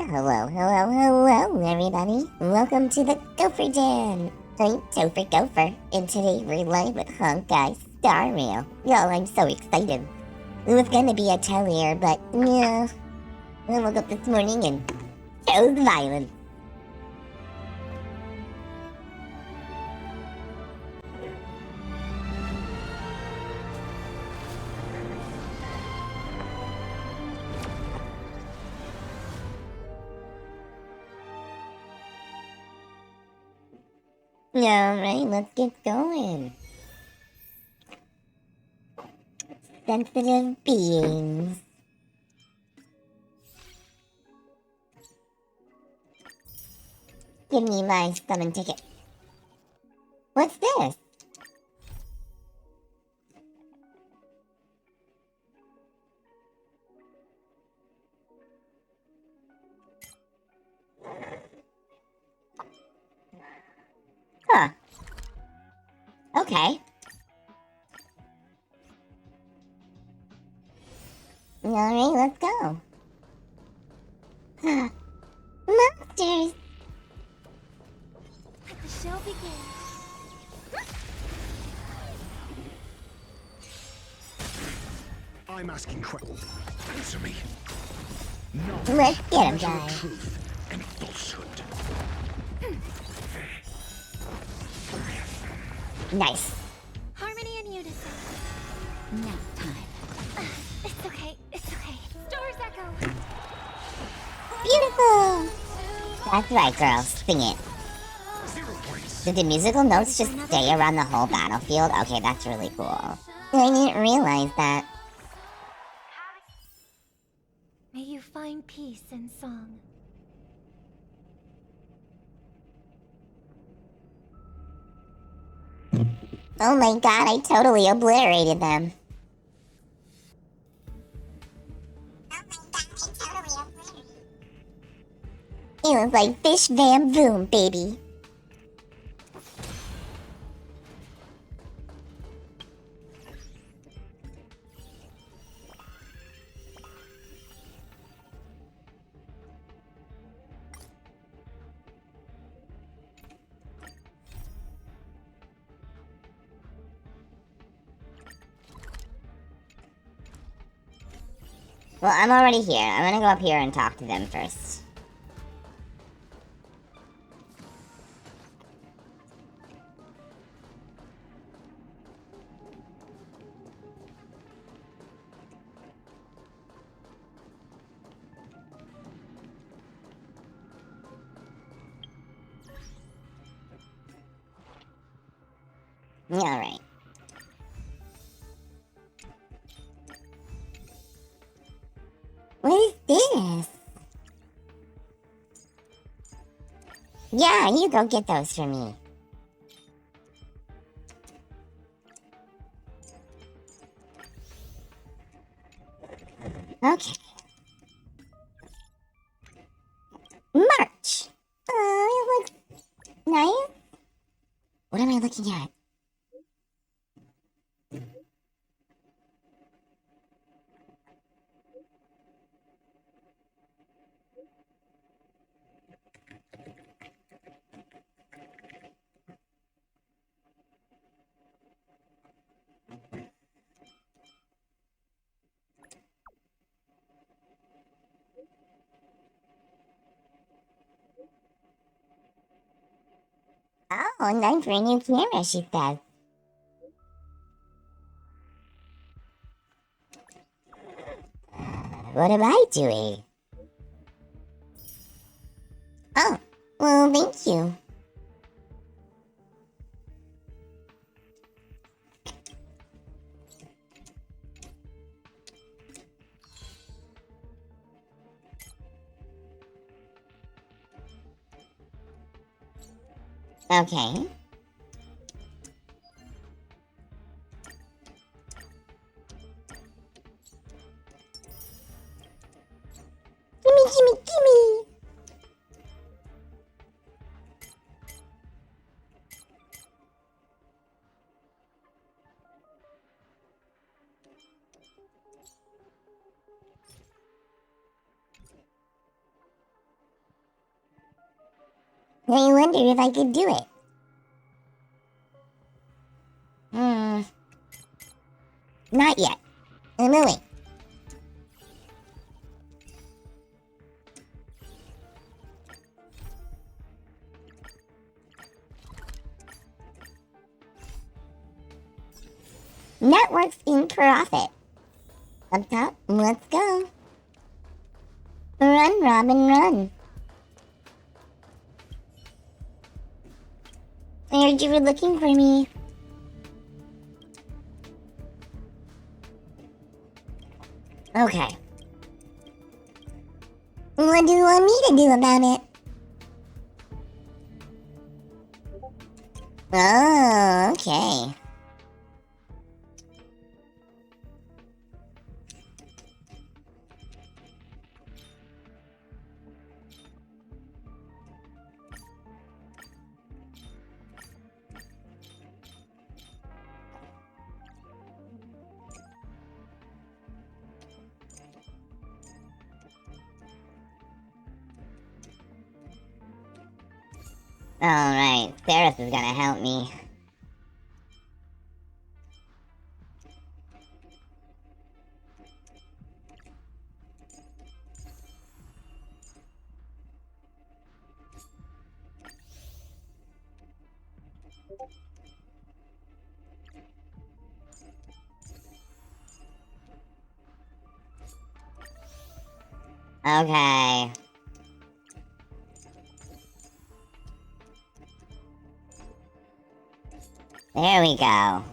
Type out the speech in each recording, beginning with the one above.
Hello, everybody. Welcome to the Gopher Den. I'm Tofer Gopher, and today we're live with Honkai Star Rail. Y'all, I'm so excited. It was gonna be a Tellier, but yeah, I woke up this morning and chose violence. Alright, let's get going. Sensitive beings. Give me my summon ticket. What's this? Huh. Okay. Alright, let's go. Monsters! Let the show begin. I'm asking questions. Answer me. No. Let's get him, guys. Truth and falsehood. Nice. Harmony and unison. Nap time. It's okay. It's okay. Stars echo. Beautiful! That's right, girls. Sing it. 0 points. Did the musical notes just stay around the whole battlefield? Okay, that's really cool. I didn't realize that. May you find peace in song. Oh my god, I totally obliterated them. It was like Fish Van Boom, baby. Well, I'm already here. I'm gonna go up here and talk to them first. Alright. What is this? Yeah, you go get those for me. Okay. March! Oh, it looks nice. What am I looking at? Oh, time for a new camera, she says. What am I doing? Oh, well, thank you. Okay. Gimme! I wonder if I could do it. Not yet. I'm wait. Networks in profit. Up top, let's go. Run, Robin, run. I heard you were looking for me. Okay. What do you want me to do about it? Oh, okay. Alright, Ferris is gonna help me. Okay. There we go.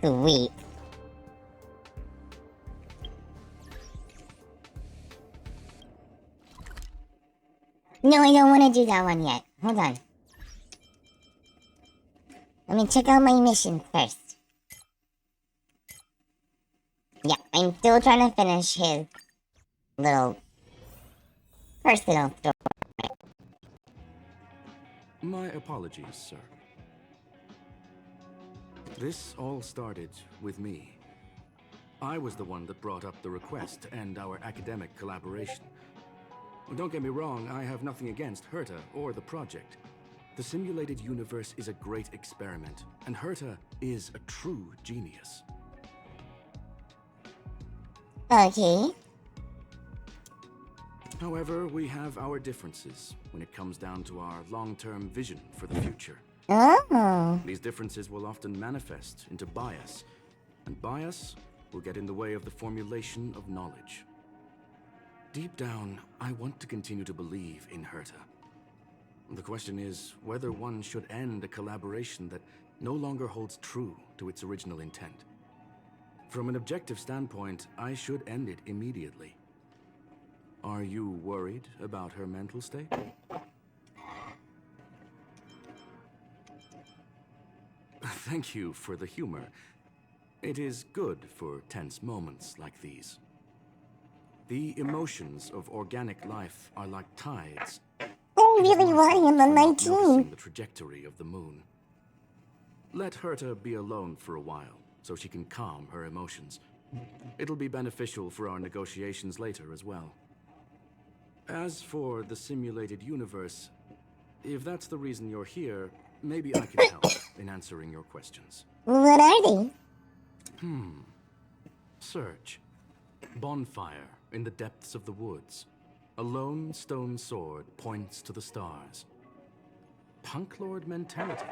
Sweet. No, I don't want to do that one yet. Hold on. Let me check out my mission first. Yeah, I'm still trying to finish his little personal story. My apologies, sir. This all started with me. I was the one that brought up the request to end our academic collaboration. Don't get me wrong, I have nothing against Herta or the project. The simulated universe is a great experiment, and Herta is a true genius. Okay. However, we have our differences when it comes down to our long-term vision for the future. Oh. These differences will often manifest into bias, and bias will get in the way of the formulation of knowledge. Deep down, I want to continue to believe in Herta. The question is whether one should end a collaboration that no longer holds true to its original intent. From an objective standpoint, I should end it immediately. Are you worried about her mental state? Thank you for the humor. It is good for tense moments like these. The emotions of organic life are like tides. I really want him on my Noticing team. the trajectory of the moon. Let Herta be alone for a while, so she can calm her emotions. It'll be beneficial for our negotiations later as well. As for the simulated universe, if that's the reason you're here, maybe I can help in answering your questions. What are they? Search. Bonfire in the depths of the woods. A lone stone sword points to the stars. Punk Lord mentality.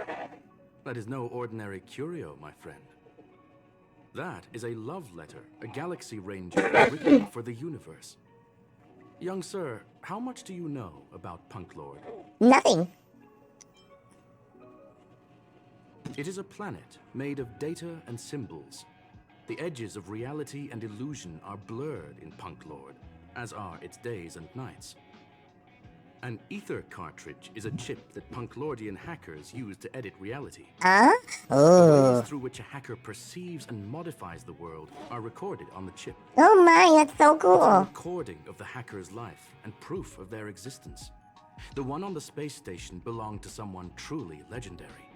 That is no ordinary curio, my friend. That is a love letter, a galaxy ranger written for the universe. Young sir, how much do you know about Punk Lord? Nothing. It is a planet made of data and symbols. The edges of reality and illusion are blurred in Punk Lord, as are its days and nights. An ether cartridge is a chip that Punklordian hackers use to edit reality. Huh? The Oh. ways through which a hacker perceives and modifies the world are recorded on the chip. Oh my, that's so A cool. recording of the hacker's life and proof of their existence. The one on the space station belonged to someone truly legendary.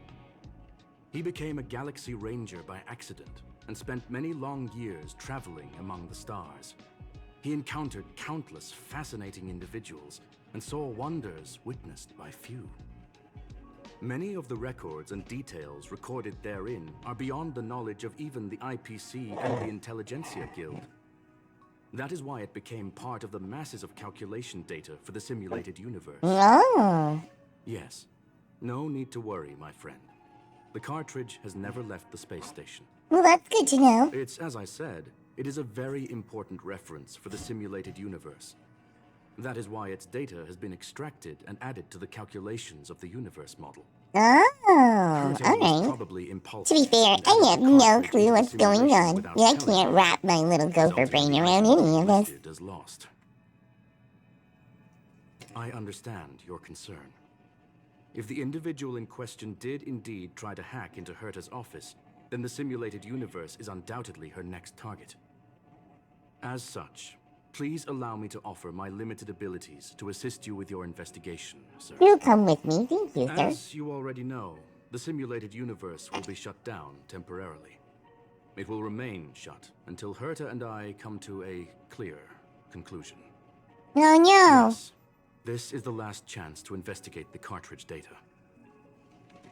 He became a galaxy ranger by accident and spent many long years traveling among the stars. He encountered countless fascinating individuals and saw wonders witnessed by few. Many of the records and details recorded therein are beyond the knowledge of even the IPC and the Intelligentsia Guild. That is why it became part of the masses of calculation data for the simulated universe. Oh. Yes. No need to worry, my friend. The cartridge has never left the space station. Well, that's good to know. It's, as I said, it is a very important reference for the simulated universe. That is why its data has been extracted and added to the calculations of the universe model. Oh, Curtain was alright. probably To impulsive be fair, and I added have the no cartridge clue into the what's going simulation on. without I telling can't you, wrap my little gopher resulting in brain the around item any of this. listed as lost. I understand your concern. If the individual in question did indeed try to hack into Herta's office, then the simulated universe is undoubtedly her next target. As such, please allow me to offer my limited abilities to assist you with your investigation, sir. You'll come with me, thank you, sir. As you already know, the simulated universe will be shut down temporarily. It will remain shut until Herta and I come to a clear conclusion. Oh no! Yes, this is the last chance to investigate the cartridge data.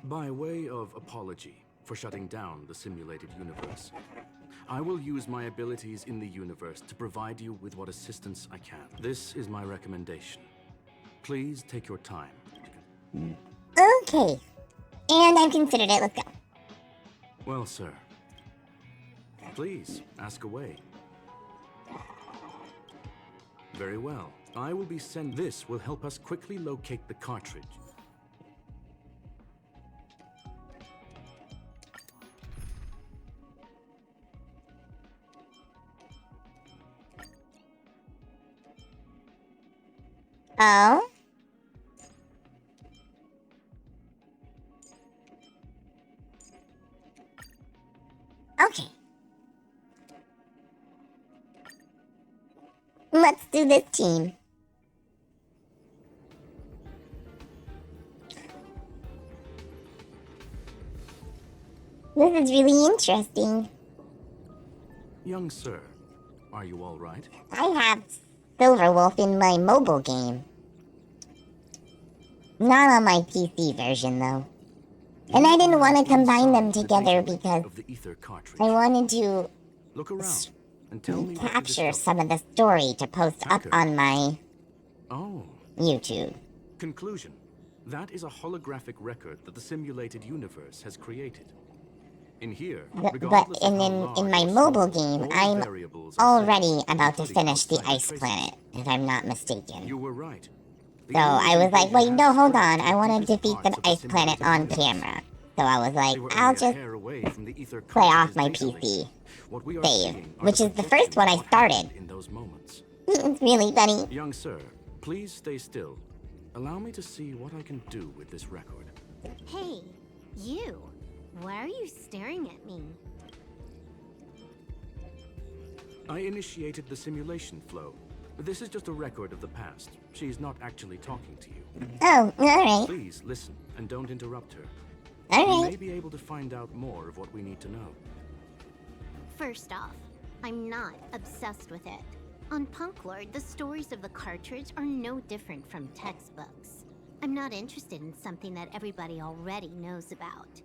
By way of apology for shutting down the simulated universe, I will use my abilities in the universe to provide you with what assistance I can. This is my recommendation. Please take your time. Okay. And I've considered it, let's go. Well, sir. Please, ask away. Very well. I will be sent. This will help us quickly locate the cartridge. Oh? Okay. Let's do this, team. This is really interesting. Young sir, are you all right? I have Silverwolf in my mobile game. Not on my PC version, though. And I didn't want to combine them together because of the ether cartridge. I wanted to Look around and tell me what you capture discovered. some of the story to post up Hacker. on my Oh. YouTube. Conclusion. That is a holographic record that the simulated universe has created. In here, But regardless of how in large my or mobile small, game, all the I'm variables are already set, about to including finish the outside ice traces. planet, if I'm not mistaken. You were right. The So I illusion was like, data wait, has no, hold spread on. to I the want to deepest defeat the parts of ice planet simulated on universe. camera. So I was like, They were I'll only a just hair away from the ether play off cartridge's my data link. PC What we are save, seeing are which the is the first projections one I of what started. happened in those moments. It's really funny. Young sir, please stay still. Allow me to see what I can do with this record. Hey, you. Why are you staring at me? I initiated the simulation flow. This is just a record of the past. She's not actually talking to you. Oh, alright. Please listen and don't interrupt her. We may Alright. be able to find out more of what we need to know. First off, I'm not obsessed with it. On Punklord, the stories of the cartridge are no different from textbooks. I'm not interested in something that everybody already knows about.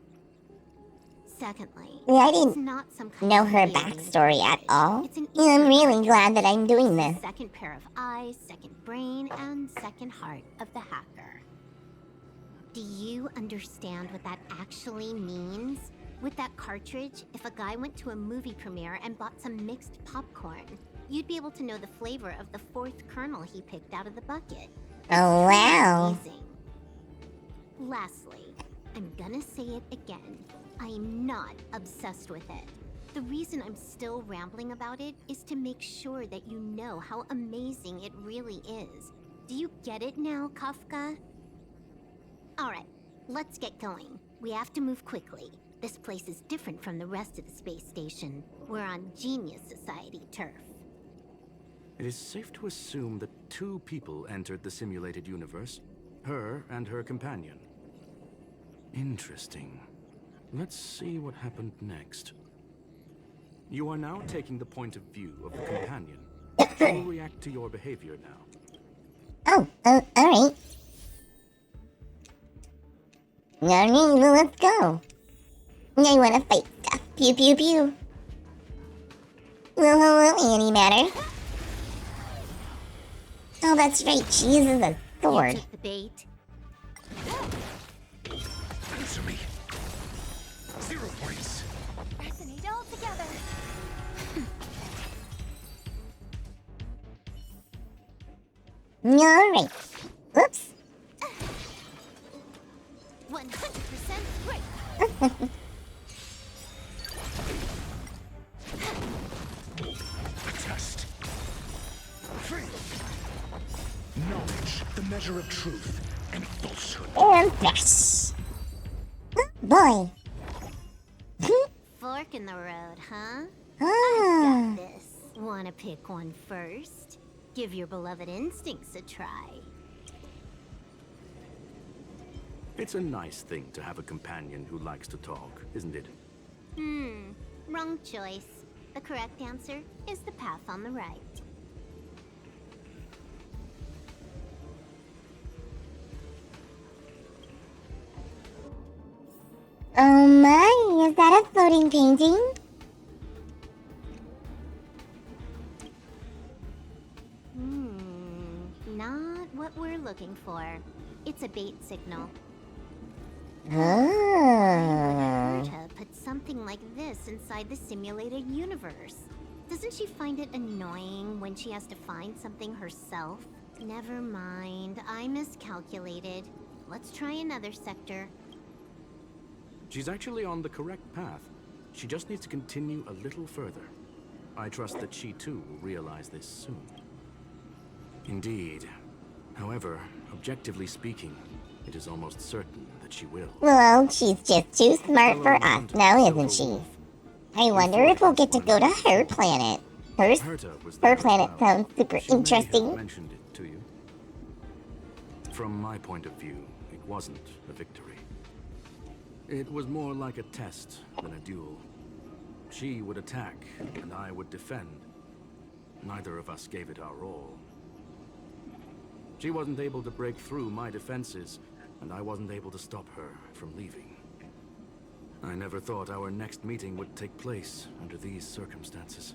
Secondly, Yeah, I it's didn't not some kind know of her alien backstory at cartridge. all. It's an And I'm ether really cartridge. glad that I'm doing It's this. the second pair of eyes, second brain, and second heart of the hacker. Do you understand what that actually means? With that cartridge, if a guy went to a movie premiere and bought some mixed popcorn, you'd be able to know the flavor of the fourth kernel he picked out of the bucket. Oh, wow. Amazing. Lastly, I'm gonna say it again. I am not obsessed with it. The reason I'm still rambling about it is to make sure that you know how amazing it really is. Do you get it now, Kafka? Alright, let's get going. We have to move quickly. This place is different from the rest of the space station. We're on Genius Society turf. It is safe to assume that two people entered the simulated universe. Her and her companion. Interesting. Let's see what happened next. You are now taking the point of view of the companion. She will react to your behavior now. Alright. Alright, well, let's go. I wanna fight stuff. Pew pew pew. Well, hello, Antimatter. Oh, that's right, she uses a sword. You took the bait. Answer me. 0 points. Resonate all together. Alright. Whoops. 100% break. Test. Knowledge, the measure of truth and falsehood. And fresh. Oh, boy. Fork in the road, huh? Ah. Got this. Wanna pick one first? Give your beloved instincts a try. It's a nice thing to have a companion who likes to talk, isn't it? Wrong choice. The correct answer is the path on the right. Oh my, is that a floating painting? Not what we're looking for. It's a bait signal. Oh. Herta put something like this inside the simulated universe. Doesn't she find it annoying when she has to find something herself? Never mind, I miscalculated. Let's try another sector. She's actually on the correct path. She just needs to continue a little further. I trust that she too will realize this soon. Indeed. However, objectively speaking, it is almost certain that she will. Well, she's just too smart for us now, isn't she? I wonder if we'll get to go to her planet. Her planet sounds super She may have interesting. mentioned it to you. From my point of view, it wasn't a victory. It was more like a test than a duel. She would attack, and I would defend. Neither of us gave it our all. She wasn't able to break through my defenses, and I wasn't able to stop her from leaving. I never thought our next meeting would take place under these circumstances.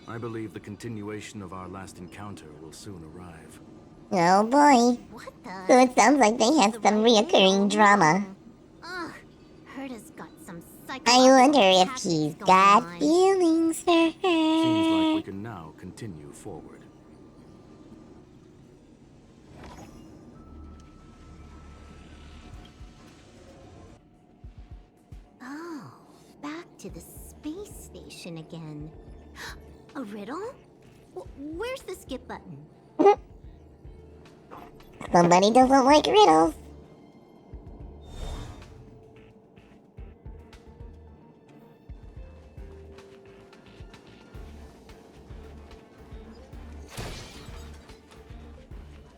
I believe the continuation of our last encounter will soon arrive. Oh boy. What So the? it sounds like they have some reoccurring drama. Ugh, Herta's got some I psychological wonder if tactics he's going got on. feelings for Seems like her. we can now continue forward. Oh, back to the space station again. A riddle? Where's the skip button? Somebody doesn't like riddles.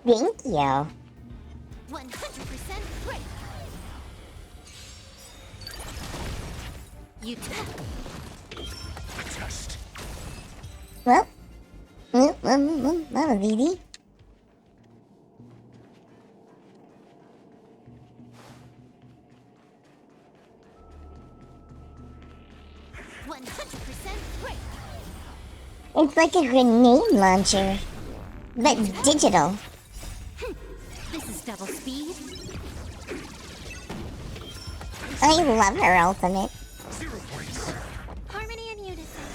Thank you. 100% break. You took. Test. Well, that was easy. It's like a grenade launcher, but digital. This is double speed. I love her ultimate. 0 points. Harmony and unison.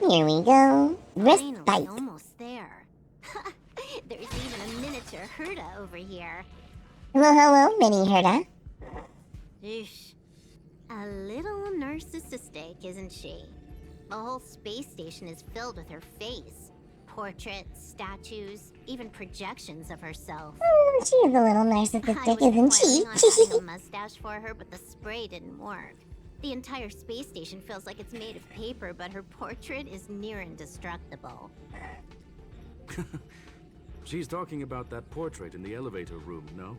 Here we go. Wrist Finally, fight. almost there. There's even a miniature Herta over here. Well, hello, Mini Herta. Oosh. A little narcissistic, isn't she? The whole space station is filled with her face. Portraits, statues, even projections of herself. She is a little I narcissistic, was isn't she? planning on having a mustache for her, but the spray didn't work. The entire space station feels like it's made of paper, but her portrait is near indestructible. She's talking about that portrait in the elevator room, no?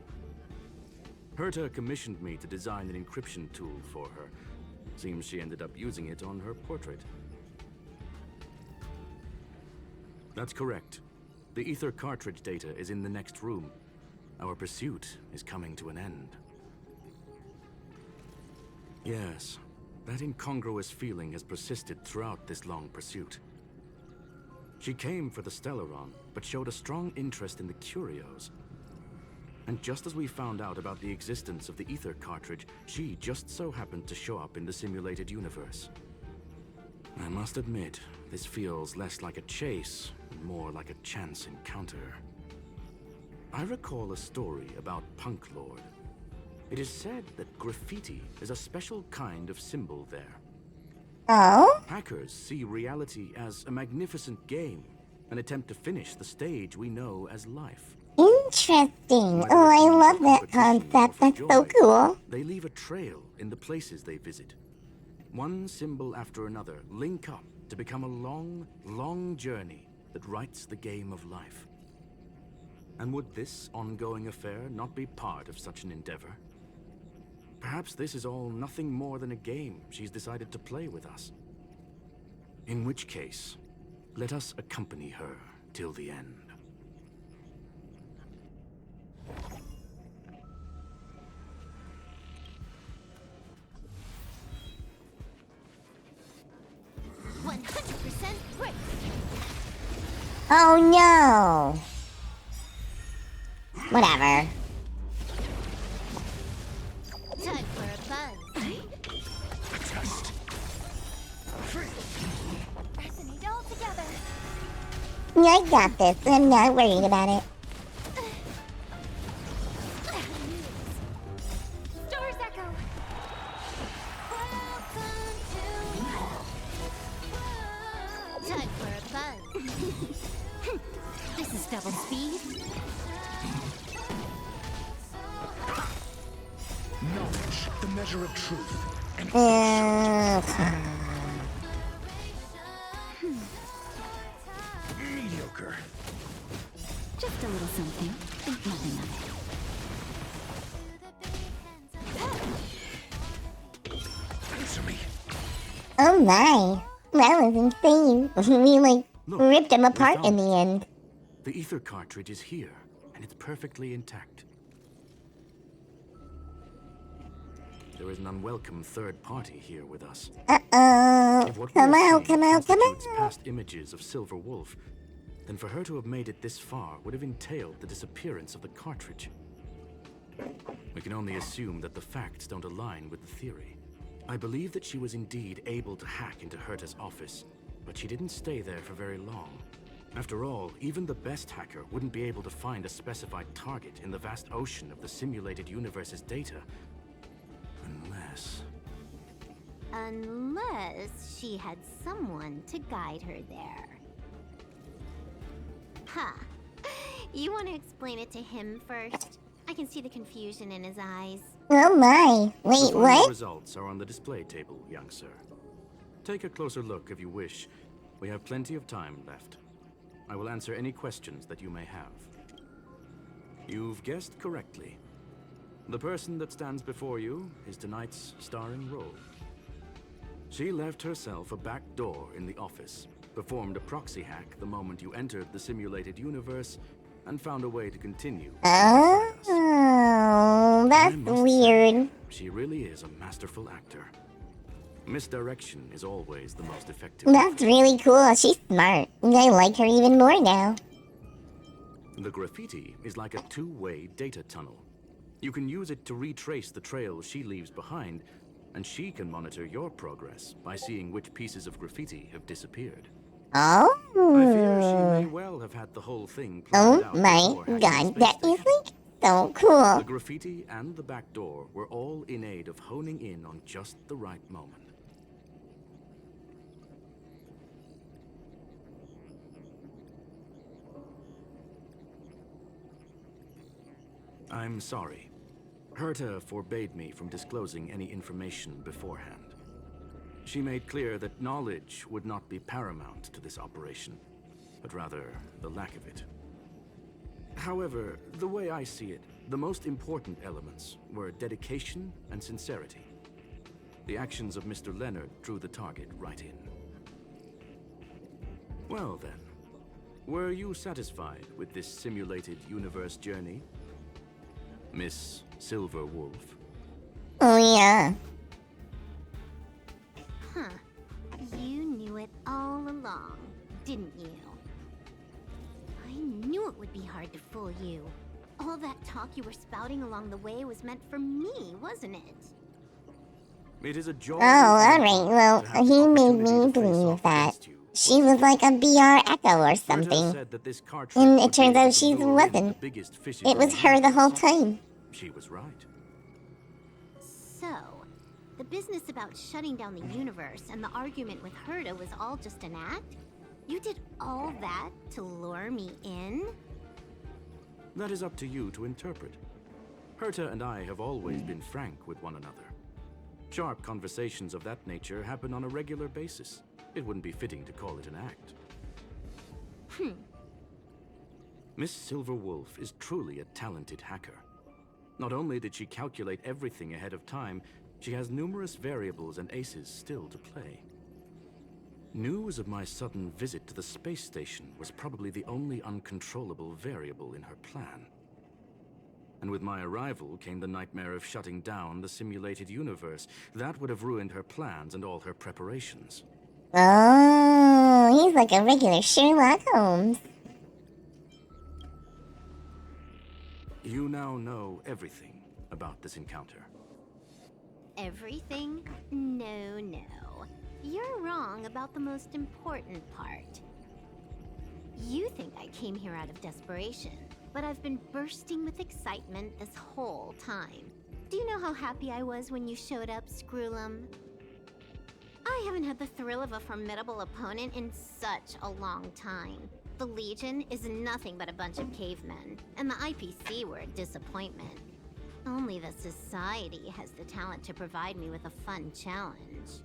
Herta commissioned me to design an encryption tool for her. Seems she ended up using it on her portrait. That's correct. The ether cartridge data is in the next room. Our pursuit is coming to an end. Yes, that incongruous feeling has persisted throughout this long pursuit. She came for the Stellaron, but showed a strong interest in the curios. And just as we found out about the existence of the ether cartridge, she just so happened to show up in the simulated universe. I must admit, this feels less like a chase and more like a chance encounter. I recall a story about Punk Lord. It is said that graffiti is a special kind of symbol there. Oh? Hackers see reality as a magnificent game, an attempt to finish the stage we know as life. Interesting. Whether Oh, it I be love for that competition or concept. for That's so joy, cool. They leave a trail in the places they visit. One symbol after another link up to become a long, long journey that writes the game of life. And would this ongoing affair not be part of such an endeavor? Perhaps this is all nothing more than a game she's decided to play with us. In which case, let us accompany her till the end. Oh no! Whatever. Time for a buzz. Test. Resonate all together. I got this. I'm not worried about it. Stars echo. Time for a buzz. This is double speed. Knowledge, the measure of truth, and mediocre. Just a little something. Think nothing of Answer me. Oh my. That was insane. We Look, ripped him we apart in found the it. end. The ether cartridge is here, and it's perfectly intact. There is an unwelcome third party here with us. Uh-oh. If what we Come are out, seeing come out, come constitutes out. past images of Silver Wolf, then for her to have made it this far would have entailed the disappearance of the cartridge. We can only assume that the facts don't align with the theory. I believe that she was indeed able to hack into Herta's office, but she didn't stay there for very long. After all, even the best hacker wouldn't be able to find a specified target in the vast ocean of the simulated universe's data. Unless she had someone to guide her there. Ha! You want to explain it to him first? I can see the confusion in his eyes. Oh my. The Wait, final what? results are on the display table, young sir. Take a closer look if you wish. We have plenty of time left. I will answer any questions that you may have. You've guessed correctly. The person that stands before you is tonight's starring role. She left herself a back door in the office, performed a proxy hack the moment you entered the simulated universe, and found a way to continue. Oh, that's I must weird. say, she really is a masterful actor. Misdirection is always the most effective. That's really cool. She's smart. I like her even more now. The graffiti is like a two-way data tunnel. You can use it to retrace the trails she leaves behind, and she can monitor your progress by seeing which pieces of graffiti have disappeared. I fear she may Oh. well have had the whole thing planned Oh out my before hacking the god. space That is station. like so cool. The graffiti and the back door were all in aid of honing in on just the right moment. I'm sorry. Herta forbade me from disclosing any information beforehand. She made clear that knowledge would not be paramount to this operation, but rather the lack of it. However, the way I see it, the most important elements were dedication and sincerity. The actions of Mr. Leonard drew the target right in. Well then, were you satisfied with this simulated universe journey, Miss Silver Wolf? Oh yeah. Huh. You knew it all along, didn't you? I knew it would be hard to fool you. All that talk you were spouting along the way was meant for me, wasn't it? It is a joy. Oh, alright, well, he made me believe that she was like a BR Echo or something. And it turns out she wasn't. It was her the whole time. She was right. So, the business about shutting down the universe and the argument with Herta was all just an act? You did all that to lure me in? That is up to you to interpret. Herta and I have always been frank with one another. Sharp conversations of that nature happen on a regular basis. It wouldn't be fitting to call it an act. Miss Silver Wolf is truly a talented hacker. Not only did she calculate everything ahead of time, she has numerous variables and aces still to play. News of my sudden visit to the space station was probably the only uncontrollable variable in her plan. And with my arrival came the nightmare of shutting down the simulated universe. That would have ruined her plans and all her preparations. Oh, he's like a regular Sherlock Holmes. You now know everything about this encounter. Everything? No, no. You're wrong about the most important part. You think I came here out of desperation, but I've been bursting with excitement this whole time. Do you know how happy I was when you showed up, Screwlum? I haven't had the thrill of a formidable opponent in such a long time. The Legion is nothing but a bunch of cavemen, and the IPC were a disappointment. Only the Society has the talent to provide me with a fun challenge.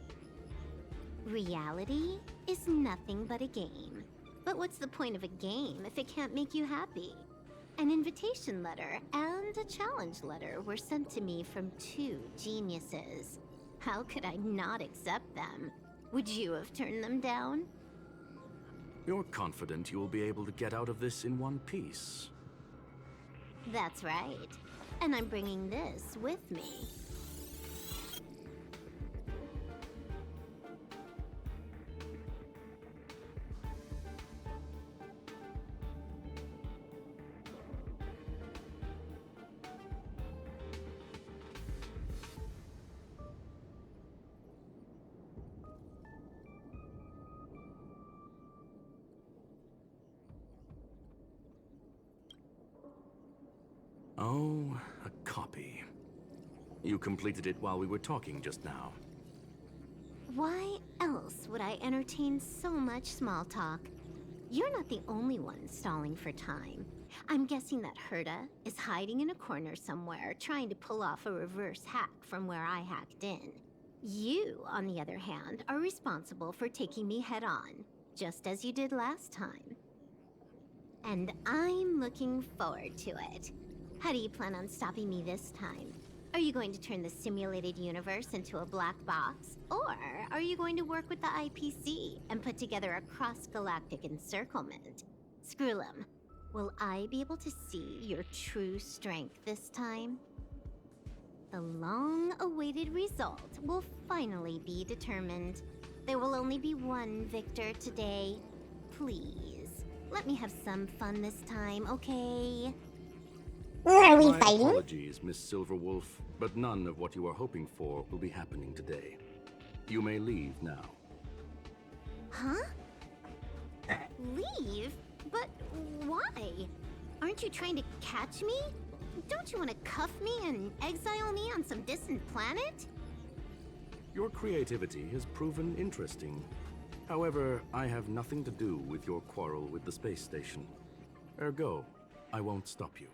Reality is nothing but a game. But what's the point of a game if it can't make you happy? An invitation letter and a challenge letter were sent to me from two geniuses. How could I not accept them? Would you have turned them down? You're confident you will be able to get out of this in one piece. That's right. And I'm bringing this with me. Oh, a copy. You completed it while we were talking just now. Why else would I entertain so much small talk? You're not the only one stalling for time. I'm guessing that Herta is hiding in a corner somewhere, trying to pull off a reverse hack from where I hacked in. You, on the other hand, are responsible for taking me head-on, just as you did last time. And I'm looking forward to it. How do you plan on stopping me this time? Are you going to turn the simulated universe into a black box? Or are you going to work with the IPC and put together a cross-galactic encirclement? Screwlum, will I be able to see your true strength this time? The long-awaited result will finally be determined. There will only be one victor today. Please, let me have some fun this time, okay? Are we My fighting? apologies, Miss Silverwolf, but none of what you are hoping for will be happening today. You may leave now. Huh? Leave? But why? Aren't you trying to catch me? Don't you want to cuff me and exile me on some distant planet? Your creativity has proven interesting. However, I have nothing to do with your quarrel with the space station. Ergo, I won't stop you.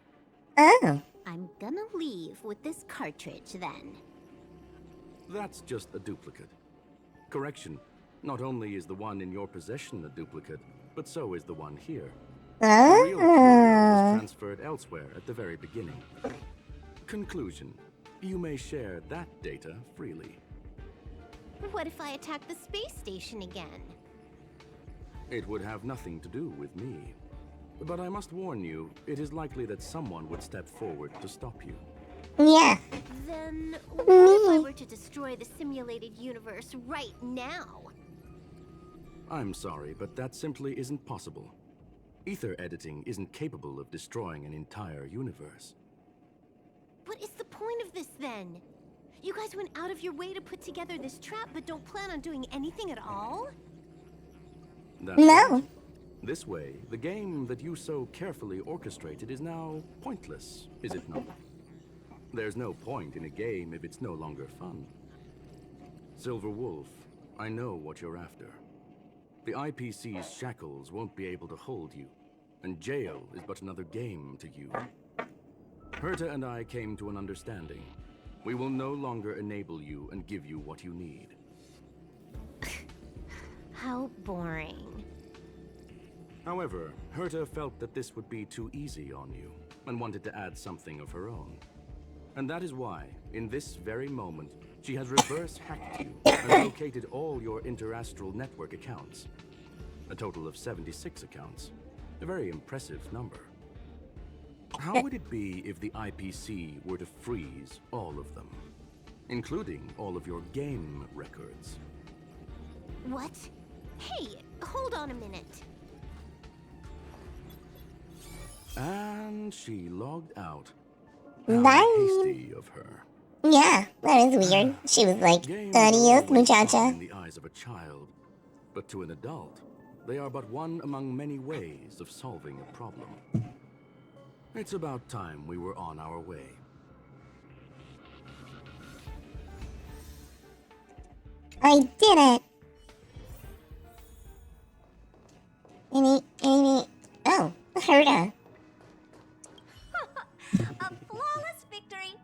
Oh. I'm gonna leave with this cartridge then. That's just a duplicate. Correction, not only is the one in your possession a duplicate, but so is the one here. The real Curio was transferred elsewhere at the very beginning. Conclusion. You may share that data freely. What if I attack the space station again? It would have nothing to do with me. But I must warn you, it is likely that someone would step forward to stop you. Yeah. Then, what if I were to destroy the simulated universe right now? I'm sorry, but that simply isn't possible. Ether editing isn't capable of destroying an entire universe. What is the point of this then? You guys went out of your way to put together this trap, but don't plan on doing anything at all? That's No. right. This way, the game that you so carefully orchestrated is now pointless, is it not? There's no point in a game if it's no longer fun. Silver Wolf, I know what you're after. The IPC's shackles won't be able to hold you, and jail is but another game to you. Herta and I came to an understanding. We will no longer enable you and give you what you need. How boring. However, Herta felt that this would be too easy on you, and wanted to add something of her own. And that is why, in this very moment, she has reverse-hacked you and located all your interastral network accounts. A total of 76 accounts. A very impressive number. How would it be if the IPC were to freeze all of them, including all of your game records? What? Hey, hold on a minute. And she logged out. Bye. How hasty of her. Yeah, that was weird. She was like, Games are adios, always fun muchacha. in the eyes of a child, but to an adult, they are but one among many ways of solving a problem. It's about time we were on our way. I did it. Oh, Herta. A flawless victory!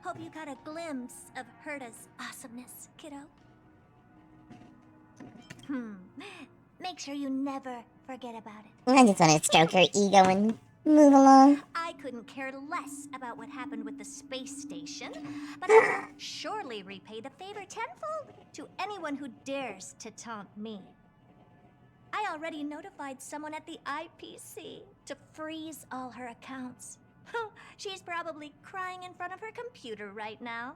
Hope you got a glimpse of Herta's awesomeness, kiddo. Make sure you never forget about it. I just want to stroke her ego and move along. I couldn't care less about what happened with the space station, but I will surely repay the favor tenfold to anyone who dares to taunt me. I already notified someone at the IPC to freeze all her accounts. She's probably crying in front of her computer right now.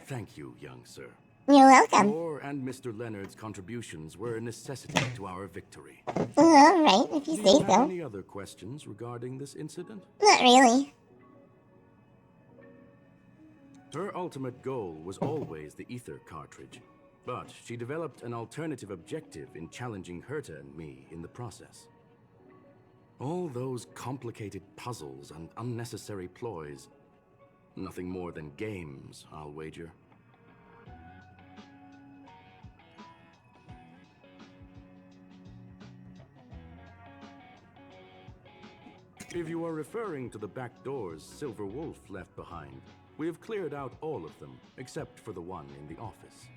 Thank you, young sir. You're welcome. Your and Mr. Leonard's contributions were a necessity to our victory. All right, if you Do say you have so. any other questions regarding this incident? Not really. Her ultimate goal was always the ether cartridge, but she developed an alternative objective in challenging Herta and me in the process. All those complicated puzzles and unnecessary ploys, nothing more than games, I'll wager. If you are referring to the back doors Silver Wolf left behind, we have cleared out all of them, except for the one in the office.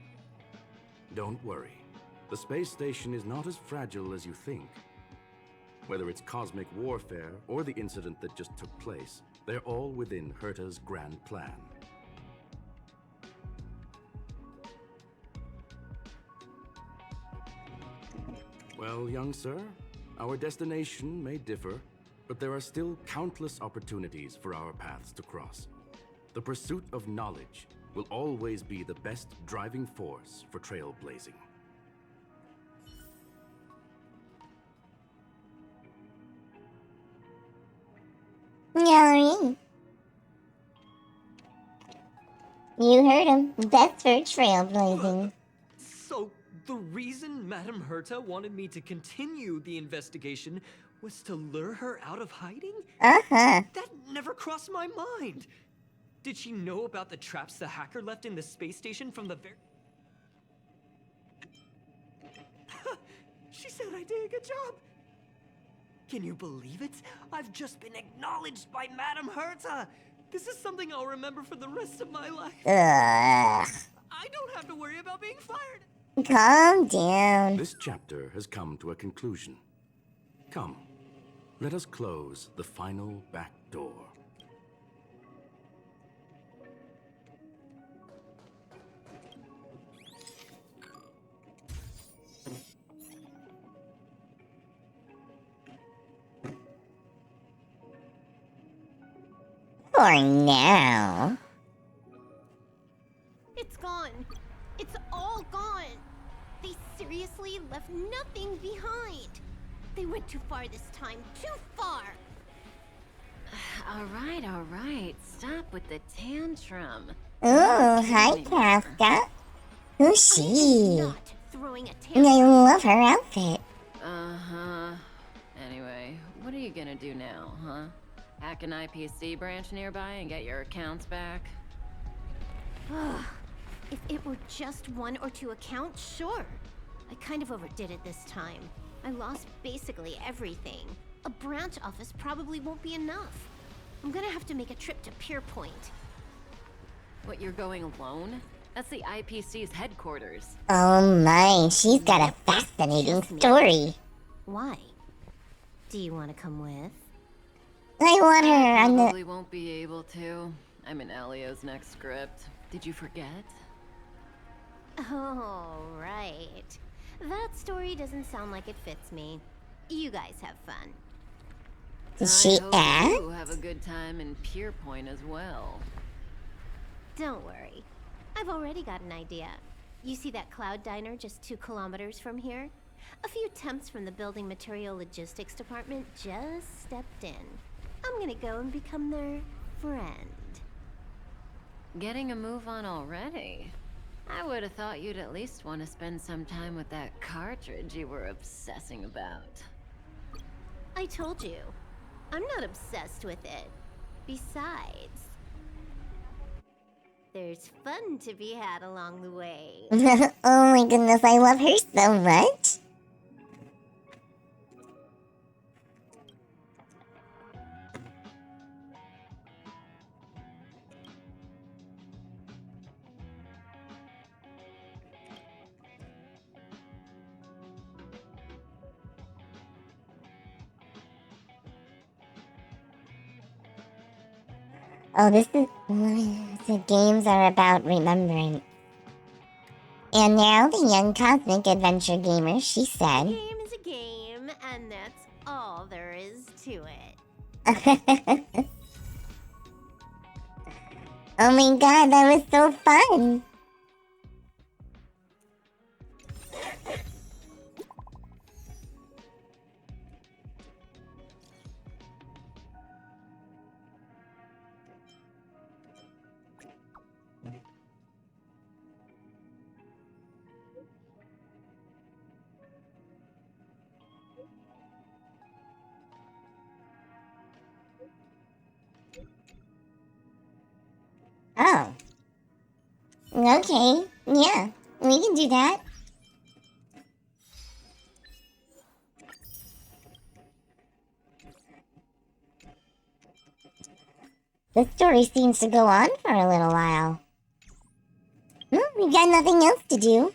Don't worry. The space station is not as fragile as you think. Whether it's cosmic warfare or the incident that just took place, they're all within Herta's grand plan. Well, young sir, our destination may differ, but there are still countless opportunities for our paths to cross. The pursuit of knowledge will always be the best driving force for trailblazing. Yari. You heard him. That's for trailblazing. So, the reason Madame Herta wanted me to continue the investigation was to lure her out of hiding? Uh-huh. That never crossed my mind. Did she know about the traps the hacker left in the space station from the very... She said I did a good job. Can you believe it? I've just been acknowledged by Madame Herta. This is something I'll remember for the rest of my life. Ugh. I don't have to worry about being fired. Calm down. This chapter has come to a conclusion. Come, let us close the final back door. For now. It's gone. It's all gone. They seriously left nothing behind. They went too far this time. Too far. All right. Stop with the tantrum. Ooh, hi, Kafka. Who's she? Not throwing a I tantrum. love her outfit. Uh-huh. Anyway, what are you gonna do now, huh? Hack an IPC branch nearby and get your accounts back? If it were just 1 or 2 accounts, sure. I kind of overdid it this time. I lost basically everything. A branch office probably won't be enough. I'm gonna have to make a trip to Pier Point. What, you're going alone? That's the IPC's headquarters. Oh my, she's got a fascinating story. Why? Do you want to come with? I want her on the... Probably won't be able to. I'm in Elio's next script. Did you forget? Oh, right. That story doesn't sound like it fits me. You guys have fun. Did she I hope act? you have a good time in Pier Point as well. Don't worry. I've already got an idea. You see that cloud diner just 2 kilometers from here? A few temps from the building material logistics department just stepped in. I'm gonna go and become their friend. Getting a move on already? I would have thought you'd at least want to spend some time with that cartridge you were obsessing about. I told you. I'm not obsessed with it. Besides, there's fun to be had along the way. Oh my goodness, I love her so much. Oh, this is... The games are about remembering. And now the young cosmic adventure gamer, she A said... game is a game, and that's all there is to it. Oh my god, that was so fun! Oh. Okay, yeah, we can do that. The story seems to go on for a little while. We've got nothing else to do.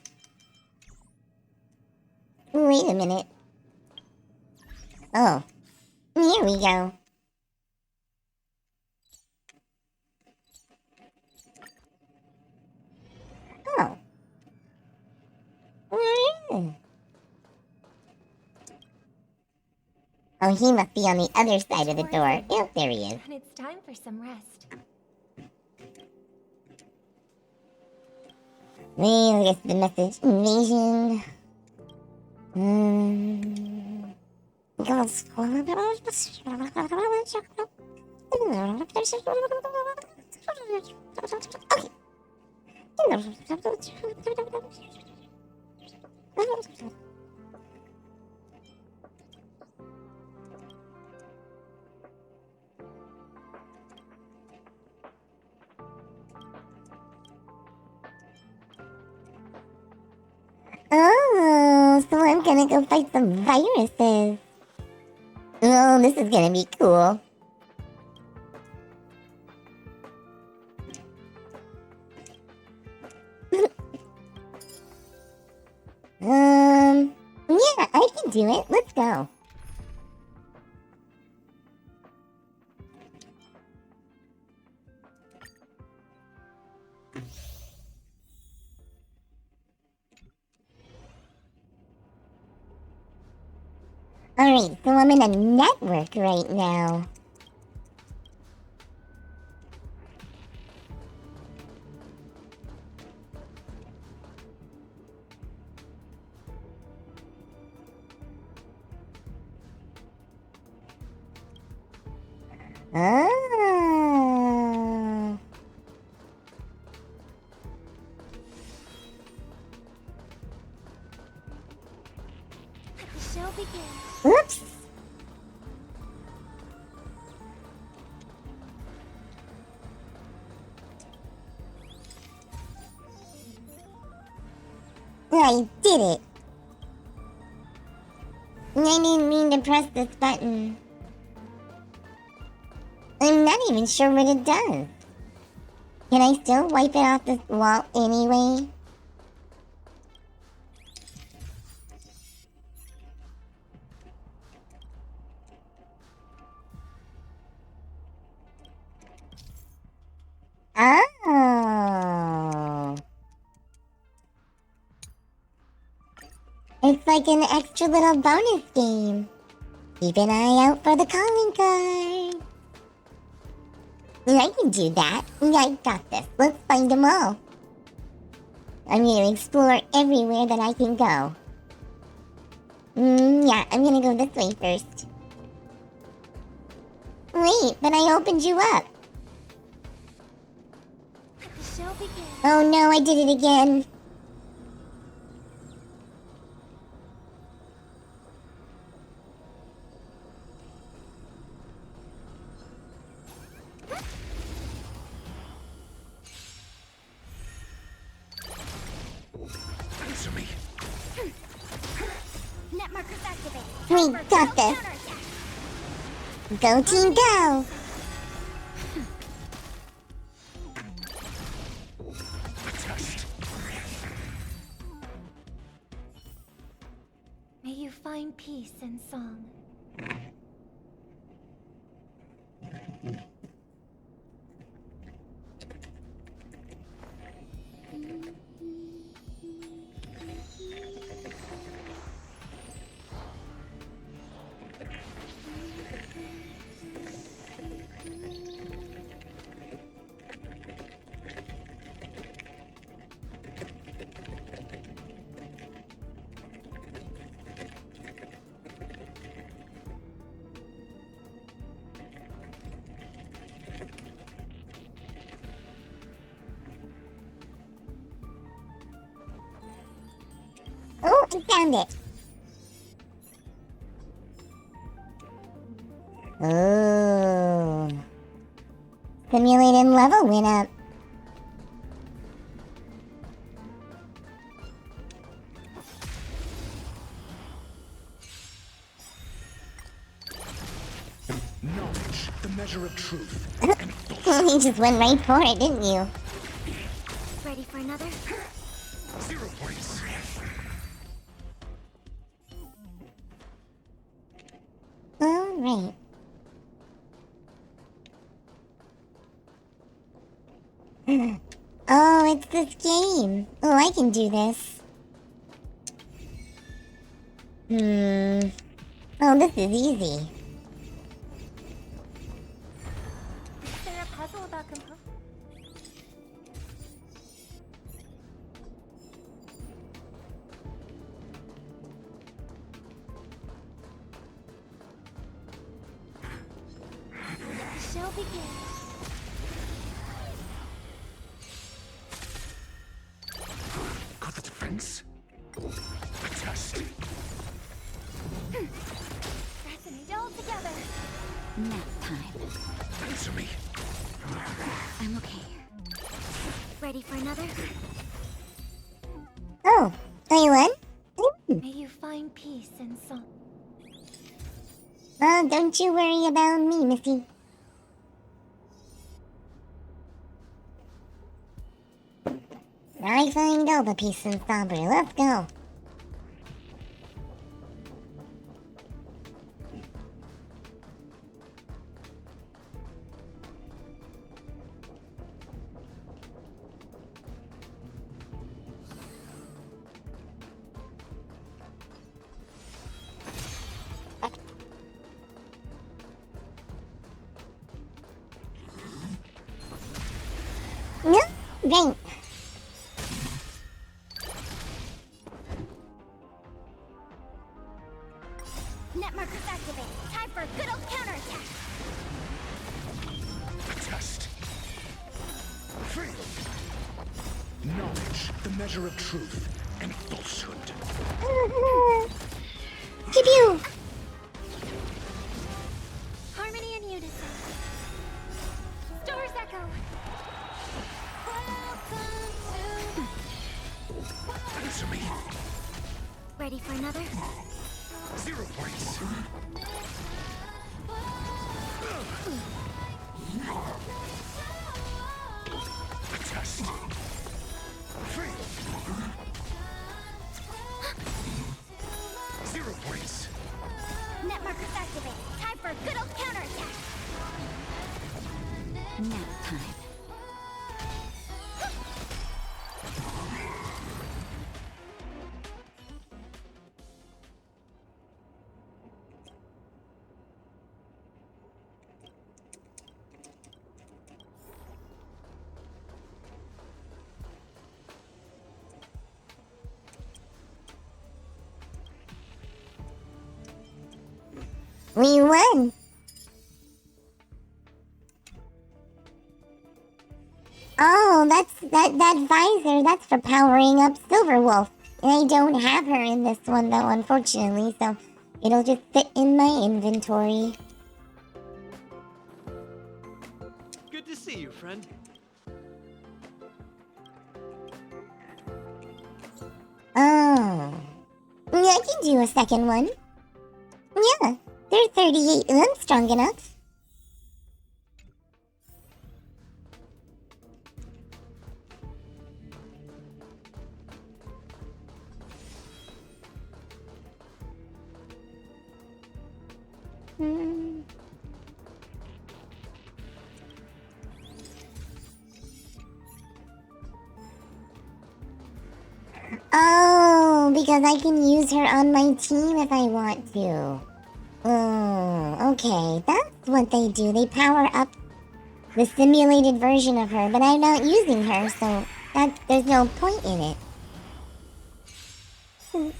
Wait a minute. Oh, here we go. Oh. Oh, he must be on the other side of the door. Oh, there he is. And it's time for some rest. Well, I guess the message invasion. Oh, so I'm gonna go fight some viruses. Oh, this is gonna be cool. do it. Let's go. Alright, so I'm in a network right now. Oh. The show begins. Oops. I did it. I didn't mean to press this button. I'm not even sure what it does. Can I still wipe it off this wall anyway? Oh. It's like an extra little bonus game. Keep an eye out for the calling card. I can do that. I got this. Let's find them all. I'm going to explore everywhere that I can go. Yeah, I'm going to go this way first. Wait, but I opened you up. The show begins. Oh no, I did it again. Answer me. Net markers activated. We got this. Go team, go. A test. May you find peace and song. Oh, I found it. Oh. Simulated level went up. Knowledge, the measure of truth. You just went right for it, didn't you? Ready for another? 0 points. Alright. Oh, it's this game. Oh, I can do this. Oh, this is easy. Is there a puzzle about composure? The show begins. Got the defense. A test. Fascinated all together. Nap time. Answer me. I'm okay. Ready for another? Oh, are you won? May you find peace and song. Oh, don't you worry about me, Missy. I find all the peace and somber. Let's go. Right. Net markers activated. Time for a good old counterattack. Test. Free. Knowledge, the measure of truth and falsehood. Pew pew. Harmony and unison. Stars echo. Answer me. Ready for another? 0 points. Test. Free. 0 points. Net markers activated. Time for a good old counterattack. Nap time. We won. Oh, that visor, that's for powering up Silverwolf. And I don't have her in this one though, unfortunately, so it'll just sit in my inventory. Good to see you, friend. Oh. Yeah, I can do a second one. Yeah, they're 38 and I'm strong enough. Oh, because I can use her on my team if I want to. Oh, okay. That's what they do. They power up the simulated version of her, but I'm not using her, so there's no point in it. Well,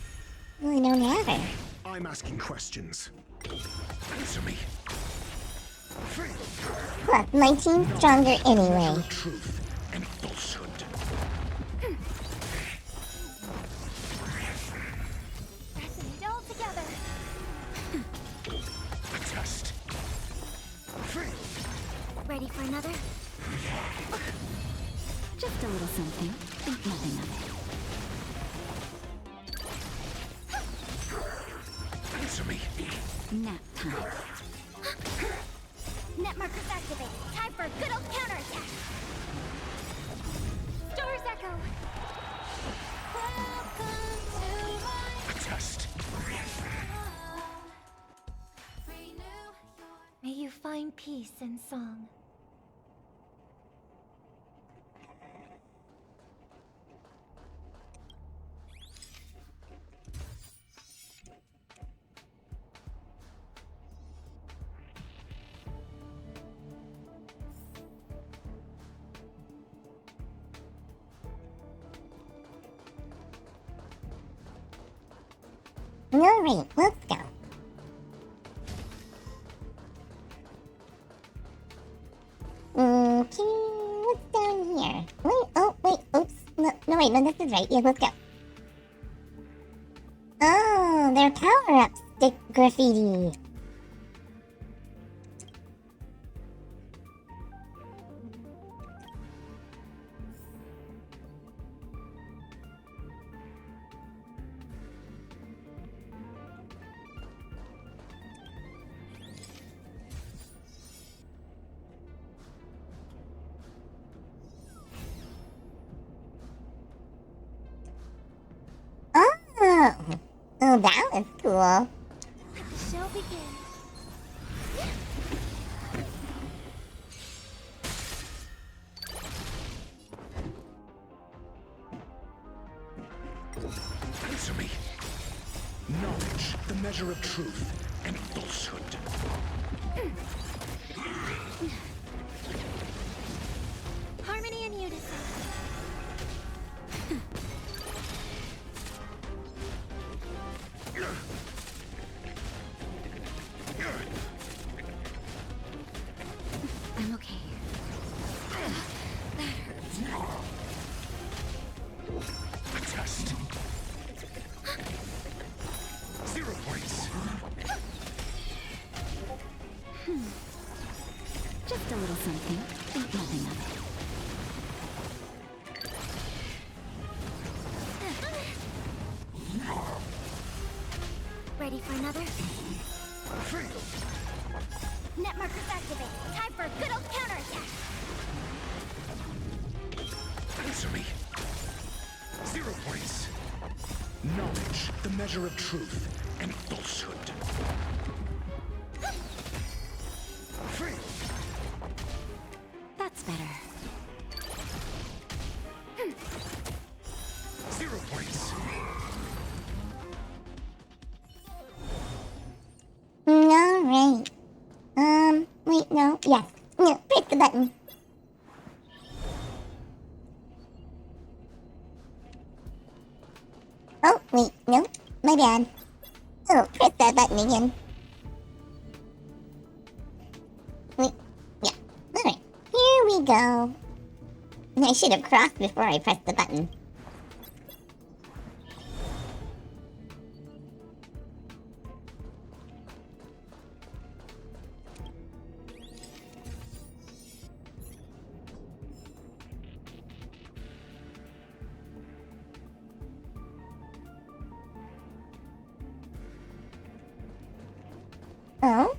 I don't have her. I'm asking questions. Answer me. Free. Plus, my team's stronger anyway. Truth and falsehood. Resonate all together. Test. Free. Ready for another? Just a little something. Think nothing of it. Answer me. Nap time. Net markers activated. Time for a good old counterattack. Stars echo. Test. May you find peace in song. Alright, let's go. Okay, what's down here? Wait, oh, wait, oops. No, wait, no, this is right. Yeah, let's go. Oh, they're power-up stick graffiti. Oh, that was cool. Let the show begin. Answer me. Knowledge, the measure of truth and falsehood. Harmony Only in unison. I'm okay. That hurts. A test. 0 points. Just a little something. Think nothing of it. Ready for another? Net markers activate. Time for a good old counterattack. Answer me. 0 points. Knowledge, the measure of truth and falsehood. That's better. 0 points. Alright. Wait, no. Yes. No, press the button. Oh, wait, no. My bad. Oh, press that button again. Wait, yeah. Alright. Here we go. I should have crossed before I pressed the button. Oh?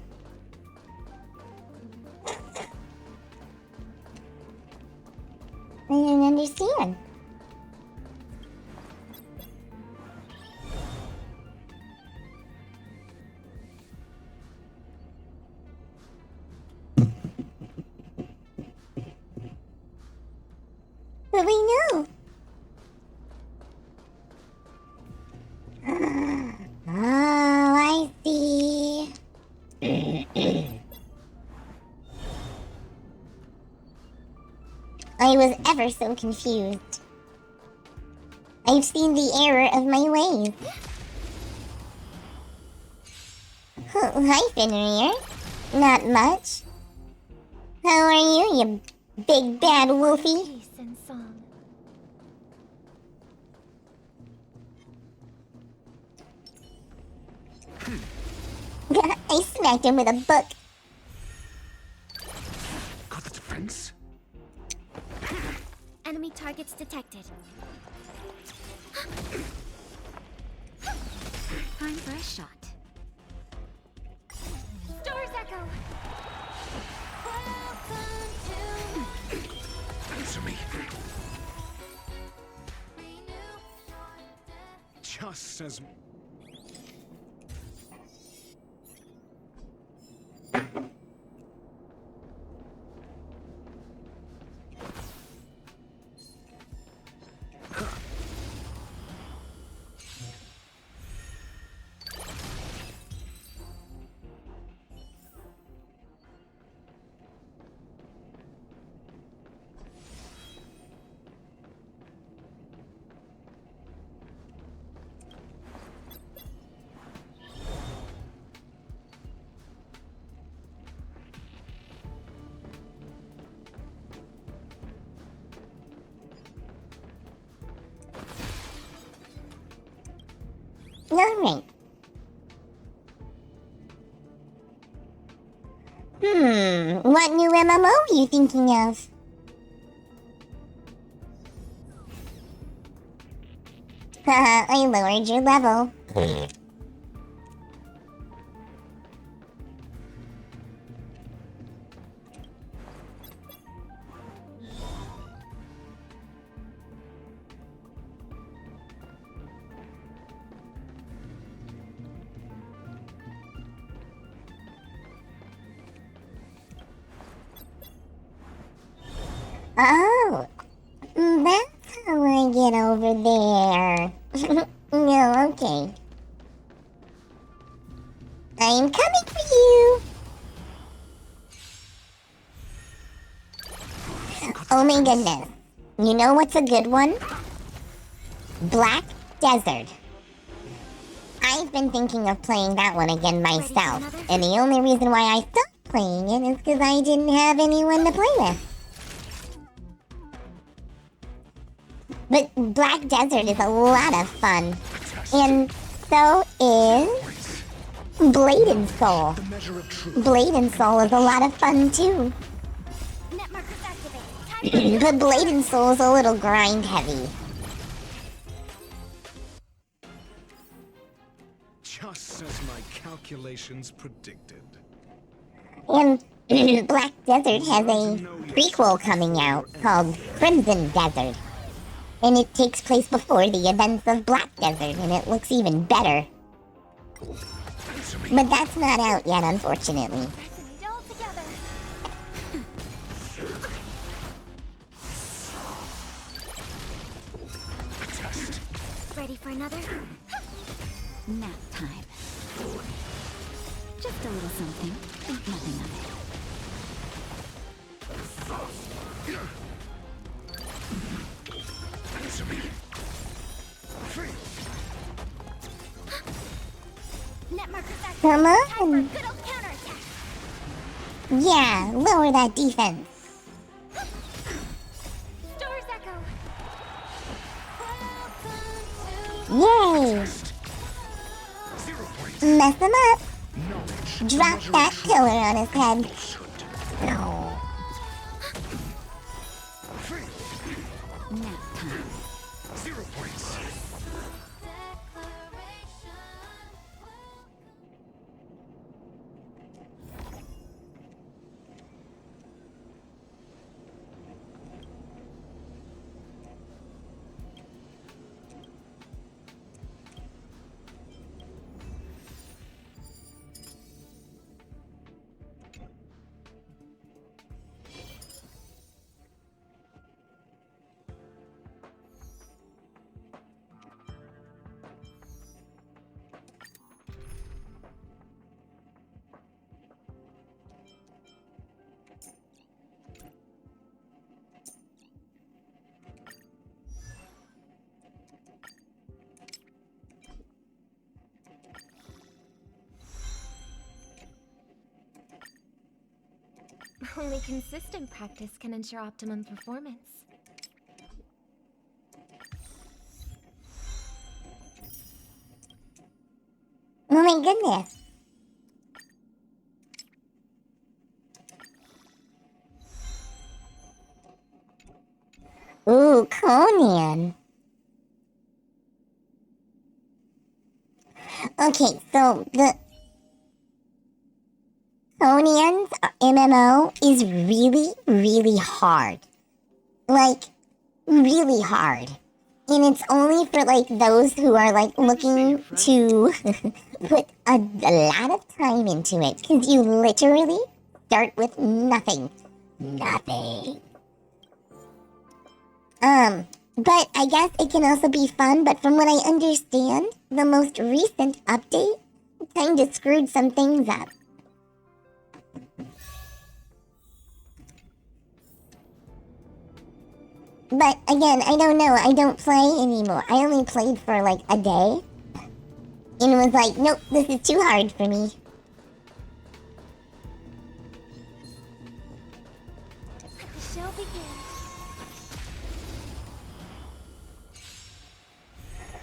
I don't understand. But we know. Oh, I see. I was ever so confused. I've seen the error of my ways. Oh, hi, Fenrir. Not much. How are you big bad wolfie? Peace and song. I smacked him with a book. Got the defense? Enemy targets detected. Time for a shot. Doors echo. Answer me. Just as... Alright. What new MMO are you thinking of? Haha, I lowered your level. Oh, that's how I get over there. No, okay. I'm coming for you. Oh my goodness. You know what's a good one? Black Desert. I've been thinking of playing that one again myself, and the only reason why I stopped playing it is because I didn't have anyone to play with. But Black Desert is a lot of fun, and so is Blade and Soul. Blade and Soul is a lot of fun too. But Blade and Soul is a little grind heavy. Just as my calculations predicted. And Black Desert has a prequel coming out called Crimson Desert. And it takes place before the events of Black Desert, and it looks even better. But that's not out yet, unfortunately. Ready for another? Nap time. Just a little something. Think nothing of it. Come on! Yeah, lower that defense. Yay! Mess him up! Drop that pillar on his head. No. Nap time. 0 points. Only consistent practice can ensure optimum performance. Oh my goodness. Ooh, Conan. Okay, so the Conan's MMO is really, really hard. Like, really hard. And it's only for, like, those who are, like, looking to put a lot of time into it. Because you literally start with nothing. Nothing. But I guess it can also be fun, but from what I understand, the most recent update kind of screwed some things up. But again, I don't know. I don't play anymore. I only played for like a day. And was like, nope, this is too hard for me. Let the show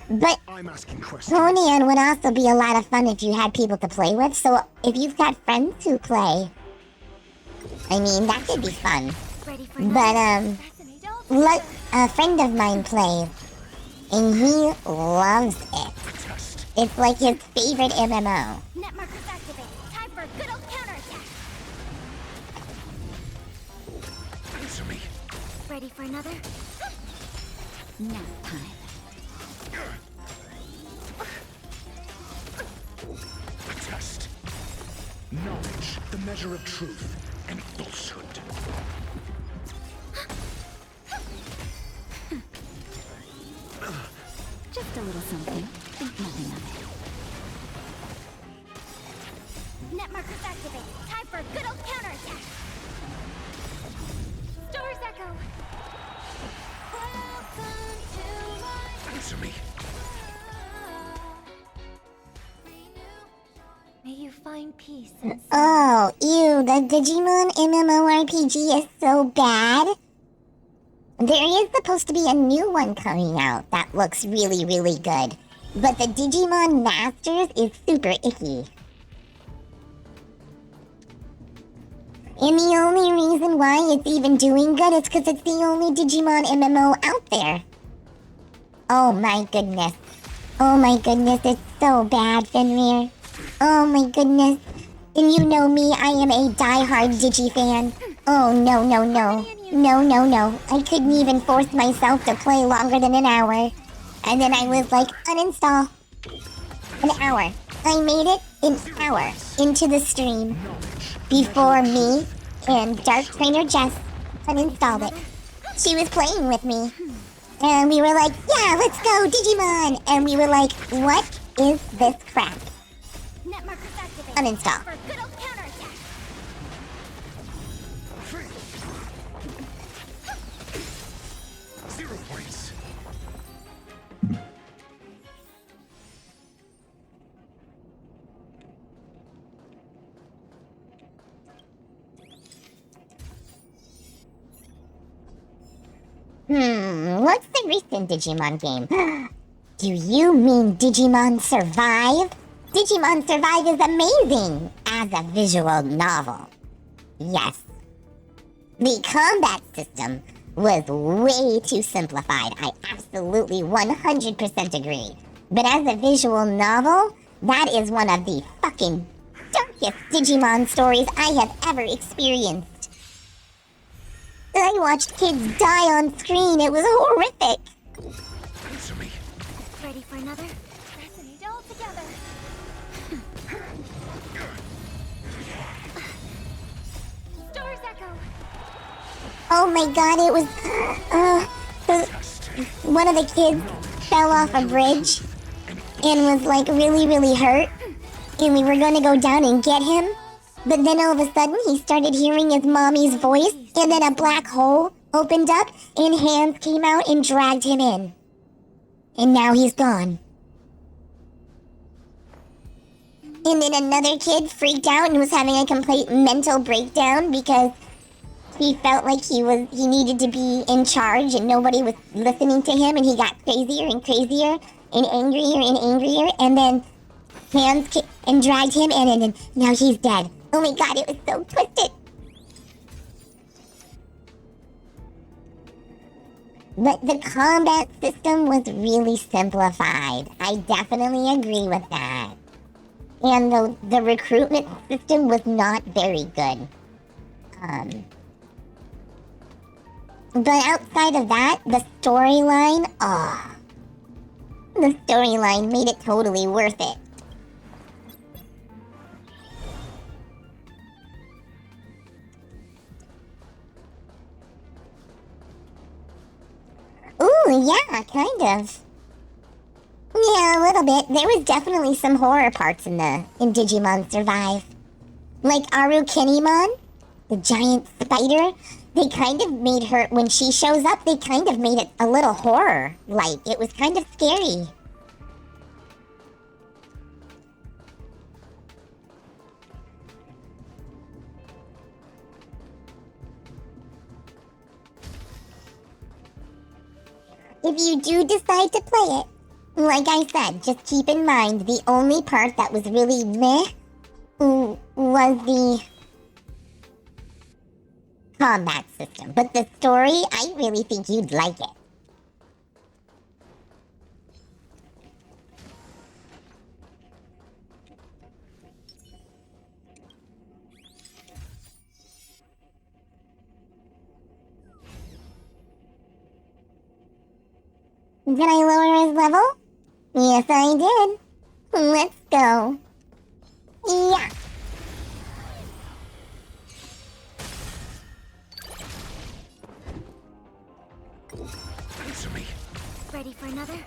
begin. But I'm asking questions. Conan would also be a lot of fun if you had people to play with. So if you've got friends who play, I mean, that could be fun. Ready for But, let a friend of mine plays, and he loves it. It's like his favorite MMO. Net markers activate. Time for a good old counterattack. Answer me. Ready for another? Nap time. A test. Knowledge, the measure of truth and falsehood. Just a little something. Think nothing of Net markers activate. Time for a good old counterattack. Stars echo. Answer me. May you find peace and Oh, ew, the Digimon MMORPG is so bad. There is supposed to be a new one coming out that looks really, really good. But the Digimon Masters is super icky. And the only reason why it's even doing good is because it's the only Digimon MMO out there. Oh my goodness. Oh my goodness, it's so bad, Fenrir. Oh my goodness. And you know me, I am a die-hard Digi fan. Oh no, no, no. No, no, no. I couldn't even force myself to play longer than an hour. And then I was like, uninstall. An hour. I made it an hour into the stream before me and Dark Trainer Jess uninstalled it. She was playing with me. And we were like, yeah, let's go, Digimon! And we were like, what is this crap? Net markers activate. Uninstall. For good old counterattack. Zero points. What's the recent Digimon game? Do you mean Digimon Survive? Digimon Survive is amazing as a visual novel. Yes. The combat system was way too simplified. I absolutely 100% agree. But as a visual novel, that is one of the fucking darkest Digimon stories I have ever experienced. I watched kids die on screen. It was horrific. Answer me. ready for another? Pressing it all together. Stars echo. Oh my god, it was... one of the kids fell off a bridge and was like really, really hurt. And we were going to go down and get him. But then all of a sudden he started hearing his mommy's voice. And then a black hole opened up and hands came out and dragged him in. And now he's gone. And then another kid freaked out and was having a complete mental breakdown because he felt like he needed to be in charge and nobody was listening to him, and he got crazier and crazier and angrier, and then hands and dragged him in, and then now he's dead. Oh my god, it was so twisted. But the combat system was really simplified. I definitely agree with that. And the recruitment system was not very good. But outside of that, the storyline, the storyline made it totally worth it. Ooh, yeah, kind of. Yeah, a little bit. There was definitely some horror parts in Digimon Survive. Like Arukenimon, the giant spider, they kind of made her, when she shows up, they kind of made it a little horror-like. It was kind of scary. If you do decide to play it, like I said, just keep in mind the only part that was really meh was the combat system. But the story, I really think you'd like it. Did I lower his level? Yes, I did. Let's go. Yeah. Answer me. Ready for another?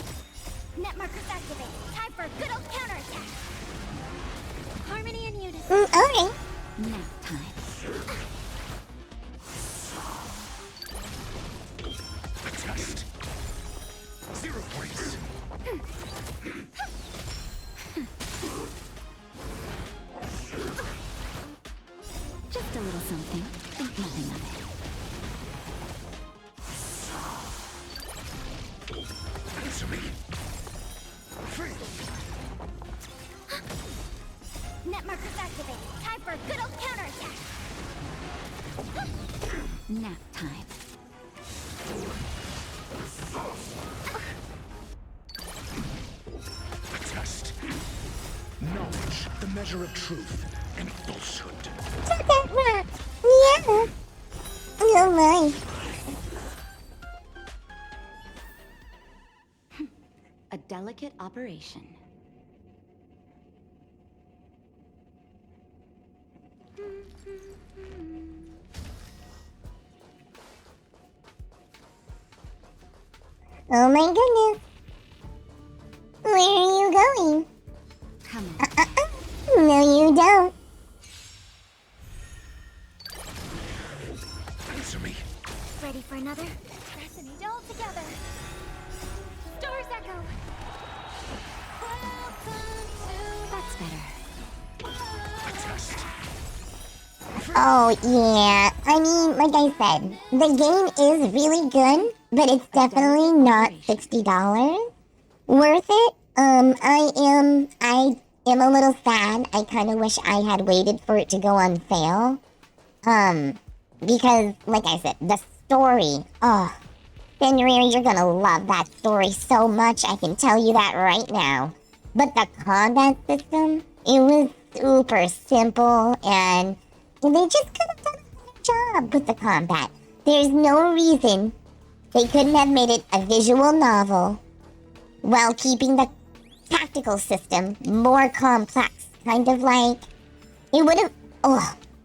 Net markers activate. Time for a good old counterattack. Harmony and unity. Okay. Nap time. for a good old counterattack. Nap time. A test. Knowledge, the measure of truth and falsehood. Check that rock. Yeah. Oh my. A delicate operation. Oh my goodness. Where are you going? Come on. No, you don't. Answer me. Ready for another? Resonate all together. Stars echo. That's better. A test. Oh, yeah. I mean, like I said, the game is really good, but it's definitely not $60 worth it. I am a little sad. I kind of wish I had waited for it to go on sale. Because, like I said, the story, oh, Fenrir, you're gonna love that story so much, I can tell you that right now. But the combat system, it was super simple, and they just could have done a better job with the combat. There's no reason they couldn't have made it a visual novel while keeping the tactical system more complex. Kind of like, it would have,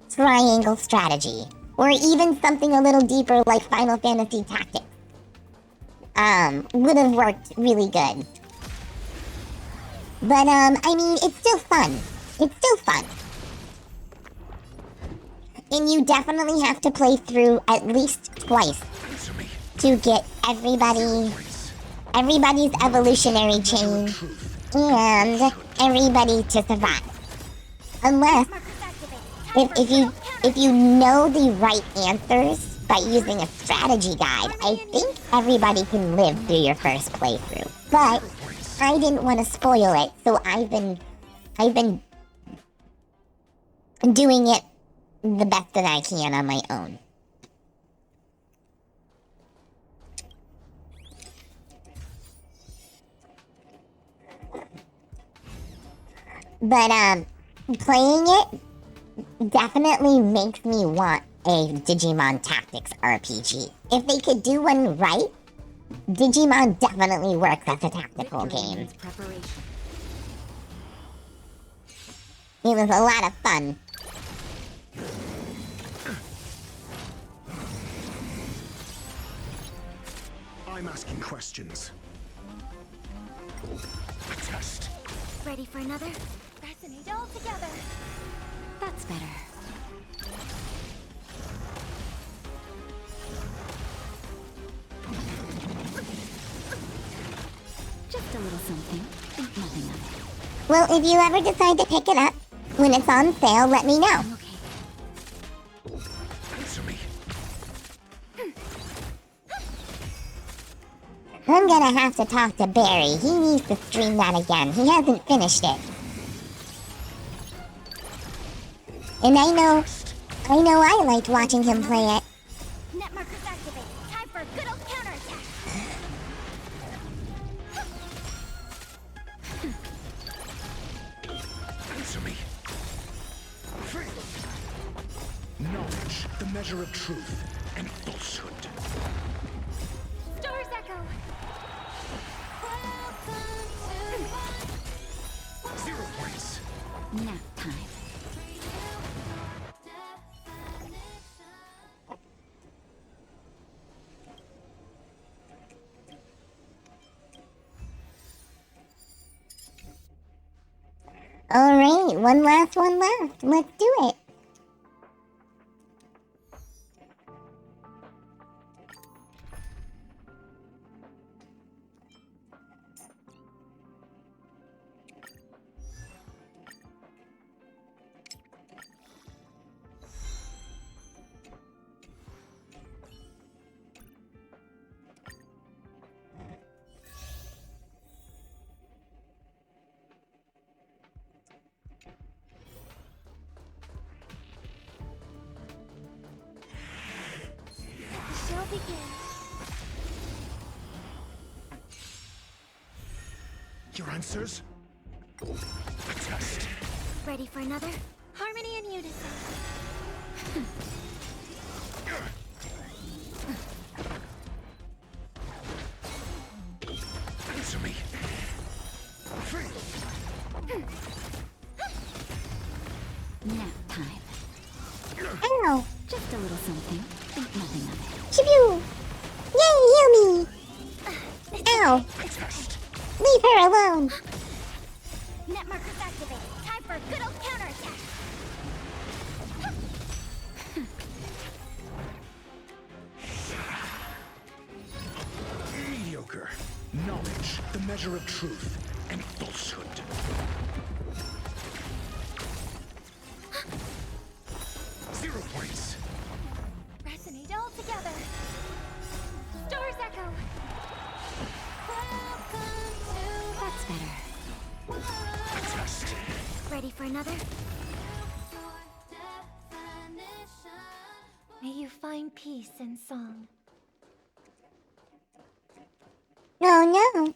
triangle strategy. Or even something a little deeper like Final Fantasy Tactics. Would have worked really good. But, I mean, it's still fun. It's still fun. And you definitely have to play through at least twice to get everybody's evolutionary chain and everybody to survive. Unless, if you know the right answers by using a strategy guide, I think everybody can live through your first playthrough. But I didn't want to spoil it, so I've been doing it the best that I can on my own. But playing it definitely makes me want a Digimon Tactics RPG. If they could do one right, Digimon definitely works as a tactical game. It was a lot of fun. I'm asking questions. A test. Ready for another? Resonate all together. That's better. Just a little something. Think nothing of it. Well, if you ever decide to pick it up, when it's on sale, let me know. I'm okay. Answer me. I'm gonna have to talk to Barry. He needs to stream that again. He hasn't finished it. And I know I liked watching him play it. Net markers activate. Time for a good old counterattack. Answer me. Knowledge, the measure of truth and falsehood. Stars echo. 0 points. Nap time. Alright, one last one left. Let's do it. begin. Your answers? A test. Ready for another? Harmony and unison. Answer me. Nap time. Ow! Just a little something. Think nothing of it. Chibiu! Yay, yummy! Ow! A test. Leave her alone! Net markers activated. Time for a good old counterattack. Mediocre. Knowledge, the measure of truth and falsehood. Zero points. Resonate all together. Stars echo. That's better. A test. Ready for another? May you find peace in song. Oh no!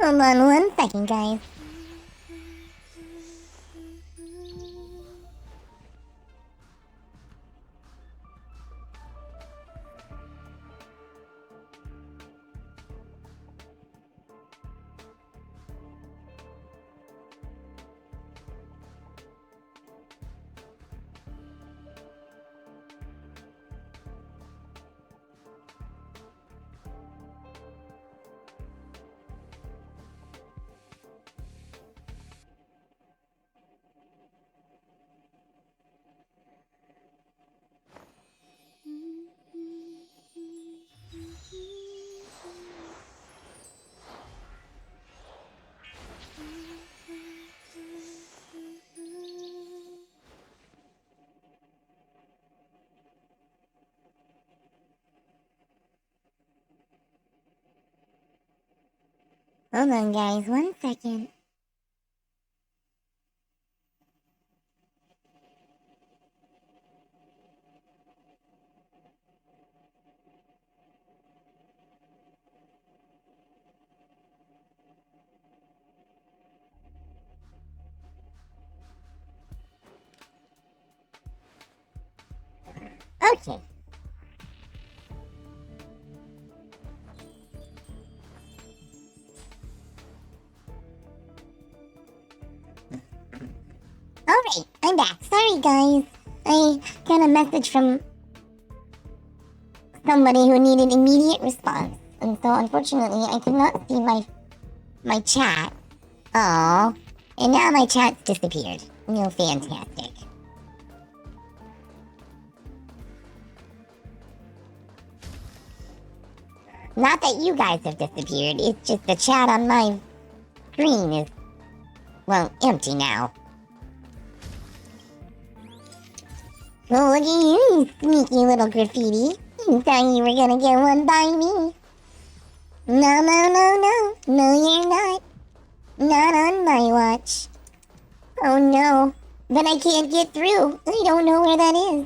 Hold on 1 second, guys. Hold on, guys, 1 second. Okay. Alright, I'm back. Sorry, guys. I got a message from somebody who needed immediate response. And so, unfortunately, I could not see my chat. Aww. And now my chat's disappeared. No, fantastic. Not that you guys have disappeared, it's just the chat on my screen is, well, empty now. Well, look at you, sneaky little graffiti. You thought you were gonna get one by me. No, no, no, no. No, you're not. Not on my watch. Oh no. But I can't get through. I don't know where that is.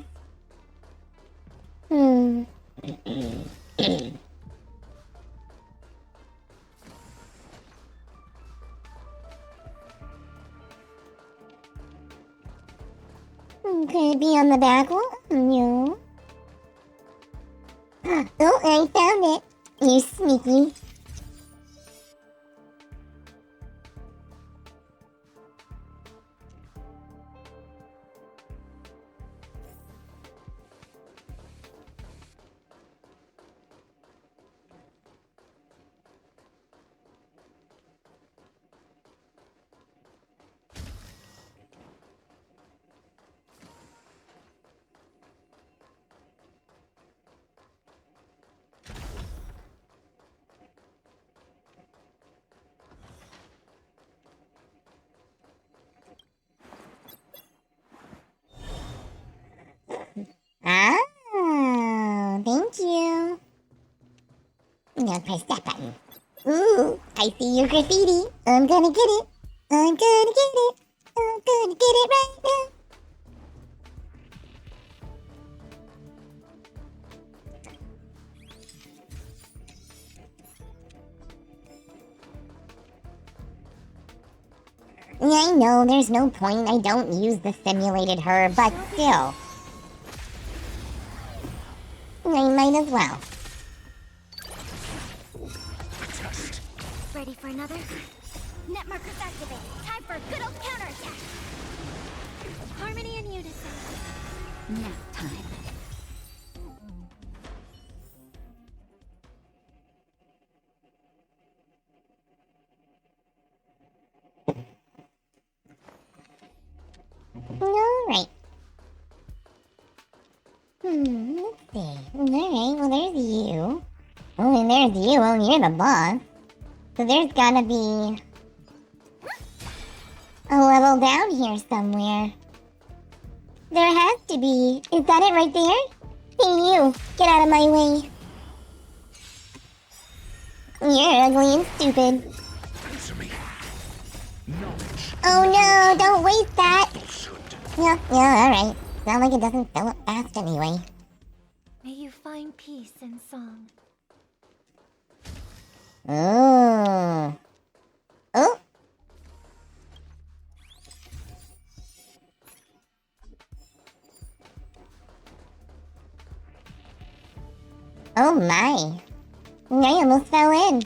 to be on the back one? No. Oh, I found it. You sneaky. Oh, thank you. Now press that button. Ooh, I see your graffiti. I'm gonna get it. I'm gonna get it. I'm gonna get it right now. I know there's no point. I don't use the simulated her, but still. I might as well. Ready for another? Net markers activated. Time for a good old counterattack. Harmony and unison. Nap time. Alright. Let's see. Alright, well there's you. Oh, and there's you. Oh, you're the boss. So there's gotta be a level down here somewhere. There has to be. Is that it right there? Hey you, get out of my way. You're ugly and stupid. Answer me. Knowledge. Oh no, don't waste that. Yeah, alright. Sound like it doesn't fill up fast anyway. May you find peace in song. Oh. Oh. Oh my. I almost fell in.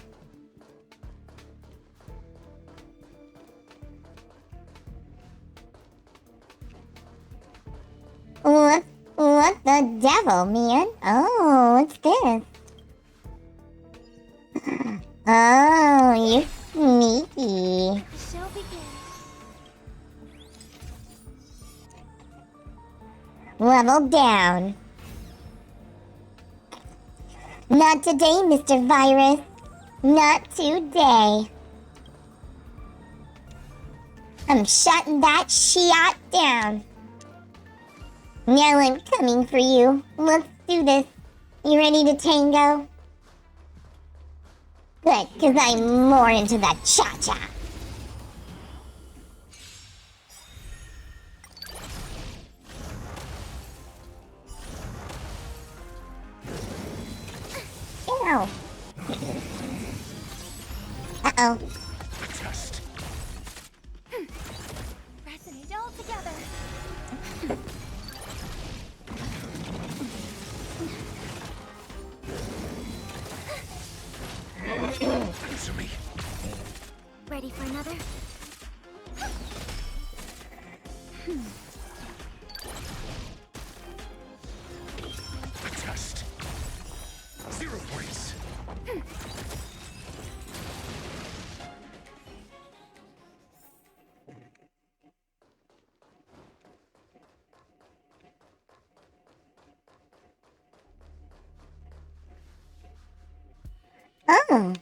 What the devil, man? Oh, what's this? Oh, you're sneaky. The show begins. Level down. Not today, Mr. Virus. Not today. I'm shutting that shot down. Now I'm coming for you. Let's do this. You ready to tango? Good, because I'm more into that cha-cha. Ow. Uh-oh. Test. Resonate all together. Answer me. Ready for another? Test. 0 points. Oh.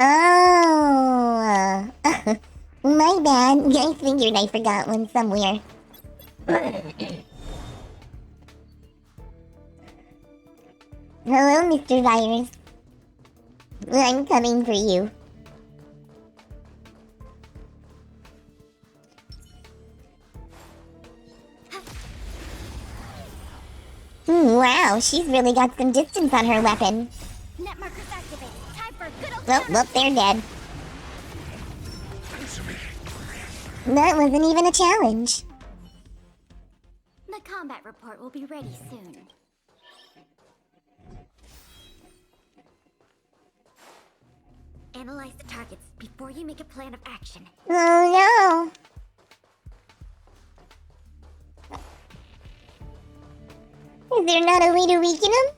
Oh. My bad. I figured I forgot one somewhere. Hello, Mr. Virus. I'm coming for you. Wow, she's really got some distance on her weapon. Net markers activated. Time for a good old Well, they're dead. Answer me. That wasn't even a challenge. The The combat report will be ready soon. Analyze the targets before you make a plan of action. Oh no! Is there not a way to weaken him?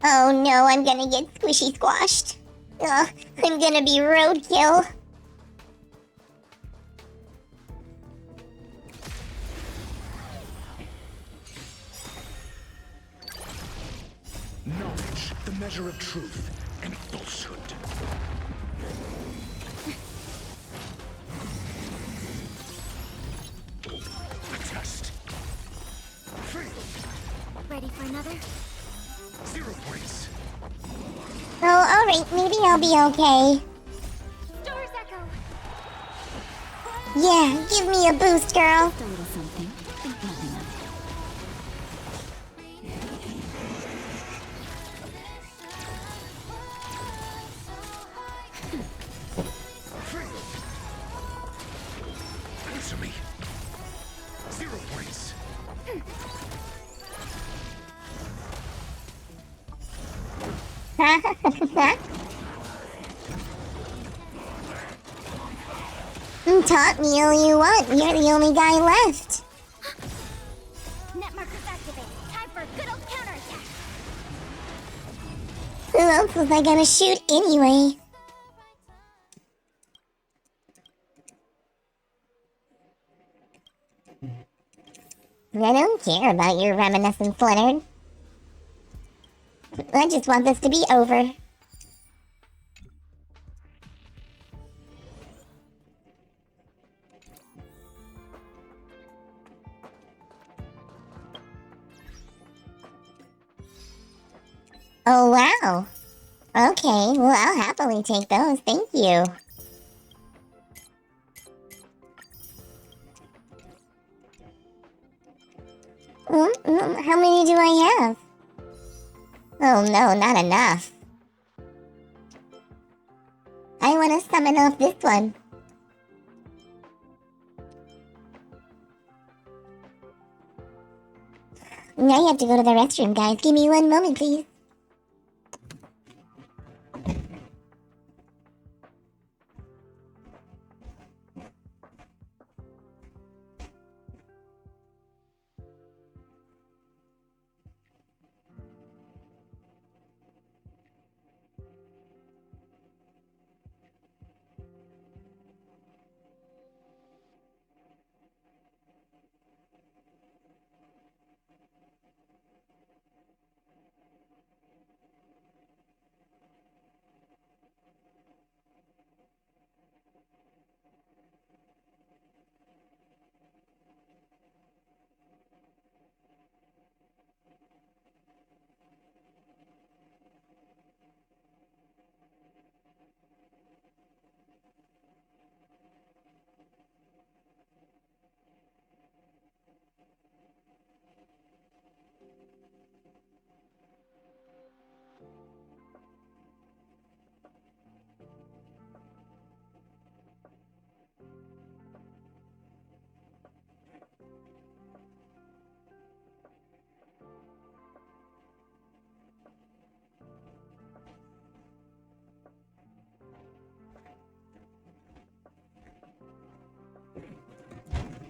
Oh no, I'm gonna get squishy squashed. Ugh, I'm gonna be roadkill. Knowledge, the measure of truth and falsehood. A test. Failed. Ready for another? 0 points. Oh, alright, maybe I'll be okay. Stars Echo! Yeah, give me a boost, girl. Just a little something. Think nothing of it. Failed. Answer me. 0 points. Taunt me all you want. You're the only guy left. Net markers activated. Time for a good old counterattack. Who else was I gonna shoot anyway? I don't care about your reminiscence, Leonard. I just want this to be over. Oh, wow. Okay, well, I'll happily take those. Thank you. How many do I have? Oh no, not enough. I want to summon off this one. Now I have to go to the restroom, guys. Give me one moment, please.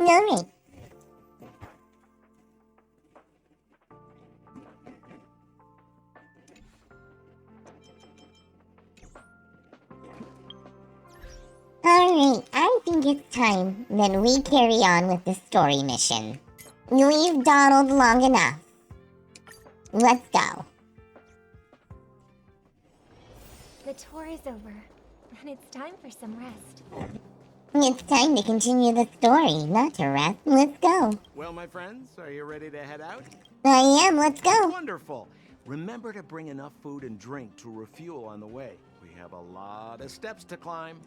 Alright. Alright, I think it's time that we carry on with the story mission. We've dawdled long enough. Let's go. The tour is over, and it's time for some rest. It's time to continue the story, not to rest. Let's go. Well, my friends, are you ready to head out? I am, let's go. Wonderful. Remember to bring enough food and drink to refuel on the way. We have a lot of steps to climb.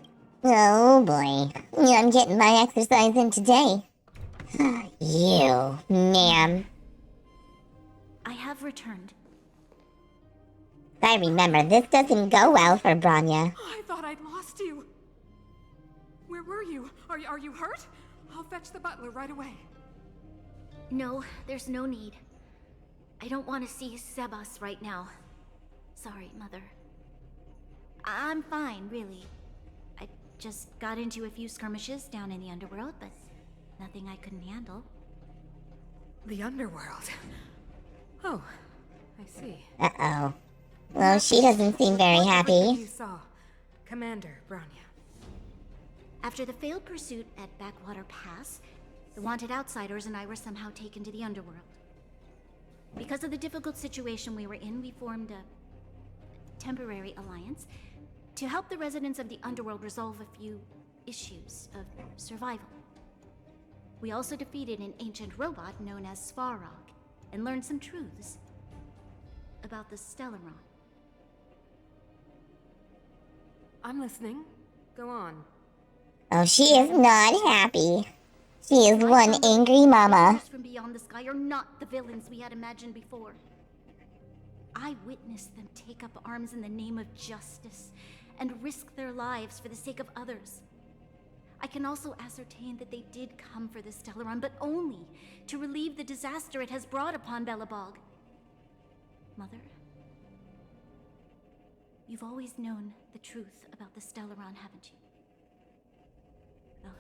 Oh boy. I'm getting my exercise in today. You, ma'am. I have returned. I remember, this doesn't go well for Bronya. I thought I'd lost you. were you? Are you hurt? I'll fetch the butler right away. No, there's no need. I don't want to see Sebas right now. Sorry, Mother. I'm fine, really. I just got into a few skirmishes down in the underworld, but nothing I couldn't handle. The underworld? Oh, I see. Uh-oh. Well, she doesn't seem very What happy. you saw, Commander Bronya? After the failed pursuit at Backwater Pass, the wanted outsiders and I were somehow taken to the underworld. Because of the difficult situation we were in, we formed a temporary alliance to help the residents of the underworld resolve a few issues of survival. We also defeated an ancient robot known as Svarog and learned some truths about the Stellaron. I'm listening. Go on. Oh, she is not happy. She is one angry mama. Visitors from beyond the sky are not the villains we had imagined before. I witnessed them take up arms in the name of justice and risk their lives for the sake of others. I can also ascertain that they did come for the Stellaron, but only to relieve the disaster it has brought upon Belobog. Mother, you've always known the truth about the Stellaron, haven't you? Well,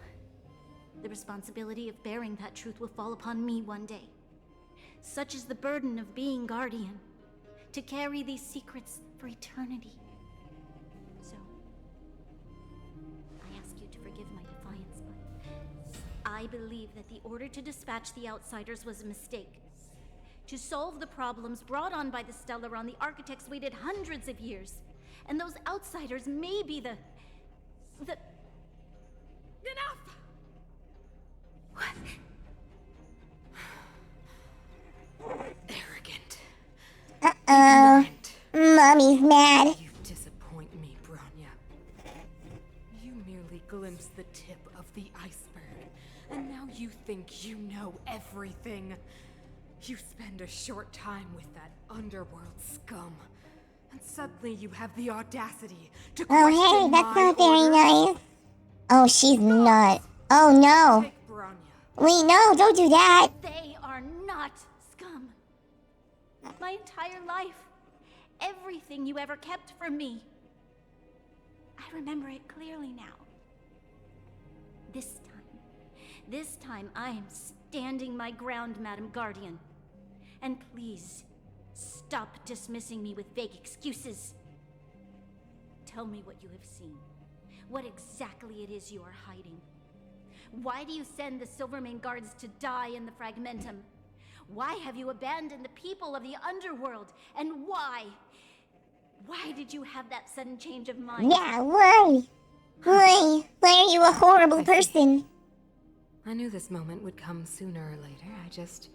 the responsibility of bearing that truth will fall upon me one day. Such is the burden of being Guardian, to carry these secrets for eternity. So, I ask you to forgive my defiance, but I believe that the order to dispatch the Outsiders was a mistake. To solve the problems brought on by the Stellaron, the architects waited hundreds of years. And those Outsiders may be the... Enough! What? Arrogant. Uh-oh. Mommy's mad. You disappoint me, Bronya. You merely glimpsed the tip of the iceberg, and now you think you know everything. You spend a short time with that underworld scum, and suddenly you have the audacity to Oh, question hey, that's not very orders? nice. Oh, she's not. Oh, no. Take Bronya. Wait, no, don't do that. They are not scum. My entire life, everything you ever kept from me. I remember it clearly now. This time I am standing my ground, Madam Guardian. And please, stop dismissing me with vague excuses. Tell me what you have seen. What exactly it is you are hiding. Why do you send the Silvermane guards to die in the Fragmentum? Why have you abandoned the people of the underworld? And why? Why did you have that sudden change of mind? Yeah, why? Why? Why are you a horrible person? I knew this moment would come sooner or later. I just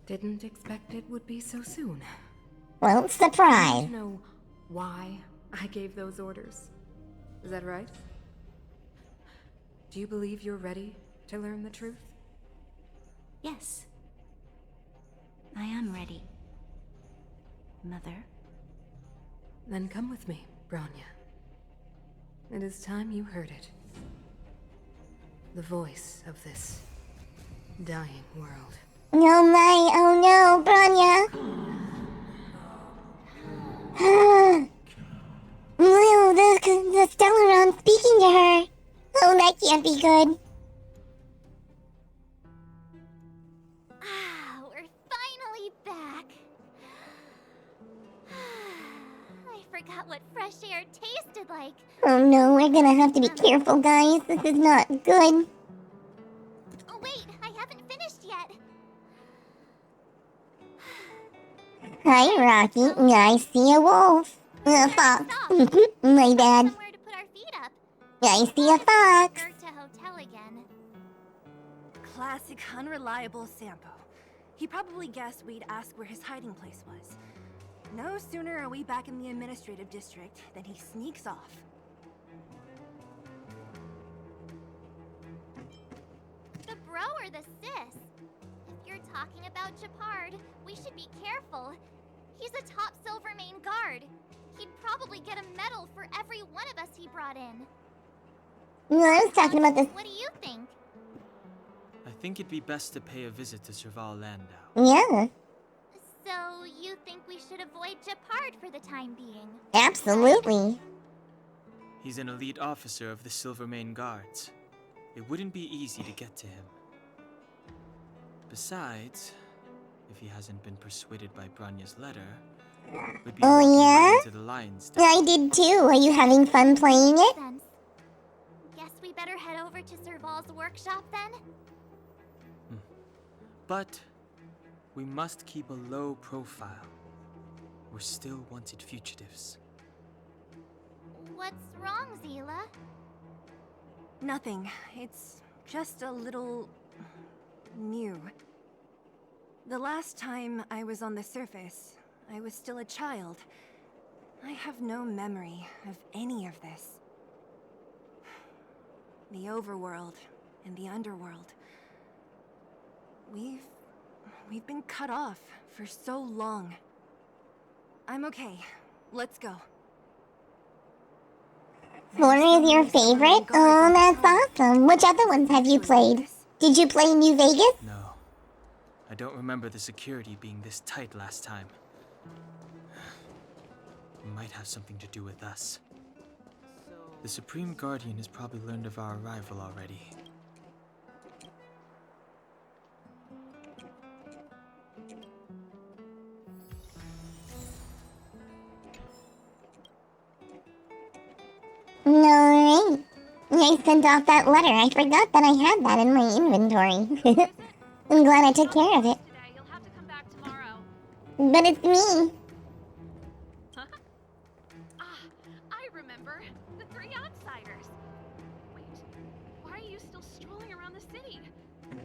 didn't expect it would be so soon. Well, I surprise. want to know why I gave those orders. Is that right? Do you believe you're ready to learn the truth? Yes. I am ready. Mother. Then come with me, Bronya. It is time you heard it. The voice of this dying world. Oh my, oh no, Bronya. Whoa, the Stellaron speaking to her. Oh, that can't be good. Ah, we're finally back. I forgot what fresh air tasted like. Oh no, we're gonna have to be careful, guys. This is not good. Oh, wait, I haven't finished yet. Hi, Rocky. I see a wolf. A fox. My bad. Somewhere to put our feet up. I see a fox. To hotel again. Classic unreliable Sampo. He probably guessed we'd ask where his hiding place was. No sooner are we back in the administrative district than he sneaks off. The bro or the sis? If you're talking about Japard, we should be careful. He's a top Silvermane guard. He'd probably get a medal for every one of us he brought in. No, I was talking about this. What do you think? I think it'd be best to pay a visit to Serval Landau. Yeah, So, you think we should avoid Japard for the time being? absolutely. He's an elite officer of the Silvermane Guards. It wouldn't be easy to get to him. Besides, if he hasn't been persuaded by Bronya's letter, we'd be Oh, walking yeah? right into the lion's den. I did too. Are you having fun playing it? Sense. Guess we better head over to Serval's workshop then? But we must keep a low profile. We're still wanted fugitives. What's wrong, Zila? Nothing. It's just a little... new. The last time I was on the surface, I was still a child. I have no memory of any of this. The overworld and the underworld. We've been cut off for so long. I'm okay. Let's go. Flora is your favorite? Oh, that's awesome. Which other ones have you played? Did you play New Vegas? No. I don't remember the security being this tight last time. It might have something to do with us. The Supreme Guardian has probably learned of our arrival already. Alright. I sent off that letter. I forgot that I had that in my inventory. I'm glad I took care of it. You'll have to come back tomorrow. But it's me. I remember. The three outsiders. Wait, why are you still strolling around the city?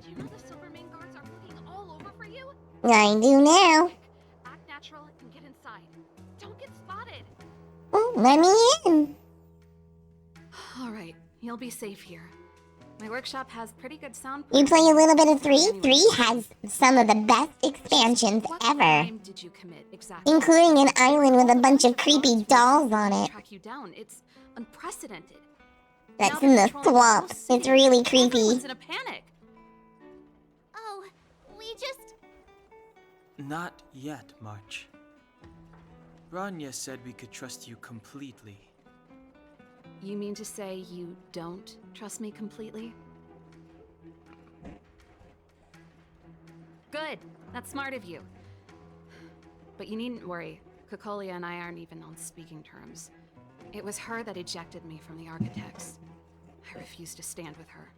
Do you know the Silvermane Guards are looking all over for you? I do now. Act natural and get inside. Don't get spotted. Oh, let me in. All right, you'll be safe here. My workshop has pretty good sound. You play a little bit of 3? 3 has some of the best expansions ever. Crime did you commit exactly? Including an island with a bunch of creepy dolls on it. Track you down. It's unprecedented. That's Now in they're the patrolling whole swamp. city. It's really creepy. Everyone's in a panic. Oh, we just... Not yet, March. Bronya said we could trust you completely. You mean to say you don't trust me completely? Good. That's smart of you. But you needn't worry. Kokolia and I aren't even on speaking terms. It was her that ejected me from the Architects. I refuse to stand with her.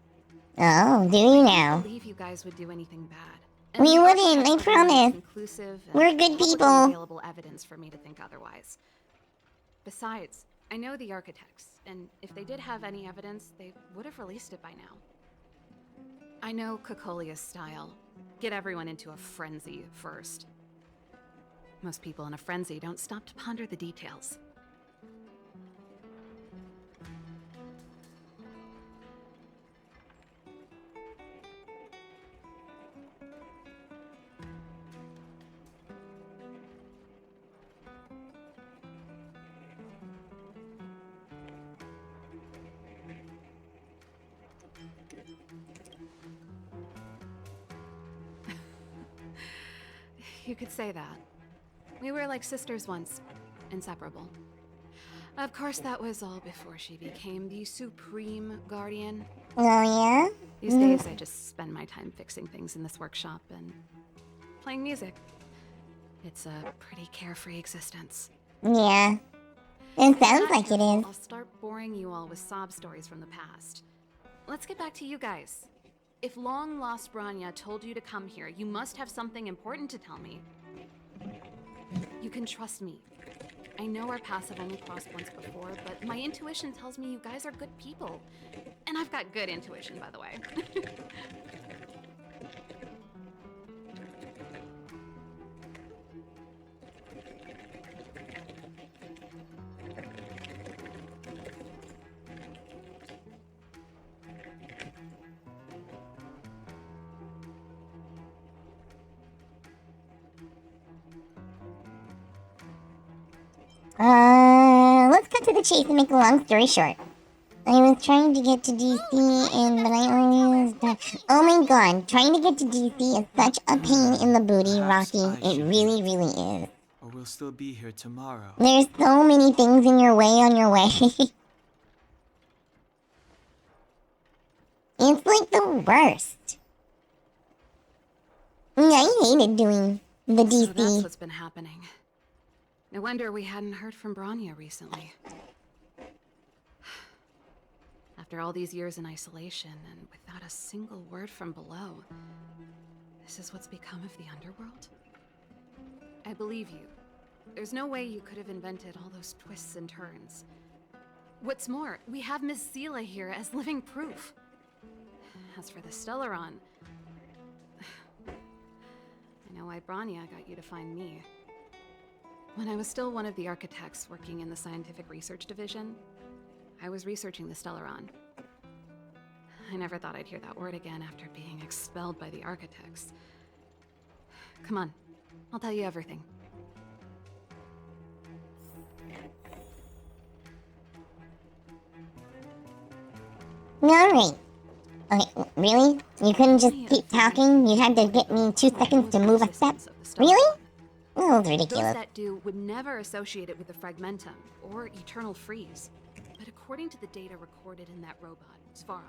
Oh, do you I now? don't believe you guys would do anything bad. We the wouldn't, I Architects are the most promise. conclusive and We're good publicly people. Available evidence for me to think otherwise. Besides, I know the Architects, and if they did have any evidence, they would have released it by now. I know Kokolia's style. Get everyone into a frenzy first. Most people in a frenzy don't stop to ponder the details. You could say that. We were like sisters once, inseparable. Of course, that was all before she became the Supreme Guardian. Oh, yeah? These days, I just spend my time fixing things in this workshop and playing music. It's a pretty carefree existence. Yeah. It sounds like it is. I'll start boring you all with sob stories from the past. Let's get back to you guys. If long-lost Bronya told you to come here, you must have something important to tell me. You can trust me. I know our paths have only crossed once before, but my intuition tells me you guys are good people. And I've got good intuition, by the way. Let's cut to the chase and make a long story short. I was trying to get to DC, but I almost died. Oh my god, trying to get to DC is such a pain in the booty, Perhaps Rocky. I It should really, do it. really is. Or we'll still be here tomorrow. There's so many things in your way on your way. It's like the worst. I hated doing the DC. So that's what's been happening. No wonder we hadn't heard from Bronya recently. After all these years in isolation and without a single word from below, this is what's become of the underworld? I believe you. There's no way you could have invented all those twists and turns. What's more, we have Miss Seela here as living proof. As for the Stellaron, I know why Bronya got you to find me. When I was still one of the architects working in the scientific research division, I was researching the Stellaron. I never thought I'd hear that word again after being expelled by the architects. Come on, I'll tell you everything. Alright. Okay, really? You couldn't just keep talking? You had to get me 2 seconds to move a step? Really? That was ridiculous. Those that do would never associate it with the Fragmentum or Eternal Freeze. But according to the data recorded in that robot, Svarog,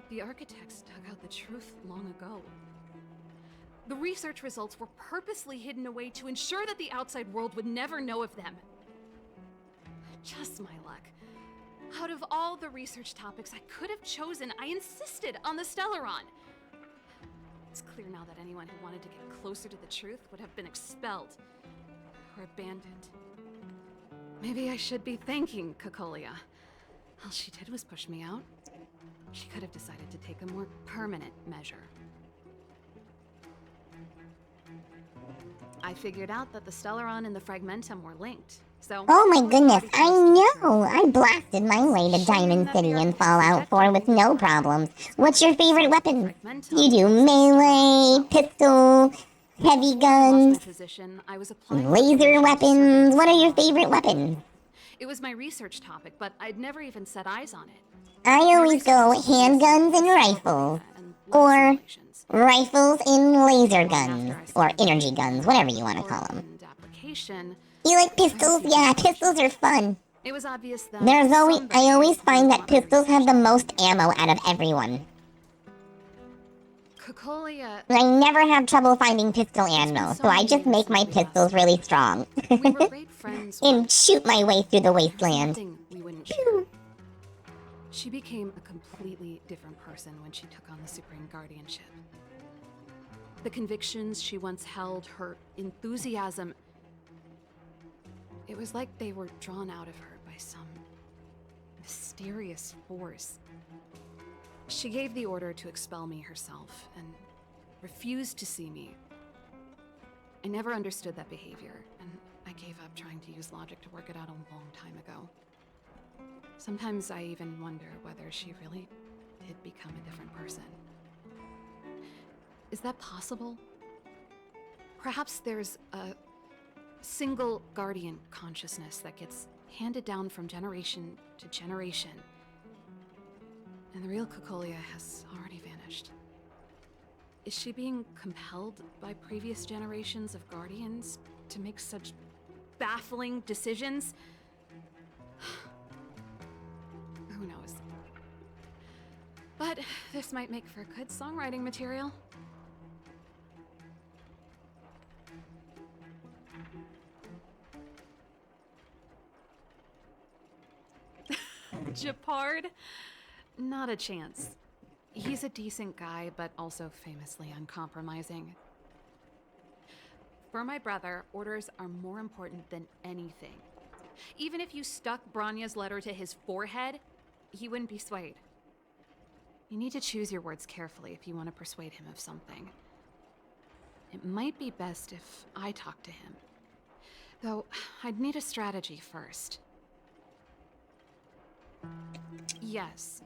the architects dug out the truth long ago. The research results were purposely hidden away to ensure that the outside world would never know of them. Just my luck. Out of all the research topics I could have chosen, I insisted on the Stellaron. It's clear now that anyone who wanted to get closer to the truth would have been expelled or abandoned. Maybe I should be thanking Cocolia. All she did was push me out. She could have decided to take a more permanent measure. I figured out that the Stellaron and the Fragmentum were linked, so... Oh my goodness, I know! I blasted my way to Diamond City in Fallout 4 with no problems. What's your favorite weapon? You do melee, pistol, heavy guns, laser weapons. What are your favorite weapons? It was my research topic, but I'd never even set eyes on it. I always go handguns and rifles, or rifles and laser guns, or energy guns, whatever you want to call them. You like pistols? Yeah, pistols are fun. It was obvious that I always find that pistols have the most ammo out of everyone. Cocolia... I never have trouble finding pistol ammo, so I just make my pistols really strong. And shoot my way through the wasteland. She became a completely different person when she took on the Supreme Guardianship. The convictions she once held, her enthusiasm... It was like they were drawn out of her by some mysterious force. She gave the order to expel me herself and refused to see me. I never understood that behavior, and I gave up trying to use logic to work it out a long time ago. Sometimes I even wonder whether she really did become a different person. Is that possible? Perhaps there's a single guardian consciousness that gets handed down from generation to generation. And the real Cocolia has already vanished. Is she being compelled by previous generations of guardians to make such baffling decisions? Who knows? But this might make for good songwriting material. Japard? Not a chance. He's a decent guy, but also famously uncompromising. For my brother, orders are more important than anything. Even if you stuck Bronya's letter to his forehead, he wouldn't be swayed. You need to choose your words carefully if you want to persuade him of something. It might be best if I talk to him. Though, I'd need a strategy first. Yes.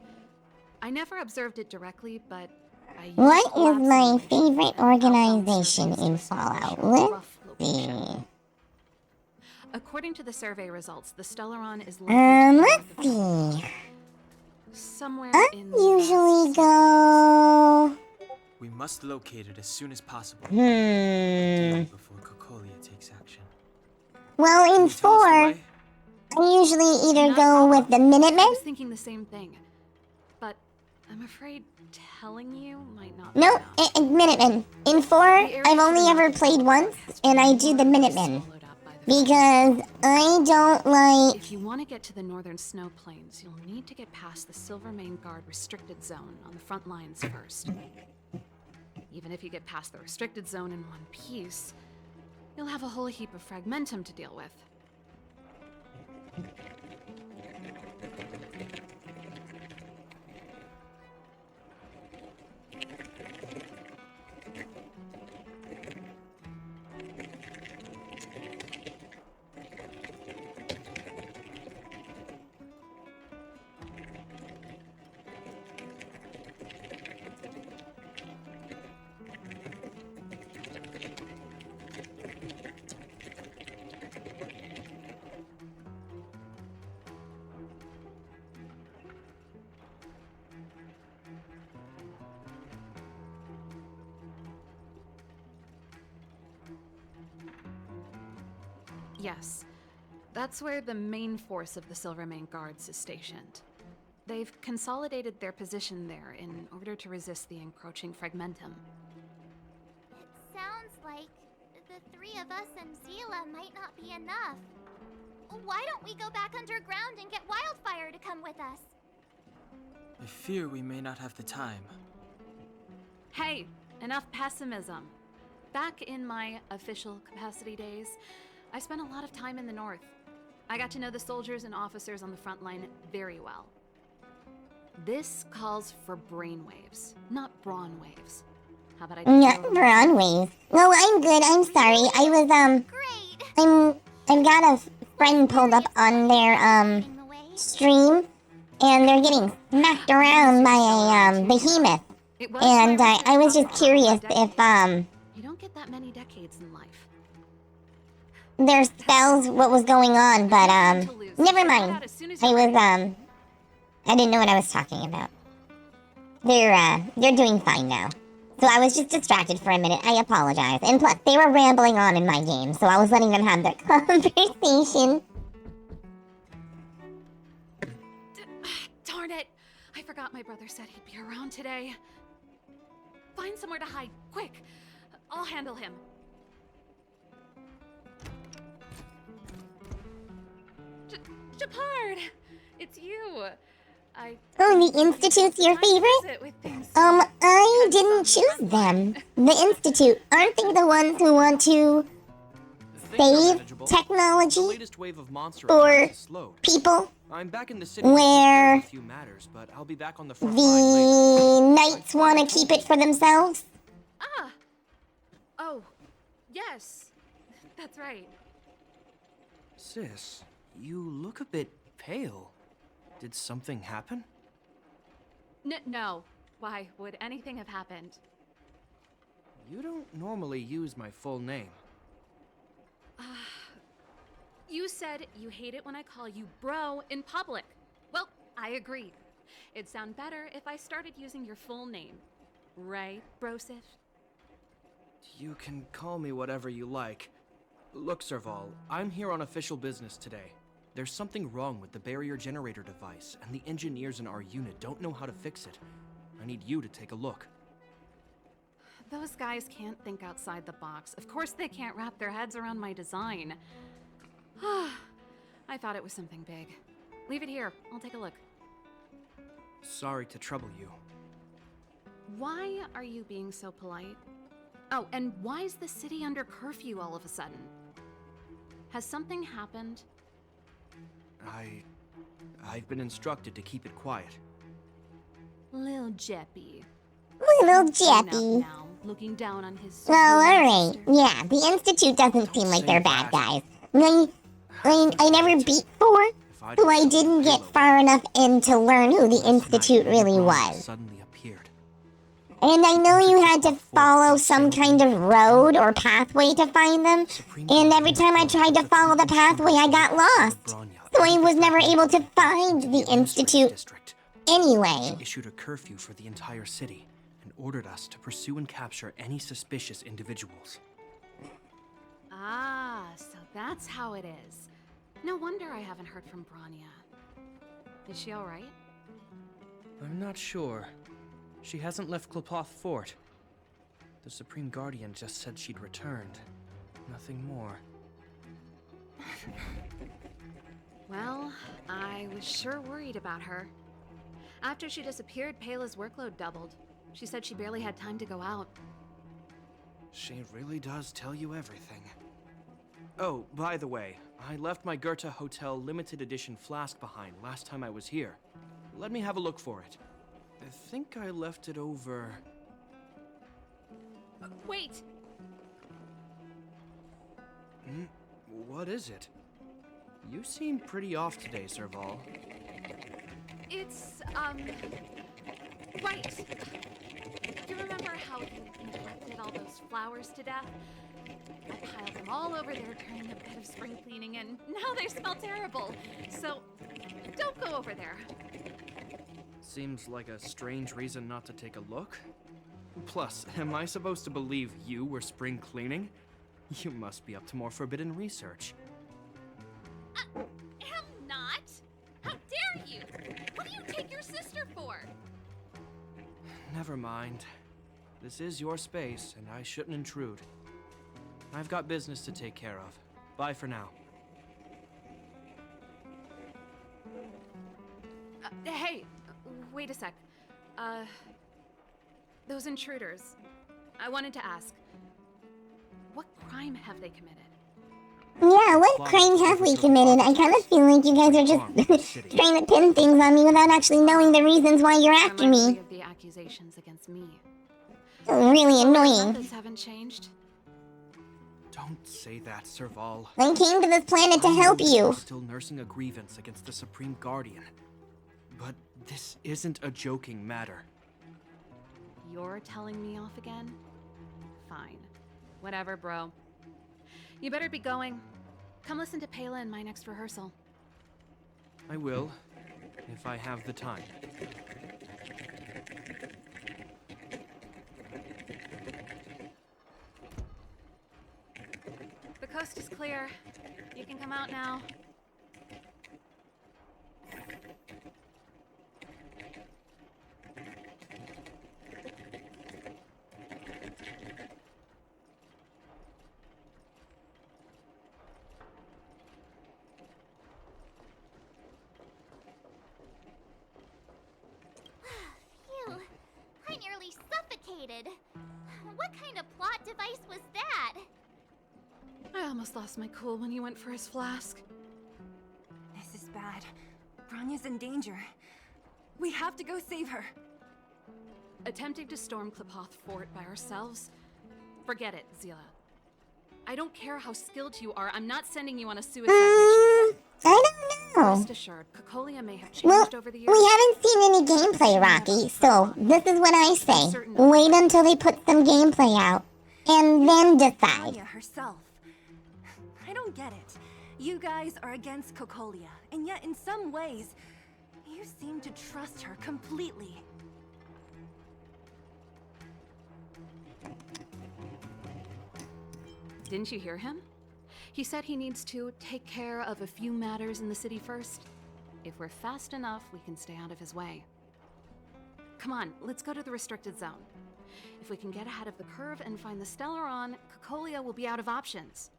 I never observed it directly, but I used What is my favorite organization in Fallout? Let's see. According to the survey results, the Stellaron is let's see. Somewhere I in usually go... We must locate it as soon as possible. Hmm. Ideally before Cocolia takes action. Well, Can in you tell us the 4, way? I usually either Not a go problem. with the I Minutemen. was thinking the same thing. But I'm afraid telling you might not be No, enough. Minutemen. In 4, area I've to only the ever north of played Honkai once, is and I do the more or less Minutemen. swallowed up by the Because I don't like... If you want to get to the northern snow plains, you'll need to get past the Silvermane Guard restricted zone on the front lines first. Even if you get past the restricted zone in one piece, you'll have a whole heap of fragmentum to deal with. Yes, that's where the main force of the Silvermane Guards is stationed. They've consolidated their position there in order to resist the encroaching fragmentum. It sounds like the 3 of us and Zila might not be enough. Why don't we go back underground and get Wildfire to come with us? I fear we may not have the time. Hey, enough pessimism. Back in my official capacity days, I spent a lot of time in the north. I got to know the soldiers and officers on the front line very well. This calls for brainwaves, not brawn waves. How about I Not brawn waves. No, I'm good. I'm sorry. I was, I've got a friend pulled up on their, stream, and they're getting smacked around by a, behemoth. And I was just curious if, You don't get that many decades in life. their spells, what was going on, but, never mind. I didn't know what I was talking about. They're doing fine now. So I was just distracted for a minute. I apologize. And plus, they were rambling on in my game, so I was letting them have their conversation. Darn it! I forgot my brother said he'd be around today. Find somewhere to hide, quick! I'll handle him. Shepard! It's you! Oh, the Institute's your favorite? I didn't choose them. The Institute, aren't they the ones who want to save technology or people? I'm back in the city where a few matters, but I'll be back on the front the knights want to keep it for themselves? Ah! Oh, yes. That's right. Sis, you look a bit pale. Did something happen? No. Why would anything have happened? You don't normally use my full name. You said you hate it when I call you bro in public. Well, I agree. It'd sound better if I started using your full name. Right, Brosif? You can call me whatever you like. Look, Serval, I'm here on official business today. There's something wrong with the barrier generator device, and the engineers in our unit don't know how to fix it. I need you to take a look. Those guys can't think outside the box. Of course they can't wrap their heads around my design. I thought it was something big. Leave it here. I'll take a look. Sorry to trouble you. Why are you being so polite? Oh, and why is the city under curfew all of a sudden? Has something happened? I've been instructed to keep it quiet. Lil Jeppy. Little Jeppy. Now, looking down on his Well, alright. Yeah, the Institute doesn't seem like they're bad guys. I never beat 4, so I didn't get far enough in to learn who the Institute really was. And I know you had to follow some kind of road or pathway to find them, and every time I tried to follow the pathway, I got lost. So I was never able to find the Institute Anyway. She issued a curfew for the entire city and ordered us to pursue and capture any suspicious individuals. Ah, so that's how it is. No wonder I haven't heard from Bronya. Is she alright? I'm not sure. She hasn't left Klopoth Fort. The Supreme Guardian just said she'd returned. Nothing more. Well, I was sure worried about her. After she disappeared, Payla's workload doubled. She said she barely had time to go out. She really does tell you everything. Oh, by the way, I left my Goethe Hotel limited edition flask behind last time I was here. Let me have a look for it. I think I left it over... Wait! What is it? You seem pretty off today, Serval. It's, right. You remember how you neglected all those flowers to death? I piled them all over there during a bit of spring cleaning, and now they smell terrible. So, don't go over there. Seems like a strange reason not to take a look. Plus, am I supposed to believe you were spring cleaning? You must be up to more forbidden research. Am not? How dare you? What do you take your sister for? Never mind. This is your space, and I shouldn't intrude. I've got business to take care of. Bye for now. Hey, wait a sec. Those intruders. I wanted to ask, what crime have they committed? Yeah, what crime have we committed? I kind of feel like you guys are just trying to pin things on me without actually knowing the reasons why you're after me. Of the accusations against me. Really annoying. Methods haven't changed. Don't say that, Serval. I came to this planet to help you. You're still nursing a grievance against the Supreme Guardian. But this isn't a joking matter. You're telling me off again? Fine. Whatever, bro. You better be going. Come listen to Payla in my next rehearsal. I will, if I have the time. The coast is clear. You can come out now. Phew, I nearly suffocated. What kind of plot device was that? I almost lost my cool when you went for his flask. This is bad. Bronya's in danger. We have to go save her. Attempting to storm Klopoth Fort by ourselves? Forget it, Zila. I don't care how skilled you are, I'm not sending you on a suicide mission. I don't know. Rest assured, Cocolia may have changed over the years. We haven't seen any gameplay, Rocky, so this is what I say. Wait until they put some gameplay out, and then decide. Bronya herself. I don't get it. You guys are against Cocolia, and yet in some ways, you seem to trust her completely. Didn't you hear him? He said he needs to take care of a few matters in the city first. If we're fast enough, we can stay out of his way. Come on, let's go to the restricted zone. If we can get ahead of the curve and find the Stellaron, Cocolia will be out of options.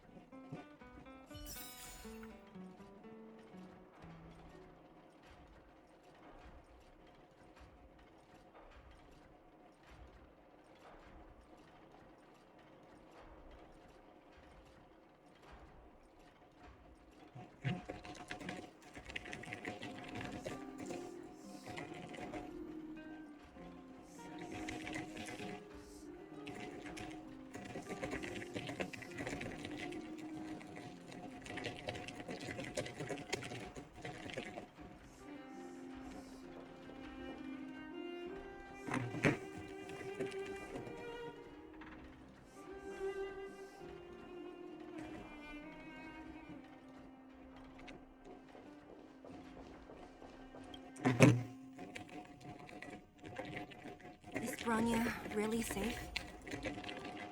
really safe?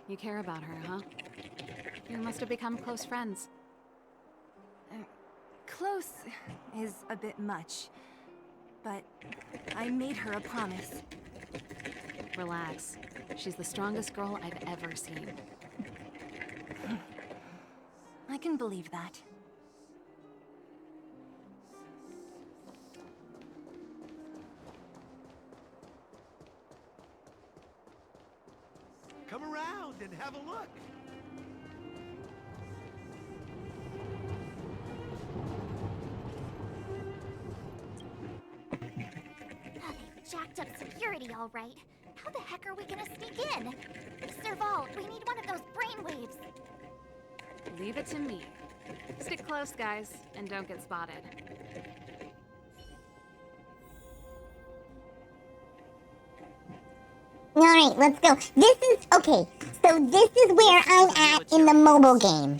You care about her, huh? You must have become close friends. Close is a bit much, but I made her a promise. Relax. She's the strongest girl I've ever seen. I can believe that. Come around and have a look. They've jacked up security, all right. How the heck are we gonna sneak in? Serval, we need one of those brainwaves. Leave it to me. Stick close, guys, and don't get spotted. Alright, let's go. This is, okay, so this is where I'm at in the mobile game.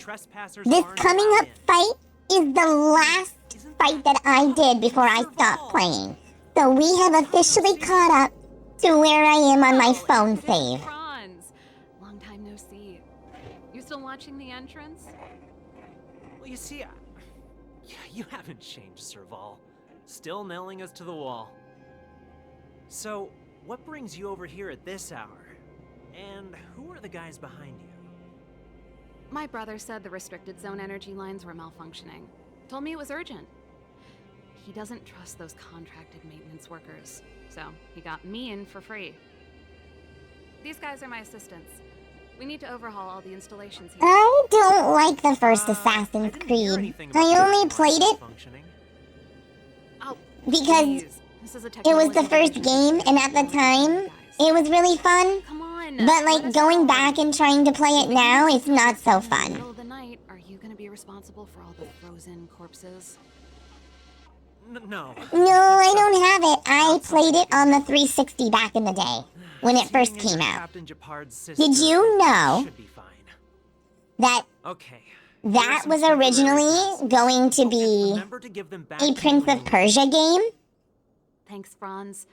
This coming up fight is the last fight that I did before I stopped playing. So we have officially caught up to where I am on my phone save. Franz! Long time no see. You still watching the entrance? Well, you see, you haven't changed, Serval. Still nailing us to the wall. So, what brings you over here at this hour? And who are the guys behind you? My brother said the restricted zone energy lines were malfunctioning. Told me it was urgent. He doesn't trust those contracted maintenance workers, so he got me in for free. These guys are my assistants. We need to overhaul all the installations here. I don't like the first Assassin's Creed. I only played it because it was the first game, and at the time, it was really fun. But like going back and trying to play it now, it's not so fun. Middle of the night, are you gonna be responsible for all the frozen corpses? No. No, I don't have it. I played it on the 360 back in the day, when it first came out. Did you know that that was originally going to be a Prince of Persia game? Thanks, Franz.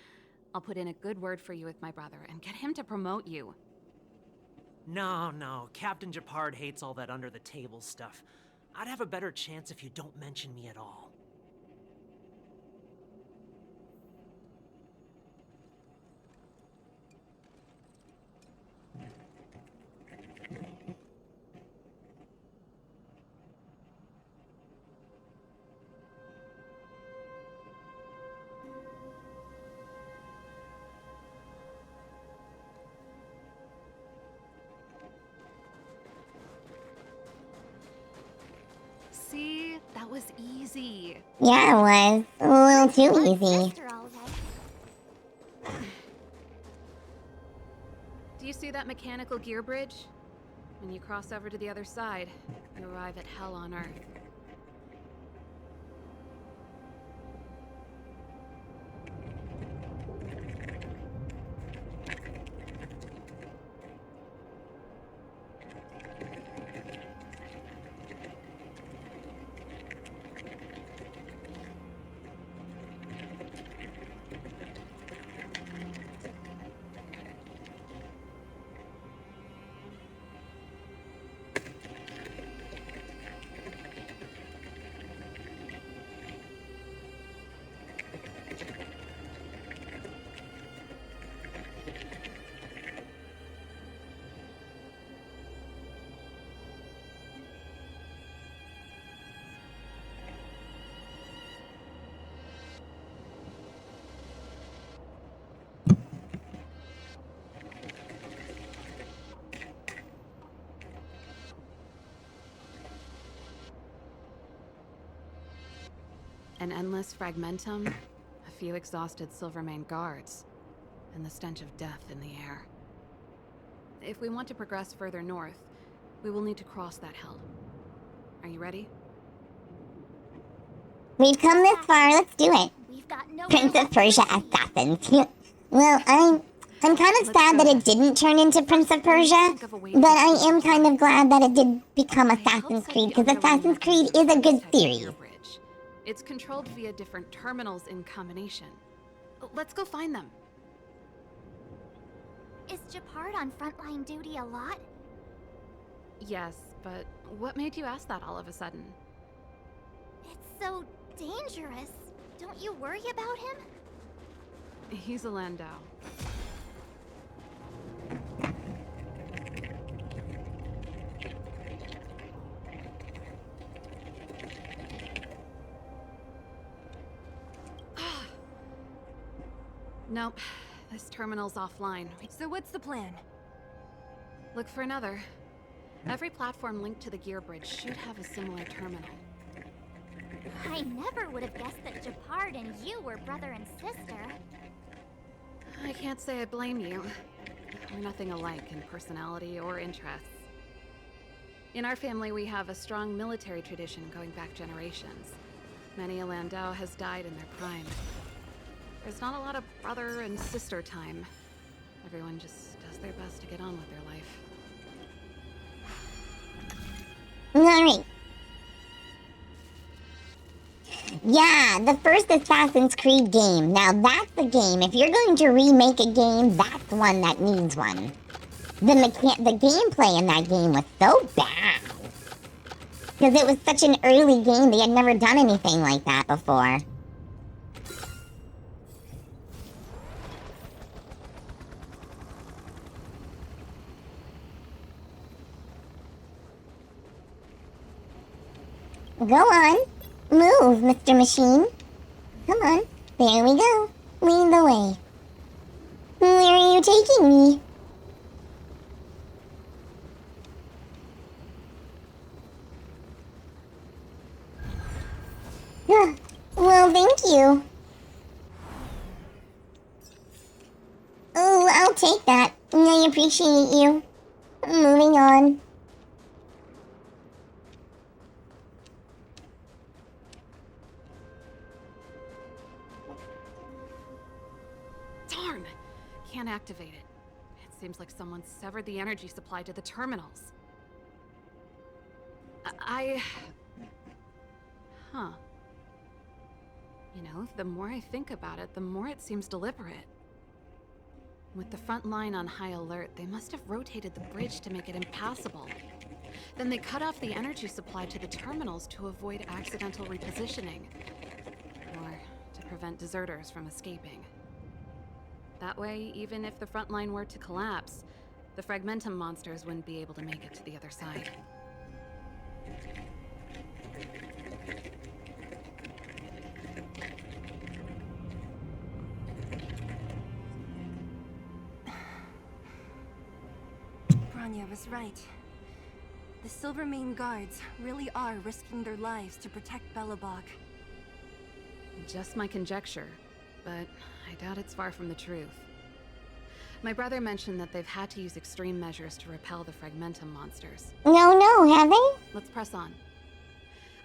I'll put in a good word for you with my brother and get him to promote you. No. Captain Japard hates all that under-the-table stuff. I'd have a better chance if you don't mention me at all. See? That was easy. Yeah, it was. A little too easy. Do you see that mechanical gear bridge? When you cross over to the other side, you arrive at Hell on Earth. An endless fragmentum, a few exhausted Silvermane guards, and the stench of death in the air. If we want to progress further north, we will need to cross that hell. Are you ready? We've come this far, let's do it. Prince of Persia Assassins. Well, I'm kind of sad that it didn't turn into Prince of Persia, but I am kind of glad that it did become Assassin's Creed, because Assassin's Creed is a good series. It's controlled via different terminals in combination. Let's go find them. Is Japard on frontline duty a lot? Yes, but what made you ask that all of a sudden? It's so dangerous. Don't you worry about him? He's a Landau. Nope, this terminal's offline. So what's the plan? Look for another. Every platform linked to the gear bridge should have a similar terminal. I never would have guessed that Japard and you were brother and sister. I can't say I blame you. We're nothing alike in personality or interests. In our family, we have a strong military tradition going back generations. Many a Landau has died in their prime. There's not a lot of brother and sister time. Everyone just does their best to get on with their life. Alright. Yeah, the first Assassin's Creed game. Now that's the game. If you're going to remake a game, that's one that needs one. The gameplay in that game was so bad. Because it was such an early game, they had never done anything like that before. Go on. Move, Mr. Machine. Come on. There we go. Lead the way. Where are you taking me? Well, thank you. Oh, I'll take that. I appreciate you. Moving on. Darn! Can't activate it. It seems like someone severed the energy supply to the terminals. Huh. You know, the more I think about it, the more it seems deliberate. With the front line on high alert, they must have rotated the bridge to make it impassable. Then they cut off the energy supply to the terminals to avoid accidental repositioning. Or to prevent deserters from escaping. That way, even if the front line were to collapse, the Fragmentum monsters wouldn't be able to make it to the other side. Bronya was right. The Silvermane guards really are risking their lives to protect Belobog. Just my conjecture, but I doubt it's far from the truth. My brother mentioned that they've had to use extreme measures to repel the Fragmentum monsters. No, have they? Let's press on.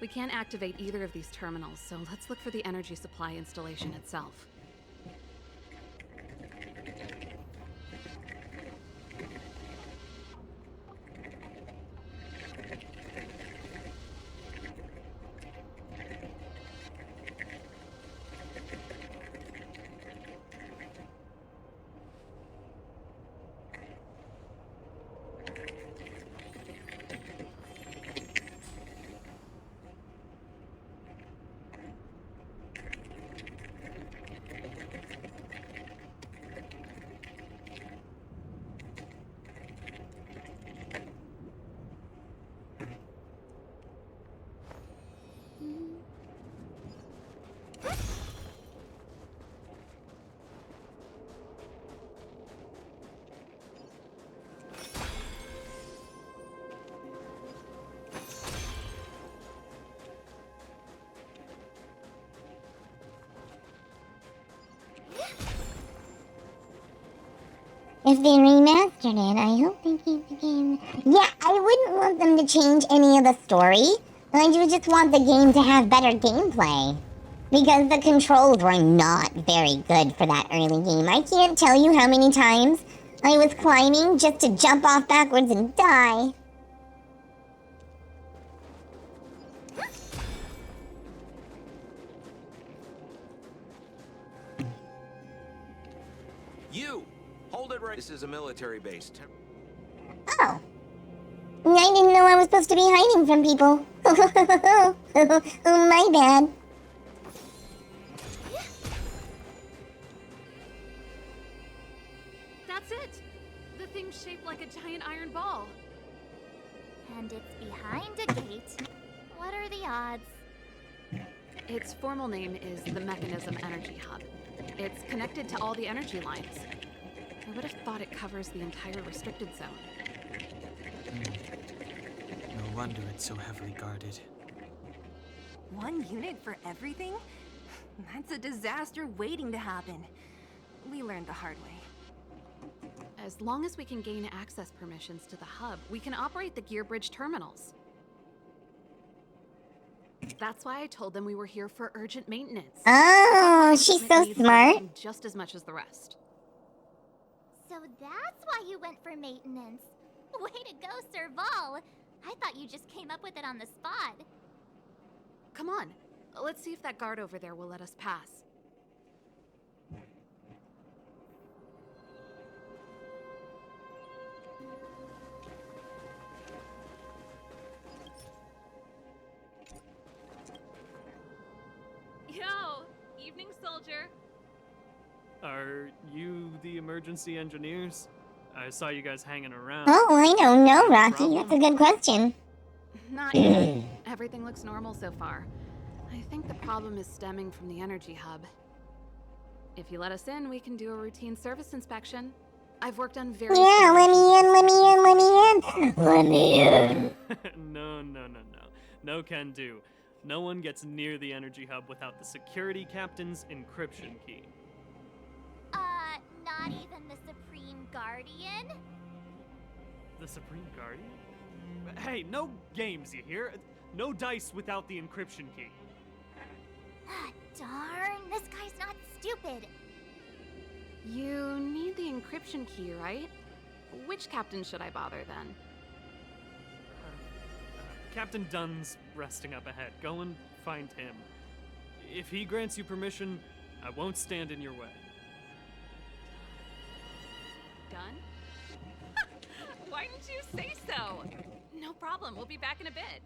We can't activate either of these terminals, so let's look for the energy supply installation itself. If they remastered it, I hope they keep the game. Yeah, I wouldn't want them to change any of the story. I would just want the game to have better gameplay. Because the controls were not very good for that early game. I can't tell you how many times I was climbing just to jump off backwards and die. You! Hold it right This is a military base. Oh. I didn't know I was supposed to be hiding from people. Oh, my bad. That's it! The thing's shaped like a giant iron ball. And it's behind a gate. What are the odds? Its formal name is the Mechanism Energy Hub. It's connected to all the energy lines. I would have thought it covers the entire restricted zone. No wonder it's so heavily guarded. One unit for everything? That's a disaster waiting to happen. We learned the hard way. As long as we can gain access permissions to the hub, we can operate the gear bridge terminals. That's why I told them we were here for urgent maintenance. Oh, she's so smart. Just as much as the rest. So that's why you went for maintenance. Way to go, Serval. I thought you just came up with it on the spot. Come on, let's see if that guard over there will let us pass. Yo, evening, soldier. Are you the emergency engineers? I saw you guys hanging around. Oh, I don't know, Rocky. That's a good question. Not yet. Everything looks normal so far. I think the problem is stemming from the energy hub. If you let us in, we can do a routine service inspection. I've worked on very... Yeah, let me in, let me in, let me in. Let me in. No. No can do. No one gets near the energy hub without the security captain's encryption key. Not even the Supreme Guardian? The Supreme Guardian? Hey, no games, you hear? No dice without the encryption key. Darn, this guy's not stupid. You need the encryption key, right? Which captain should I bother then? Captain Dunn's resting up ahead. Go and find him. If he grants you permission, I won't stand in your way. Done? Why didn't you say so? No problem, we'll be back in a bit.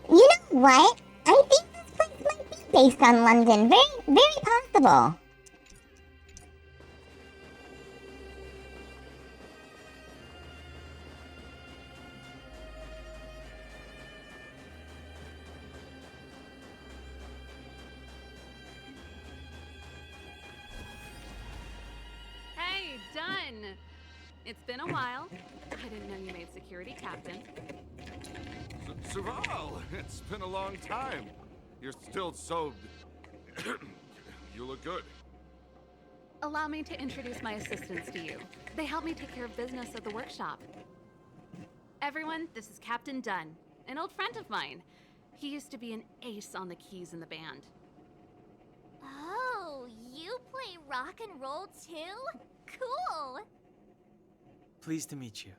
You know what? I think this place might be based on London. Very possible. Hey, done! It's been a while. I didn't know you made security captain. Serval, it's been a long time. You're still so... You look good. Allow me to introduce my assistants to you. They help me take care of business at the workshop. Everyone, this is Captain Dunn, an old friend of mine. He used to be an ace on the keys in the band. Oh, you play rock and roll too? Cool! Pleased to meet you.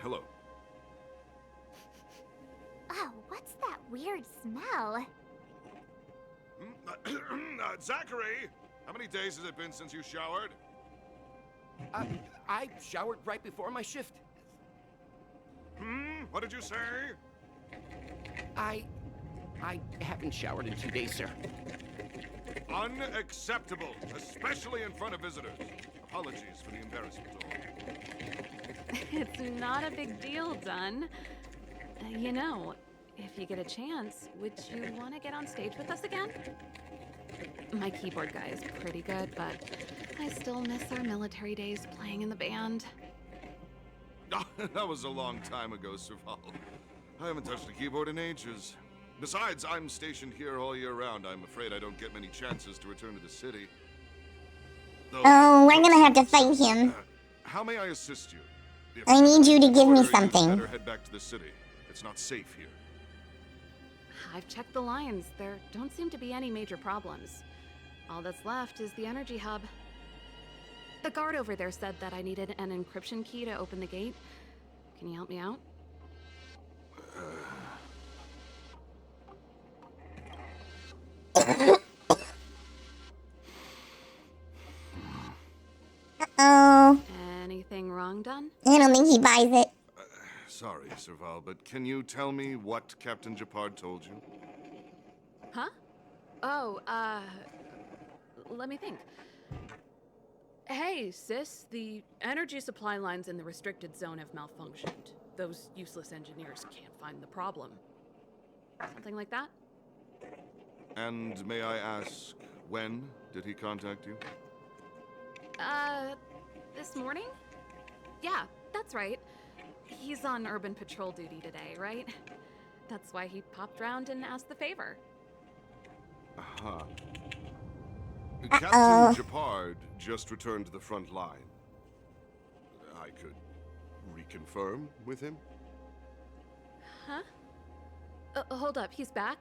Hello. Oh, what's that weird smell? Zachary! How many days has it been since you showered? I showered right before my shift. What did you say? I haven't showered in 2 days, sir. Unacceptable, especially in front of visitors. Apologies for the embarrassment. It's not a big deal, Dunn. You know, if you get a chance, would you want to get on stage with us again? My keyboard guy is pretty good, but I still miss our military days playing in the band. That was a long time ago, Serval. I haven't touched a keyboard in ages. Besides, I'm stationed here all year round. I'm afraid I don't get many chances to return to the city. Oh, we're gonna have to fight him. How may I assist you? I need you to give me Order, something. You better head back to the city. It's not safe here. I've checked the lines. There don't seem to be any major problems. All that's left is the energy hub. The guard over there said that I needed an encryption key to open the gate. Can you help me out? Uh-oh. Anything wrong, Dunn? I don't think he buys it. Sorry, Serval, but can you tell me what Captain Japard told you? Huh? Oh, let me think. Hey, sis, the energy supply lines in the restricted zone have malfunctioned. Those useless engineers can't find the problem. Something like that? And may I ask, when did he contact you? This morning? Yeah, that's right. He's on urban patrol duty today, right? That's why he popped round and asked the favor. Uh-huh. Captain Japard just returned to the front line. I could reconfirm with him? Huh? Hold up, he's back?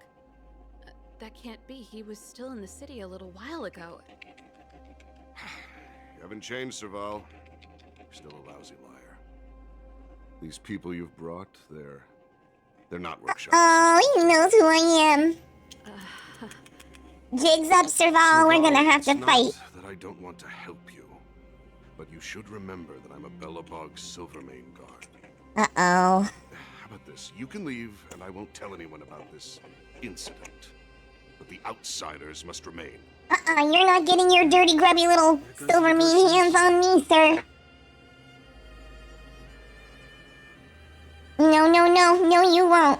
That can't be. He was still in the city a little while ago. You haven't changed, Serval. You're still a lousy liar. These people you've brought, they're not workshops. Oh, he knows who I am. Jigs up, Serval. We're gonna have to fight. Not that I don't want to help you, but you should remember that I'm a Belobog Silvermane guard. Uh-oh. How about this? You can leave, and I won't tell anyone about this incident. But the outsiders must remain. You're not getting your dirty, grubby little Silvermane hands on me, sir. No, no, no. No, you won't.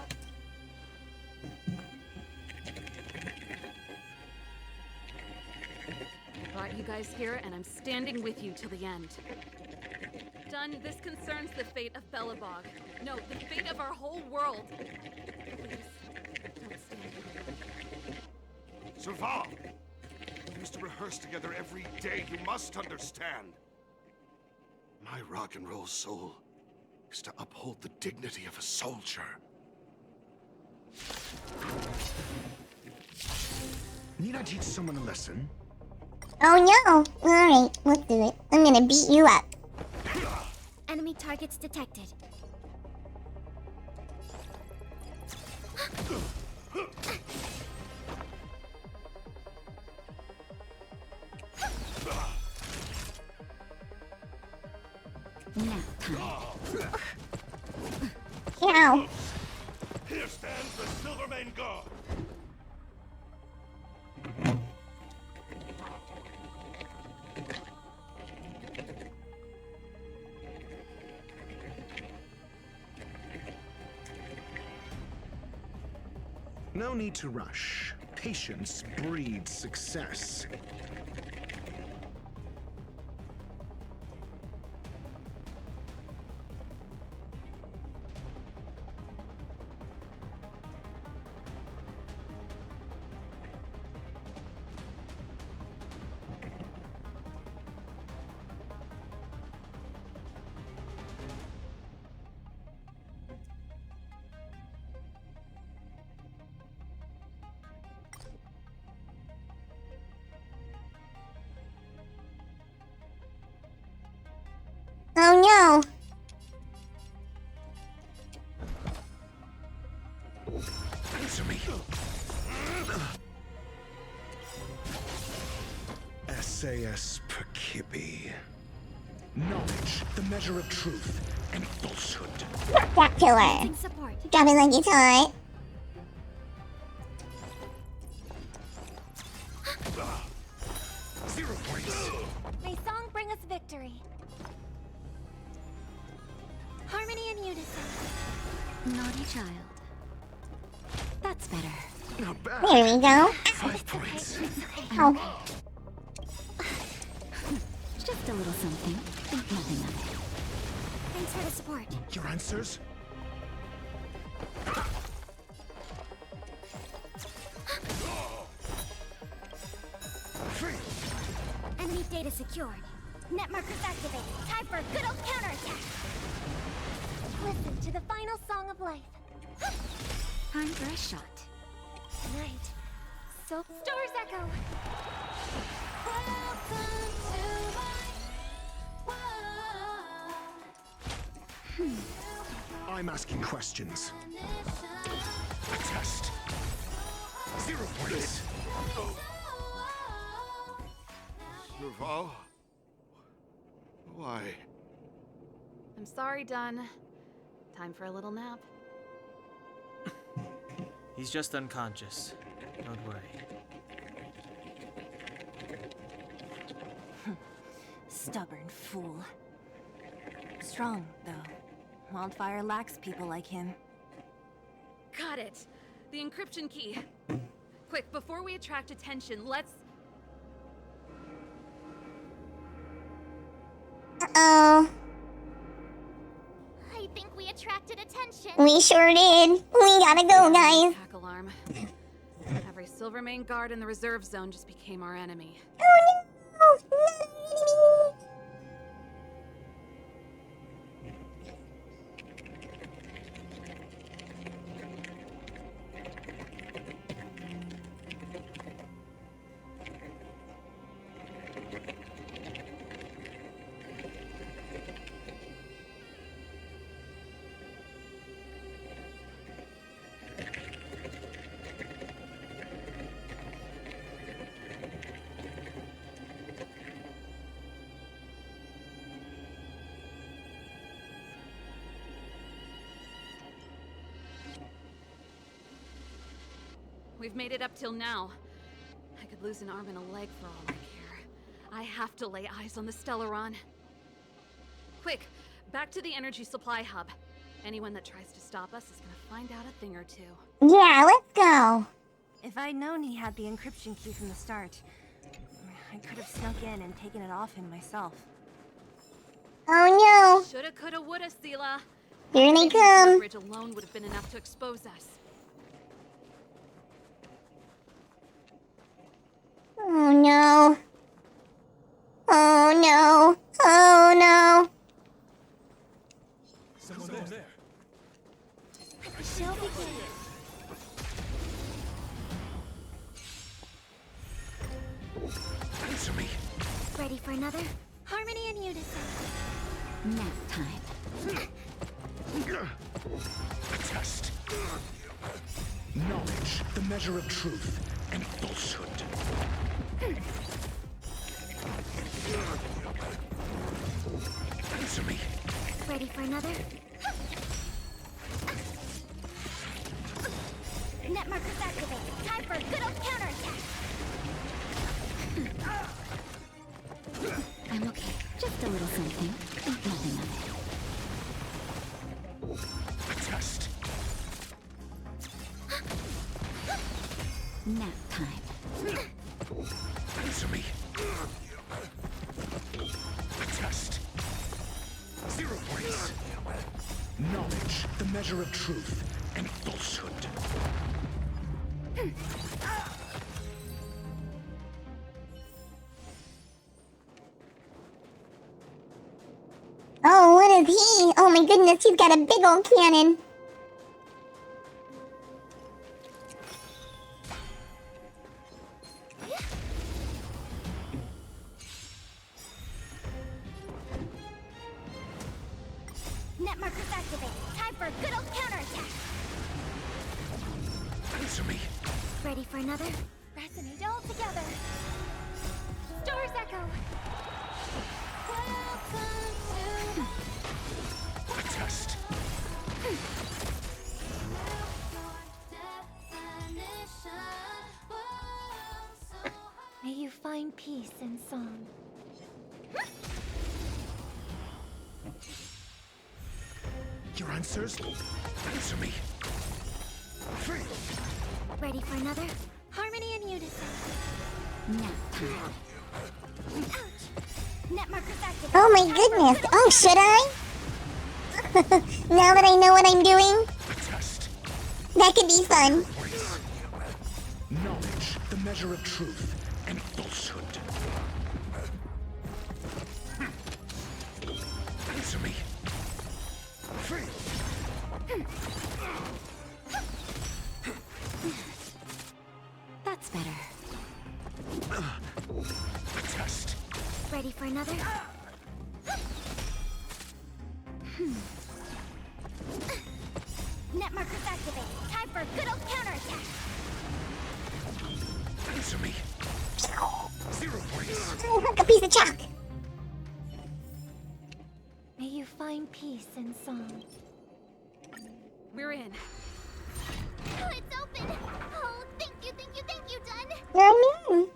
Brought you guys here, and I'm standing with you till the end. Dunn, this concerns the fate of Belobog. No, the fate of our whole world. Please, don't stand here. Serval! We used to rehearse together every day. You must understand. My rock and roll soul is to uphold the dignity of a soldier. Need I teach someone a lesson? Oh no! Alright, let's do it. I'm gonna beat you up. Enemy targets detected. Ow. Here stands the Silvermane Guard. No need to rush. Patience breeds success. Oh no! Answer me. SAS Perkibi. Knowledge, the measure of truth and falsehood. That killer. Got me like it's hot. Zero points. May song bring us victory. Harmony and unison. Naughty child. That's better. Not bad. There we go. 5 points. Oh. Just a little something. Think nothing of it. Thanks for the support. Your answers? Enemy data secured. Net markers activated. Time for a good old counterattack. Listen to the final song of life. Time for a shot. Night. So stars echo. I'm asking questions. A test. 0 points. Serval? Why? I'm sorry, Dunn. Time for a little nap. He's just unconscious. Don't worry. Stubborn fool. Strong, though. Wildfire lacks people like him. Got it. The encryption key. Quick, before we attract attention, let's... Uh-oh. I think we attracted attention. We sure did. We gotta go, guys. Attack alarm. Every Silvermane guard in the reserve zone just became our enemy. Oh no! We've made it up till now. I could lose an arm and a leg for all I care. I have to lay eyes on the Stellaron. Quick, back to the energy supply hub. Anyone that tries to stop us is gonna find out a thing or two. Yeah, let's go. If I'd known he had the encryption key from the start, I could have snuck in and taken it off him myself. Oh Shoulda, coulda, woulda, Sela. no! Here they Maybe the come. bridge alone would have been enough to expose us. Oh no. Oh no. Oh no. Someone there. The show begins. Answer me. Ready for another? Harmony and unison. Nap time. A test. Knowledge, the measure of truth and falsehood. Answer me. Ready for another? Net markers activated. Time for a good old counterattack. I'm okay. Just a little something. Think nothing of it. A test. Nap time. Answer me. A test. 0 points. Knowledge, the measure of truth and falsehood. Oh, what is he? Oh my goodness, he's got a big old cannon. Net markers activated. Time for a good old counterattack. Answer me. Ready for another? Resonate all together. Stars echo. A test. May you find peace in song. Your answers? Answer me. Free. Ready for another? Harmony and unison. Nap time. Ouch! Net markers activated. Oh my goodness. Oh, should I? Now that I know what I'm doing? That could be fun. Knowledge, the measure of truth and falsehood. Answer me. Free. That's better. Test. Ready for another? Net markers activated. Time for a good old counterattack. Answer me. 0 points. Oh, a piece of chalk. May you find peace in song. We're in. Oh, it's open! Oh, thank you, Dun! I'm in.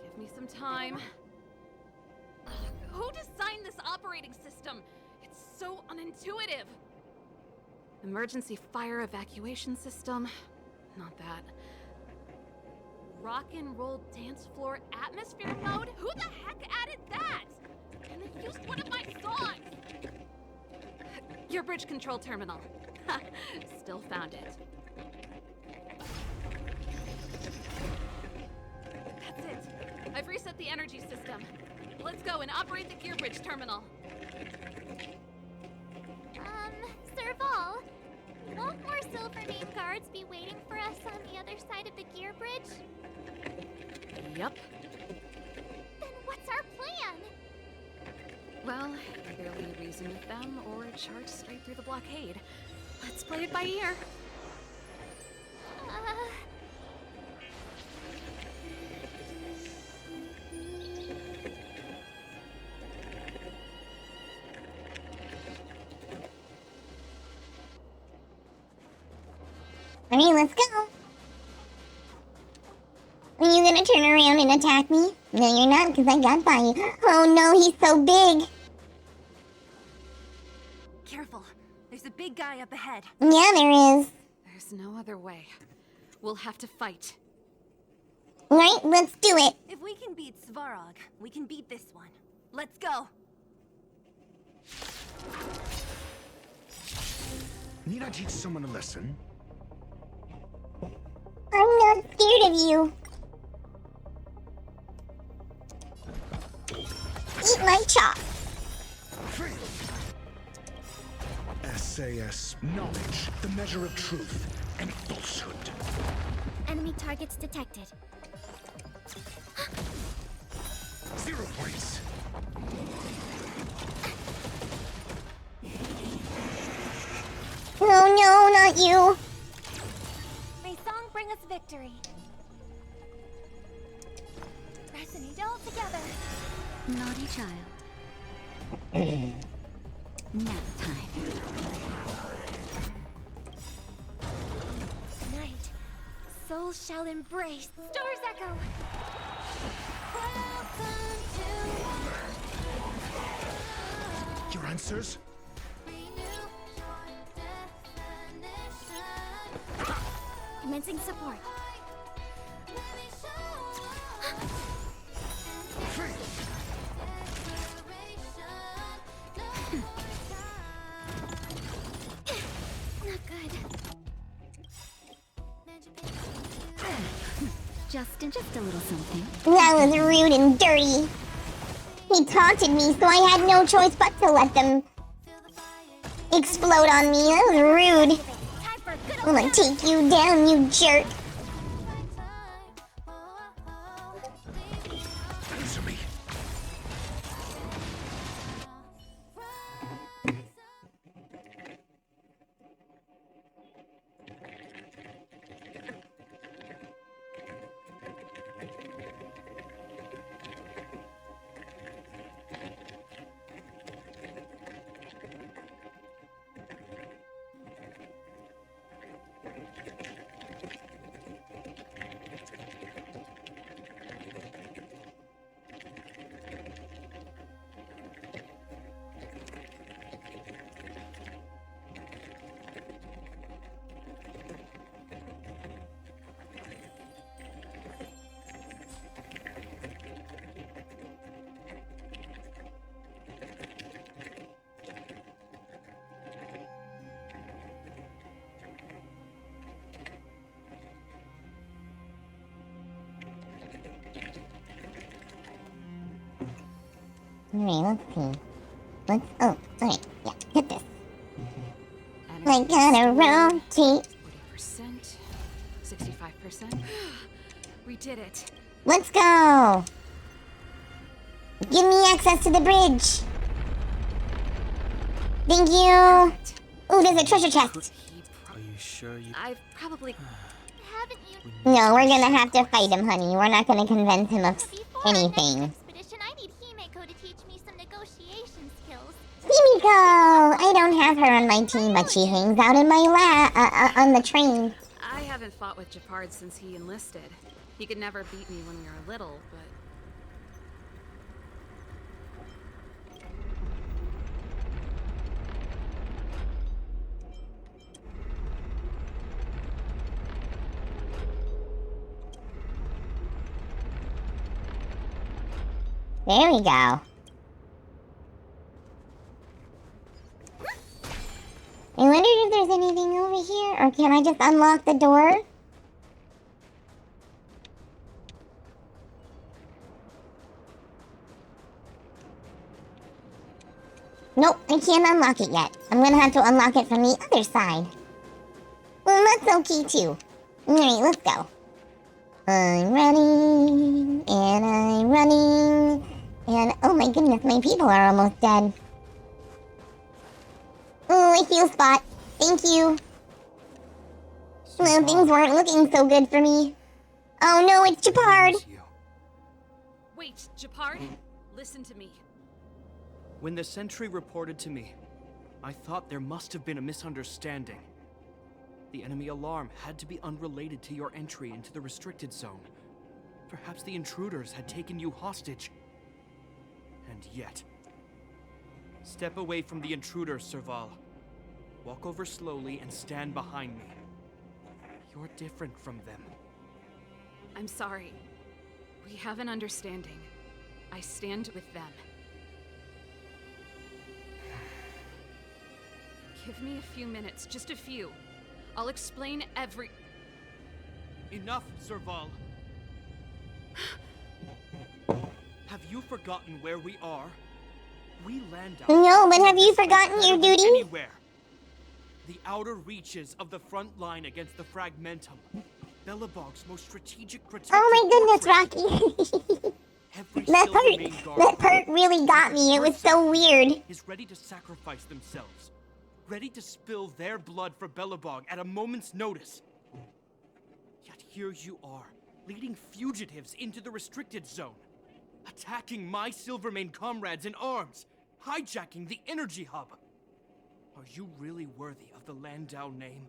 Give me some time. Who designed this operating system? It's so unintuitive. Emergency fire evacuation system? Not that. Rock and roll dance floor atmosphere mode? Who the heck added that? And they used one of my songs! Your bridge control terminal. Still found it. That's it. I've reset the energy system. Let's go and operate the gear bridge terminal. Serval, won't more Silvermane guards be waiting for us on the other side of the gear bridge? Yep. Then what's our plan? Well, either we reason with them or charge straight through the blockade. Let's play it by ear. Alright, let's go. Are you gonna turn around and attack me? No, you're not, because I got by you. Oh no, he's so big. Careful. There's a big guy up ahead. Yeah, there is. There's no other way. We'll have to fight. Right, let's do it. If we can beat Svarog, we can beat this one. Let's go. Need I teach someone a lesson? I'm not scared of you. Eat my chop. SAS. Knowledge, the measure of truth and falsehood. Enemy targets detected. 0 points. Oh no, not you. May song bring us victory. Resonate all together. Naughty child. Nap time. Night, souls shall embrace. Stars echo. Your answers? Commencing support. Not good. Just a little something. That was rude and dirty. He taunted me, so I had no choice but to let them explode on me. That was rude. I'm gonna take you down, you jerk. Answer me. Alright, let's see. Oh, alright, yeah, hit this. I gotta rotate. 40%, 65%. We did it. Let's go! Give me access to the bridge! Thank you! Ooh, there's a treasure chest! Are you sure you... I've probably... Haven't you? No, we're gonna have to fight him, honey. We're not gonna convince him of anything. Expedition, I need Himeko to teach me some negotiation skills. Himeko! I don't have her on my team, but she hangs out in my on the train. I haven't fought with Japard since he enlisted. He could never beat me when we were little, but... There we go. I wondered if there's anything over here, or can I just unlock the door? Nope, I can't unlock it yet. I'm gonna have to unlock it from the other side. Well, that's okay too. Alright, let's go. I'm running, and I'm running, and oh my goodness, my people are almost dead. Oh, a heal spot. Thank you. Well, things weren't looking so good for me. Oh no, it's Japard. Wait, Japard? Listen to me. When the sentry reported to me, I thought there must have been a misunderstanding. The enemy alarm had to be unrelated to your entry into the restricted zone. Perhaps the intruders had taken you hostage. And yet... Step away from the intruders, Serval. Walk over slowly and stand behind me. You're different from them. I'm sorry. We have an understanding. I stand with them. Give me a few minutes, just a few. I'll explain every... Enough, Serval. Have you forgotten where we are? We land out... No, but have you forgotten your duty? Anywhere. The outer reaches of the front line against the Fragmentum. Belobog's most strategic protector. Oh my goodness, Rocky. that part really got me. It was so weird. Is ready to sacrifice themselves. Ready to spill their blood for Belobog at a moment's notice. Yet here you are, leading fugitives into the restricted zone. Attacking my Silvermane comrades in arms. Hijacking the energy hub. Are you really worthy of the Landau name?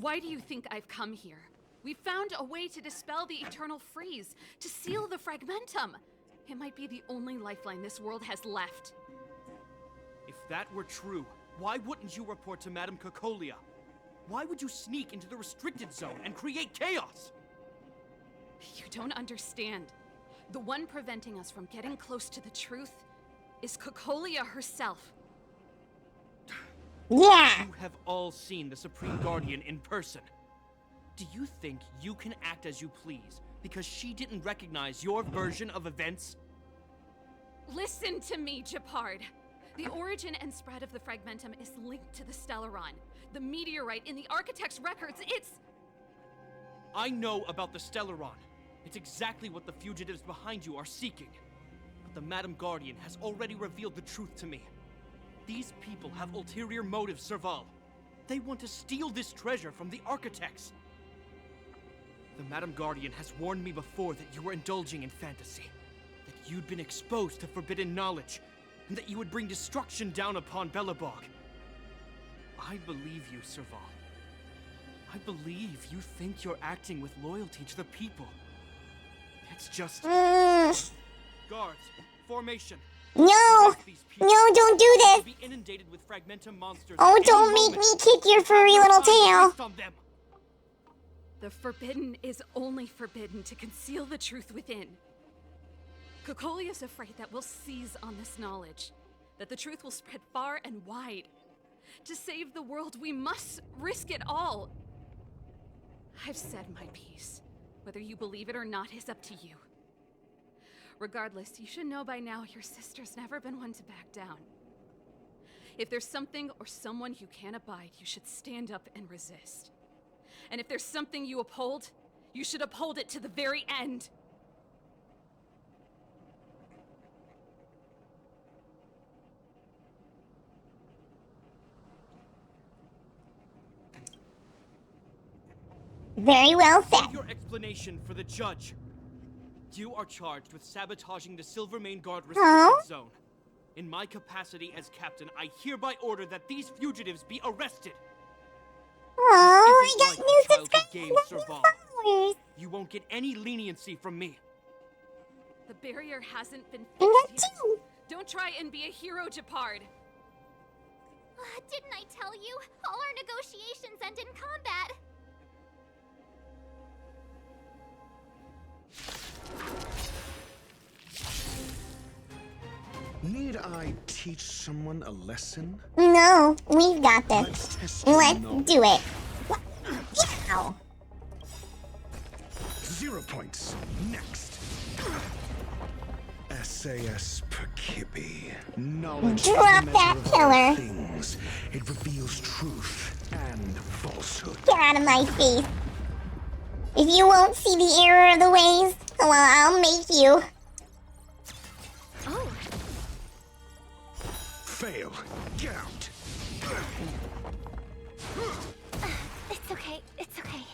Why do you think I've come here? We found a way to dispel the eternal freeze, to seal the Fragmentum. It might be the only lifeline this world has left. If that were true, why wouldn't you report to Madame Cocolia? Why would you sneak into the restricted zone and create chaos? You don't understand. The one preventing us from getting close to the truth is Cocolia herself. Yeah. You have all seen the Supreme Guardian in person. Do you think you can act as you please because she didn't recognize your version of events? Listen to me, Gepard. The origin and spread of the Fragmentum is linked to the Stellaron. The meteorite in the Architect's records, it's... I know about the Stellaron. It's exactly what the fugitives behind you are seeking. But the Madam Guardian has already revealed the truth to me. These people have ulterior motives, Serval. They want to steal this treasure from the Architects. The Madam Guardian has warned me before that you were indulging in fantasy, that you'd been exposed to forbidden knowledge, and that you would bring destruction down upon Belobog. I believe you, Serval. I believe you think you're acting with loyalty to the people. It's just... Guards, formation. No! No, don't do this! Be inundated with Fragmentum monsters. Oh, don't make me kick your furry little tail! The forbidden is only forbidden to conceal the truth within. Cocolia's afraid that we'll seize on this knowledge, that the truth will spread far and wide. To save the world, we must risk it all. I've said my piece. Whether you believe it or not is up to you. Regardless, you should know by now your sister's never been one to back down. If there's something or someone you can't abide, you should stand up and resist. And if there's something you uphold, you should uphold it to the very end. Very well said. Your explanation for the judge. You are charged with sabotaging the Silvermane Guard restricted zone. In my capacity as captain, I hereby order that these fugitives be arrested. Oh, we got new subscribers and followers. You won't get any leniency from me. The barrier hasn't been We got fixed yet. two. Don't try and be a hero, Gepard. Didn't I tell you? All our negotiations end in combat. Need I teach someone a lesson? No, we've got this. Let's test your Let's knowledge. do it. Ow. 0 points. Next. SAS Perkibi. Knowledge Drop is the that measure of pillar. all things. It reveals truth and falsehood. Get out of my face. If you won't see the error of the ways, well, I'll make you. Oh. Fail. Get out. It's okay. It's okay.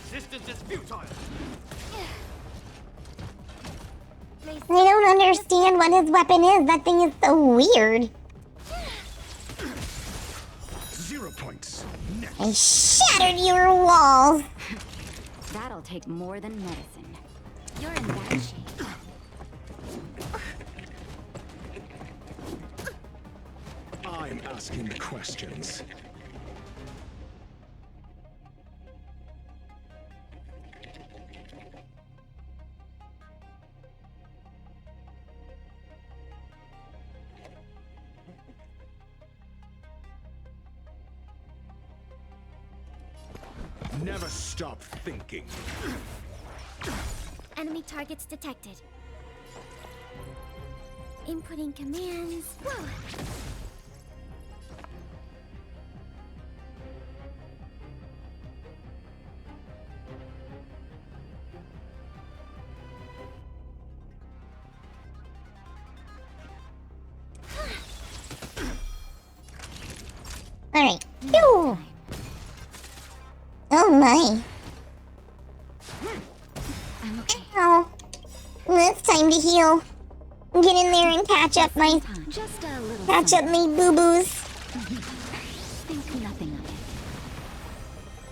Resistance is futile. I don't understand what his weapon is. That thing is so weird. 0 points. Next. I shattered your walls. That'll take more than medicine. You're in bad shape. I'm asking the questions. Never stop thinking. Enemy targets detected. Inputting commands. Whoa. Alright. Phew. Oh my. Ow. It's time to heal. Get in there and patch up my... Just a little Patch up my boo-boos. Think nothing of it.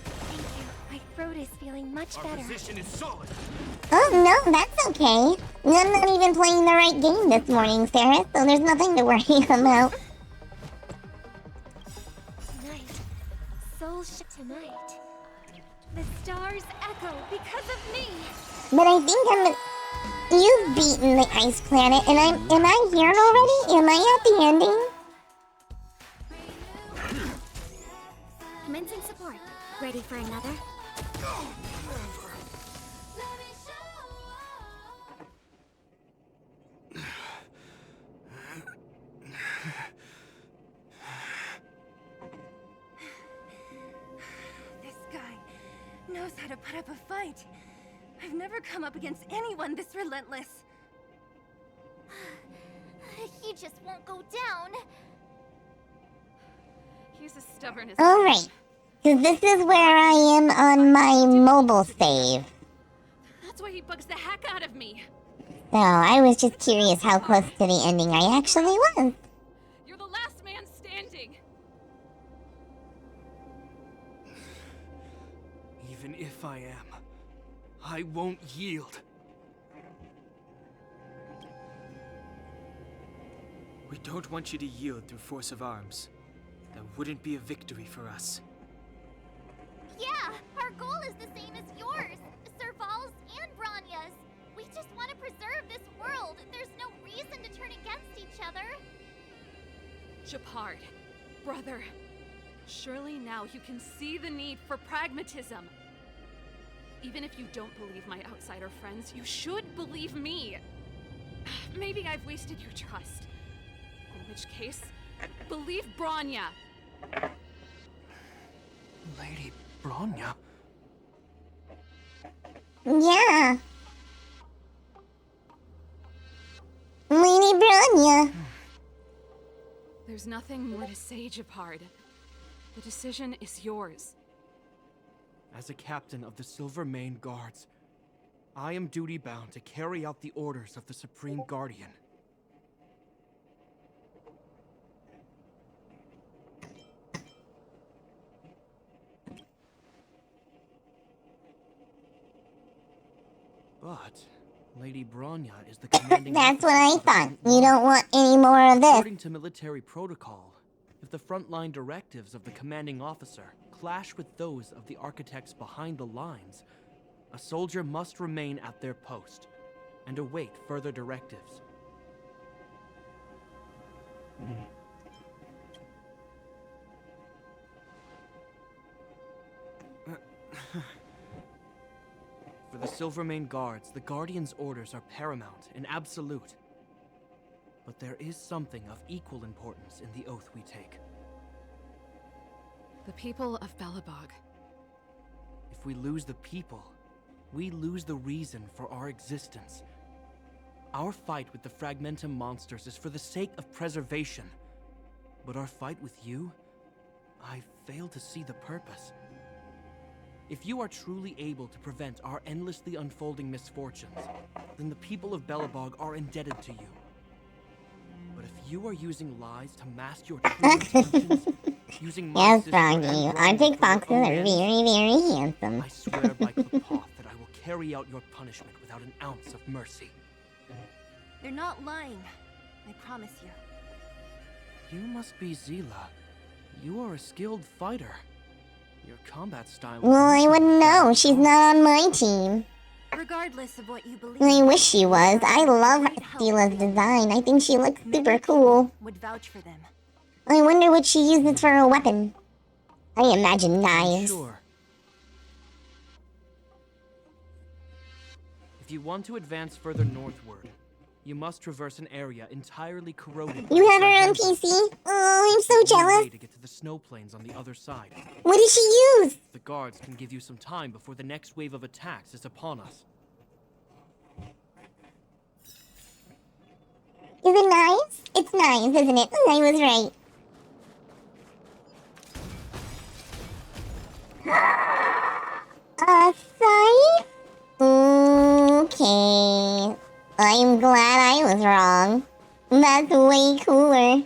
Thank you. My throat is feeling much better. Position is solid. Oh no, that's okay. I'm not even playing the right game this morning, Sarah, so there's nothing to worry about. Nice. Tonight, the stars echo because of me. But I think you've beaten the ice planet, and am I here already? Am I at the ending? Commencing support. Ready for another? This guy knows how to put up a fight. I've never come up against anyone this relentless. He just won't go down. He's as stubborn as... Alright. Because this is where I am on my mobile save. That's why he bugs the heck out of me. So, I was just curious how close to the ending I actually was. You're the last man standing. Even if I am, I won't yield. We don't want you to yield through force of arms. That wouldn't be a victory for us. Yeah, our goal is the same as yours, Serval's and Bronya's. We just want to preserve this world. There's no reason to turn against each other. Shepard, brother, surely now you can see the need for pragmatism. Even if you don't believe my outsider friends, you should believe me. Maybe I've wasted your trust. In which case, believe Bronya. Lady Bronya? Yeah. Lady Bronya. There's nothing more to say, Shepard. The decision is yours. As a captain of the Silvermane Guards, I am duty-bound to carry out the orders of the Supreme Guardian. But Lady Bronya is the commanding That's officer what I of the thought. front You line. don't want any more of this. According to military protocol, if the frontline directives of the commanding officer clash with those of the architects behind the lines, a soldier must remain at their post and await further directives. For the Silvermane Guards, the Guardian's orders are paramount and absolute. But there is something of equal importance in the oath we take. The people of Belobog. If we lose the people, we lose the reason for our existence. Our fight with the Fragmentum monsters is for the sake of preservation. But our fight with you, I fail to see the purpose. If you are truly able to prevent our endlessly unfolding misfortunes, then the people of Belobog are indebted to you. But if you are using lies to mask your true intentions, using my Yes, sister Froggy, and Arctic Bronya for foxes your own are ends, very, very handsome. I swear by Klapoth that I will carry out your punishment without an ounce of mercy. They're not lying. I promise you. You must be Zila. You are a skilled fighter. Your combat style is... Well, I wouldn't know. She's not on my team. Regardless of what you believe, I wish she was. I love Steela's design. I think she looks super cool. would vouch for them. I wonder what she uses for a weapon. I imagine knives. Sure. If you want to advance further northward, you must traverse an area entirely corroded. You have her on PC? Oh, I'm so jealous. To get to the snow plains on the other side. What does she use? The guards can give you some time before the next wave of attacks is upon us. Is it knives? It's knives, isn't it? I was right. A scythe? Okay. I'm glad I was wrong. That's way cooler.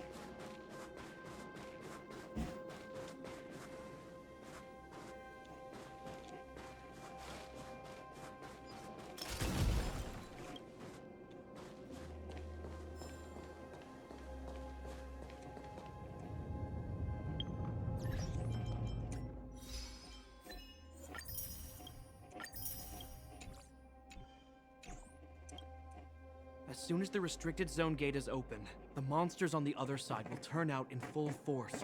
As soon as the restricted zone gate is open, the monsters on the other side will turn out in full force.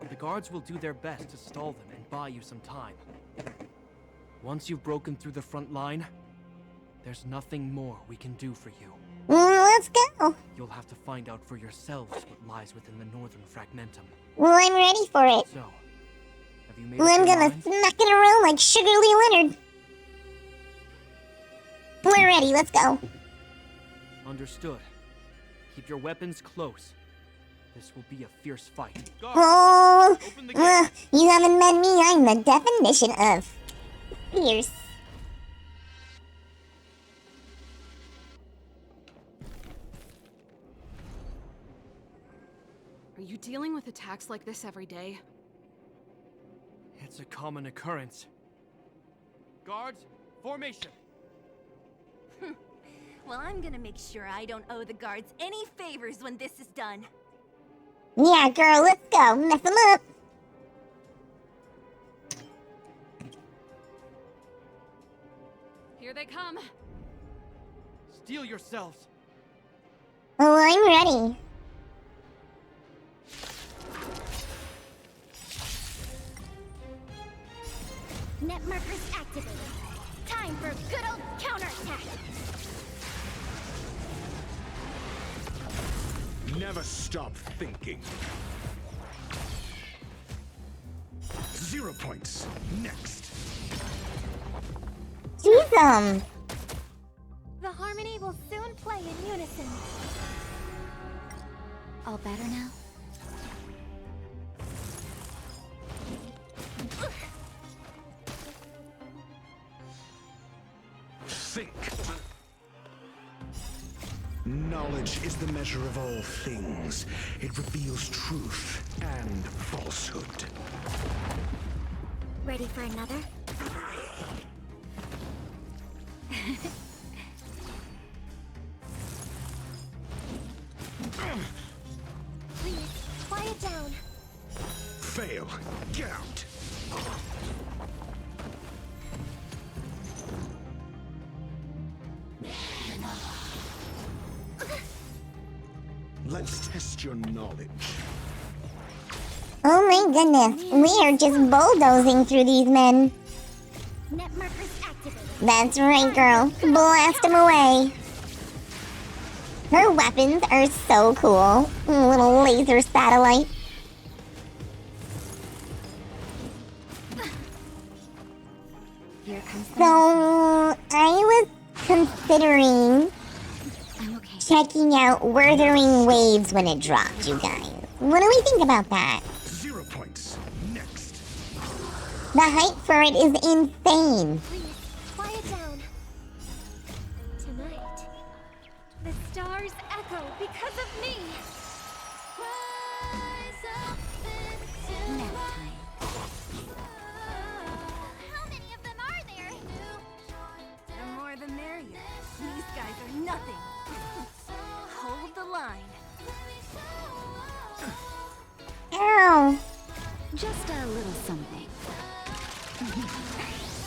The guards will do their best to stall them and buy you some time. Once you've broken through the front line, there's nothing more we can do for you. Let's go. You'll have to find out for yourselves what lies within the northern fragmentum. Well, I'm ready for it. So, have you made Well, up I'm your gonna minds? smack it around like Sugar Lee Leonard. We're ready, let's go. Understood. Keep your weapons close. This will be a fierce fight. Oh, you haven't met me. I'm the definition of fierce. Are you dealing with attacks like this every day? It's a common occurrence. Guards, formation! Well, I'm gonna make sure I don't owe the guards any favors when this is done. Yeah, girl, let's go. Mess them up. Here they come. Steel yourselves! Oh, I'm ready. Net markers activated. Time for good old counterattack. Never stop thinking. 0 points. Next. Jeez, The harmony will soon play in unison. All better now? Think. Knowledge is the measure of all things. It reveals truth and falsehood. Ready for another? Please, quiet down. Fail. Get out. Let's test your knowledge. oh my goodness. We are just bulldozing through these men. Net markers activated. That's right, girl. Blast them away. Her weapons are so cool. Little laser satellite. Here comes the So, I was considering checking out Wuthering Waves when it dropped, you guys. What do we think about that? 0 points. Next. The hype for it is insane. Please, quiet down. Tonight, the stars echo because of me. nap time. How many of them are there? The more the merrier. These guys are nothing. Hold the line. Ow. Just a little something.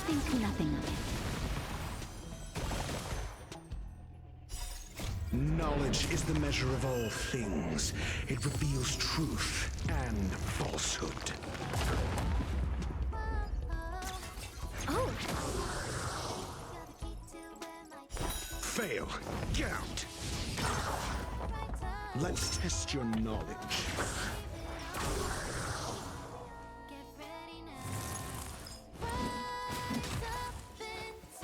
Think nothing of it. Knowledge is the measure of all things. It reveals truth and falsehood. Oh. Fail. Get out. Let's test your knowledge.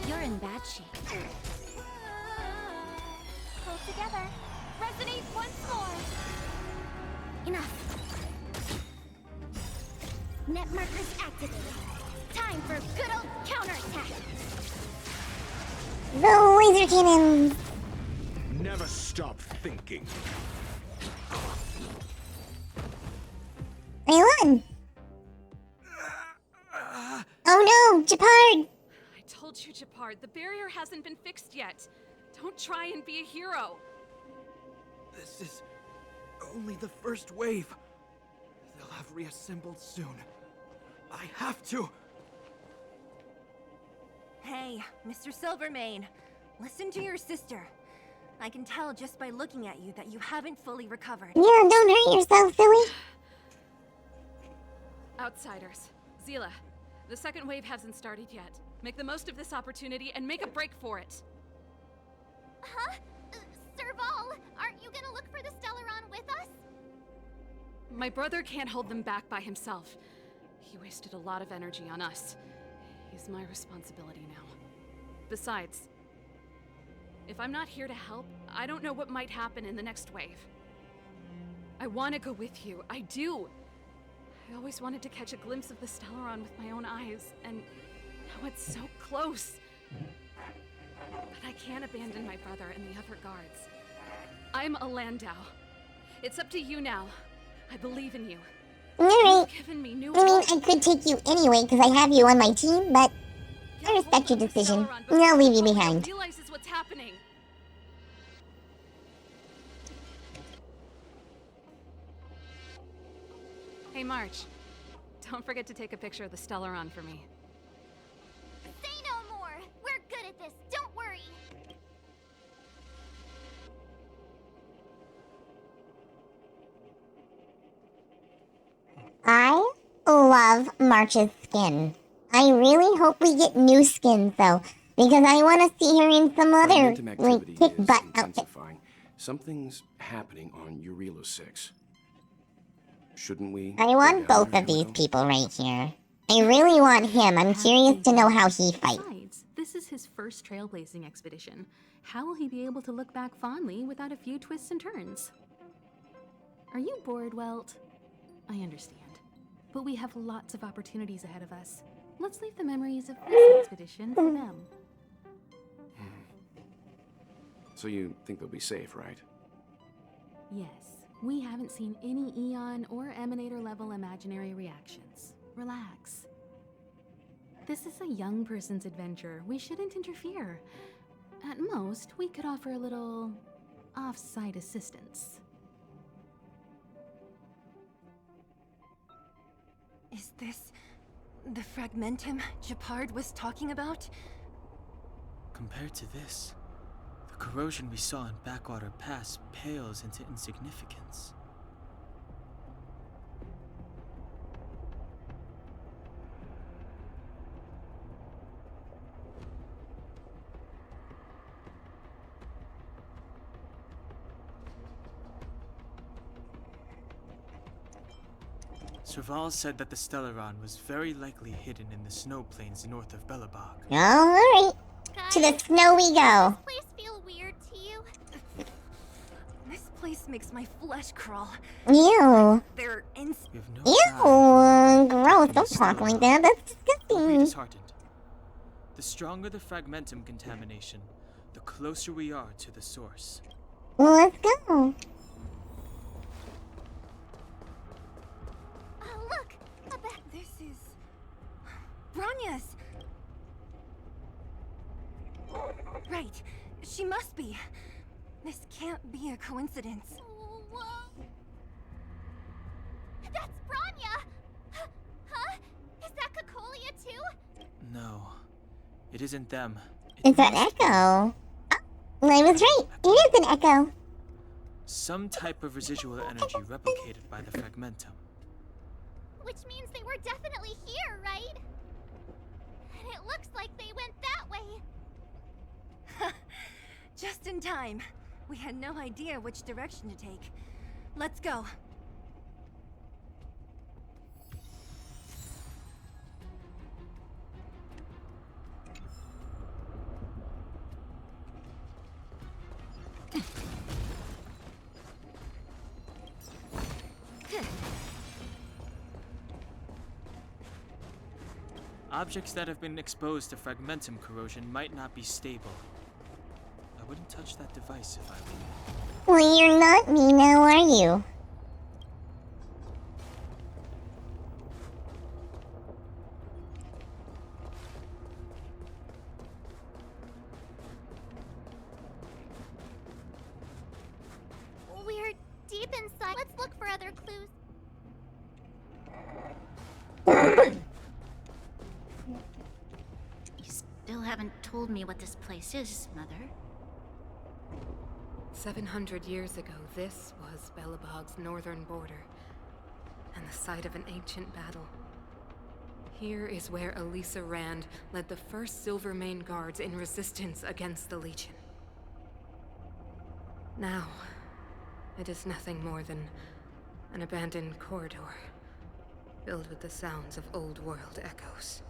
You're in bad shape. Pull together. Resonate once more. Enough. Net markers activated. Time for good old counterattack. The laser cannon. Never stop thinking. I won. Oh no, Japard. I told you, Japard, the barrier hasn't been fixed yet. Don't try and be a hero. This is only the first wave. They'll have reassembled soon. I have to. Hey, Mr. Silvermane, listen to your sister. I can tell just by looking at you that you haven't fully recovered. Yeah, don't hurt yourself, silly. Outsiders. Zila, the second wave hasn't started yet. Make the most of this opportunity and make a break for it. Huh? Serval, aren't you gonna look for the Stellaron with us? My brother can't hold them back by himself. He wasted a lot of energy on us. He's my responsibility now. Besides, if I'm not here to help, I don't know what might happen in the next wave. I want to go with you. I do. I always wanted to catch a glimpse of the Stellaron with my own eyes, and now it's so close. But I can't abandon my brother and the other guards. I'm a Landau. It's up to you now. I believe in you. Alright. You've given me new I mean, hope. I could take you anyway because I have you on my team, but I respect your decision. I'll leave you behind. Realizes what's happening. Hey, March. Don't forget to take a picture of the Stellaron for me. Say no more! We're good at this, don't worry! I love March's skin. I really hope we get new skins though, because I want to see her in some other, Momentum like, activity kick is butt outfit. intensifying. Something's happening on Eurilo 6. Shouldn't we? I want both of these people right here. I really want him. I'm curious to know how he fights. Besides, this is his first trailblazing expedition. How will he be able to look back fondly without a few twists and turns? Are you bored, Welt? I understand. But we have lots of opportunities ahead of us. Let's leave the memories of this expedition for them. So you think they'll be safe, right? Yes, we haven't seen any Eon or Emanator level imaginary reactions. Relax. This is a young person's adventure. We shouldn't interfere. At most, we could offer a little off-site assistance. Is this the fragmentum Gepard was talking about? Compared to this, the corrosion we saw in Backwater Pass pales into insignificance. Serval said that the Stellaron was very likely hidden in the snow plains north of Belobog. Alright. To the snow we go. Does this place feel weird to you? This place makes my flesh crawl. Ew. They're Ew, gross. Don't talk like that. That's Don't be disgusting. disheartened. The stronger the fragmentum contamination, the closer we are to the source. Well, let's go. Oh, look! This is... Bronya's! Right. She must be. This can't be a coincidence. Whoa. That's Bronya! Huh? Is that Cacolia too? No, it isn't them. It's an echo. Oh, I was right. It is an echo. Some type of residual energy replicated by the fragmentum. Which means they were definitely here, right? And it looks like they went that way. Just in time. We had no idea which direction to take. Let's go. Objects that have been exposed to fragmentum corrosion might not be stable. I wouldn't touch that device if I were you. Well, you're not me now, are you? We're deep inside. Let's look for other clues. You still haven't told me what this place is, Mother. 700 years ago, this was Belobog's northern border, and the site of an ancient battle. Here is where Elisa Rand led the first Silvermane Guards in resistance against the Legion. Now, it is nothing more than an abandoned corridor, filled with the sounds of old world echoes.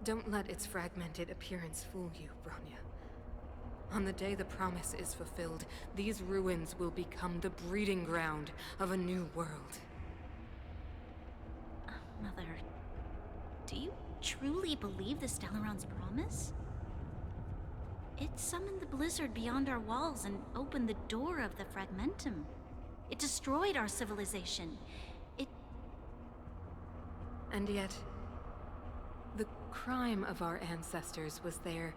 Don't let its fragmented appearance fool you, Bronya. On the day the promise is fulfilled, these ruins will become the breeding ground of a new world. Mother, do you truly believe the Stellaron's promise? It summoned the blizzard beyond our walls and opened the door of the Fragmentum. It destroyed our civilization. And yet, the crime of our ancestors was their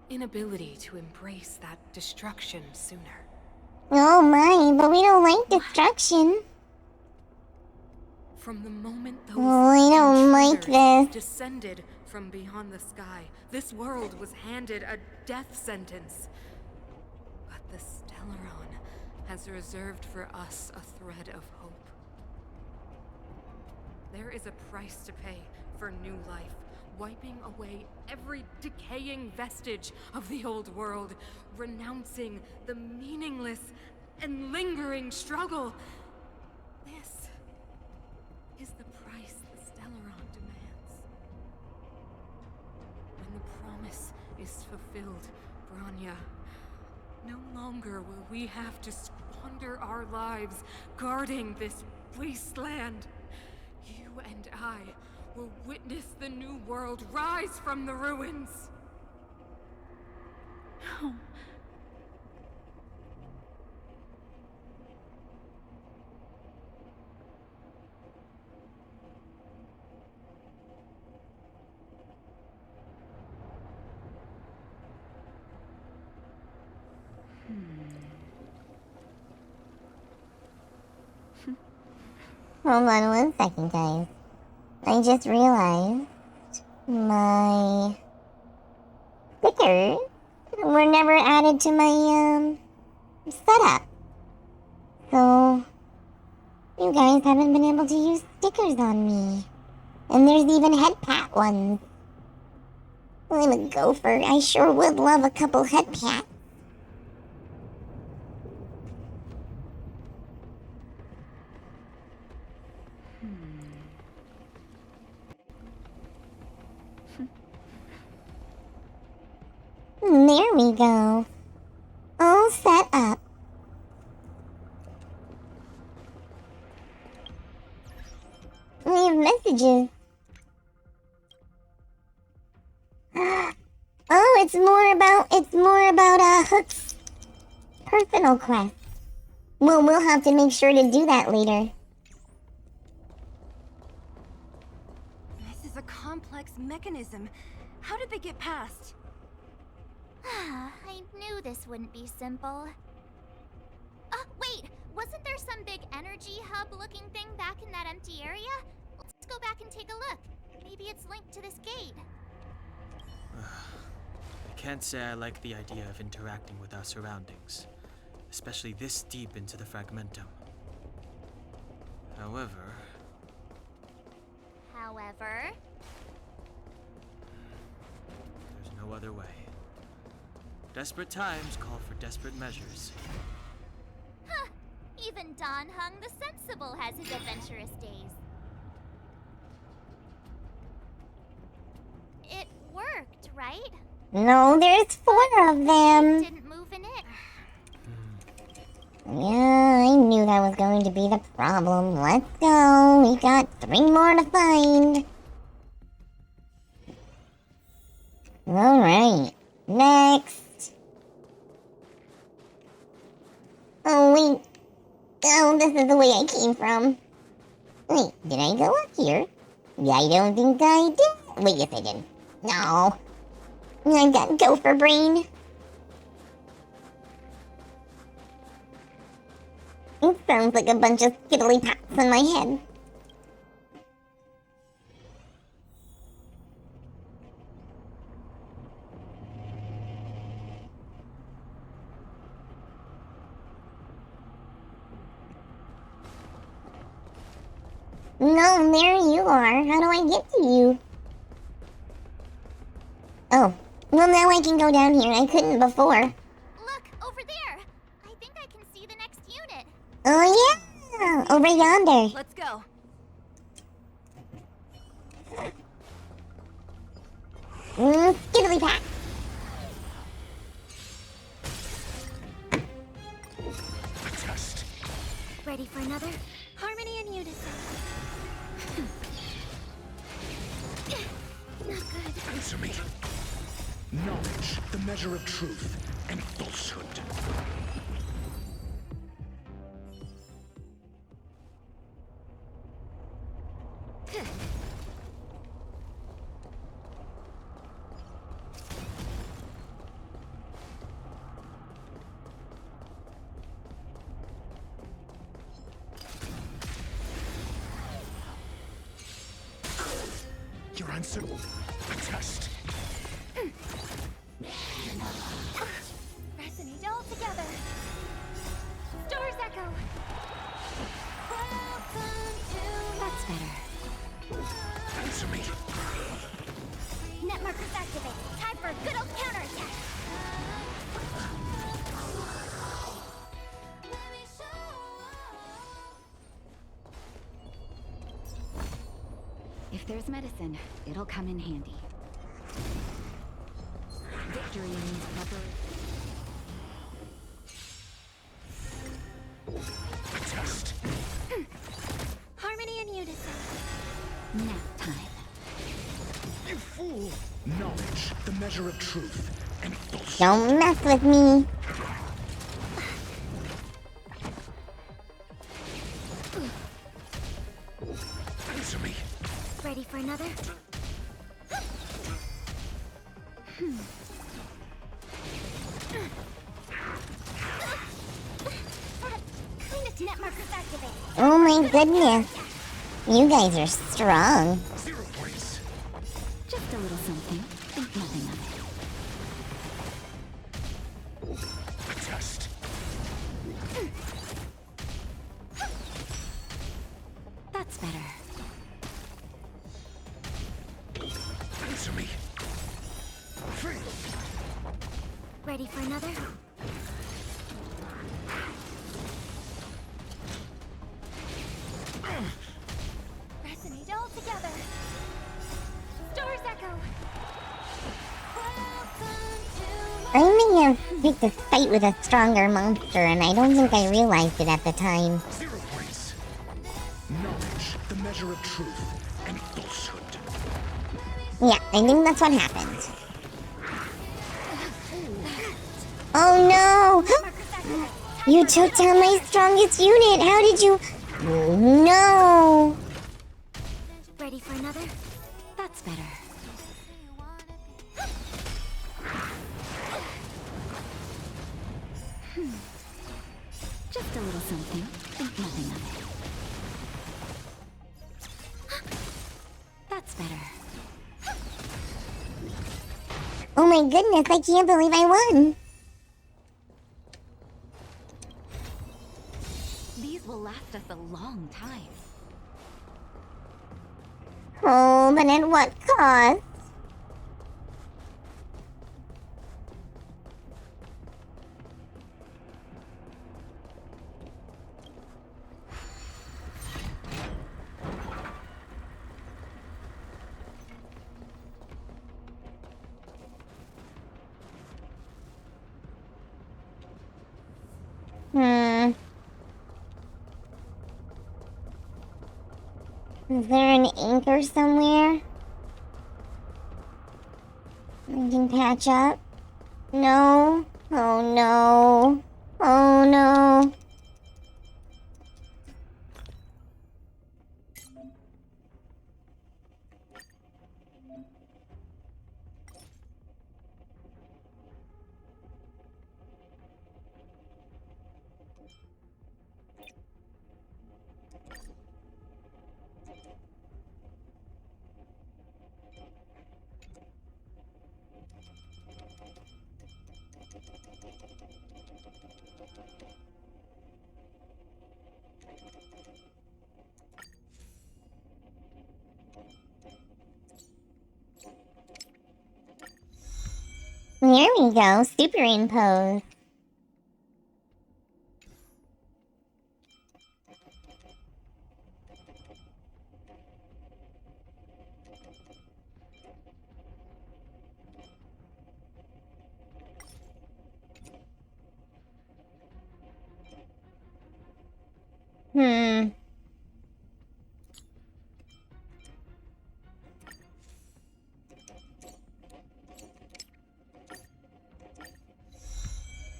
inability to embrace that destruction sooner. Oh my, but we don't like destruction. From the moment those I don't like this. descended from beyond the sky, this world was handed a death sentence. But the Stellaron has reserved for us a thread of hope. There is a price to pay for new life, wiping away every decaying vestige of the old world, renouncing the meaningless and lingering struggle. This is the price the Stellaron demands. When the promise is fulfilled, Bronya, no longer will we have to squander our lives guarding this wasteland. You and I will witness the new world rise from the ruins. No. Hold on one second, guys. I just realized my stickers were never added to my setup. So you guys haven't been able to use stickers on me. And there's even head pat ones. I'm a gopher. I sure would love a couple head pats. There we go. All set up. We have messages. Oh, it's more about Hook's personal quest. Well, we'll have to make sure to do that later. This is a complex mechanism. How did they get past? I knew this wouldn't be simple. Wait! Wasn't there some big energy hub-looking thing back in that empty area? Let's go back and take a look. Maybe it's linked to this gate. I can't say I like the idea of interacting with our surroundings, especially this deep into the Fragmentum. However... there's no other way. Desperate times call for desperate measures. Huh! Even Don Hung the Sensible has his adventurous days. It worked, right? No, there's 4 of them. Didn't move in it. Yeah, I knew that was going to be the problem. Let's go. We got 3 more to find. Alright. Next. Oh, wait. Oh, this is the way I came from. Wait, did I go up here? I don't think I did. Wait, yes I did. No. I got gopher brain. It sounds like a bunch of skittly pops in my head. No, there you are. How do I get to you? Oh. Well, now I can go down here. I couldn't before. Look, over there. I think I can see the next unit. Oh, yeah. Over yonder. Let's go. Skiddly pack. Ready for another? Harmony and unison. Not good. Answer me. Knowledge, the measure of truth and falsehood. Your answer? Test. Resonate all together. Stars echo. That's better. Answer me. Net markers activate. Time for a good old counterattack. If there's medicine, it'll come in handy. Victory means Test. Harmony and unison. nap time. You fool! Knowledge, the measure of truth and falsehood. Don't mess with me. Answer me. Ready for another? Kind of net markers activate. Oh my goodness. You guys are strong. 0 points. Just a little something. Think nothing of it. Test. That's better. Answer me. Free. Ready for another? Resonate all together. Stars echo. I may have picked a fight with a stronger monster, and I don't think I realized it at the time. 0 points. Knowledge, the measure of truth and falsehood. Yeah, I think that's what happened. Oh no! You took down my strongest unit! How did you... No! Ready for another? That's better. Just a little something. Think nothing of it. That's better. Oh my goodness, I can't believe I won! These will last us a long time. Oh, but at what cost? Is there an anchor somewhere? I can patch up? No? Oh no. Oh no. Here we go, superimpose. Hmm.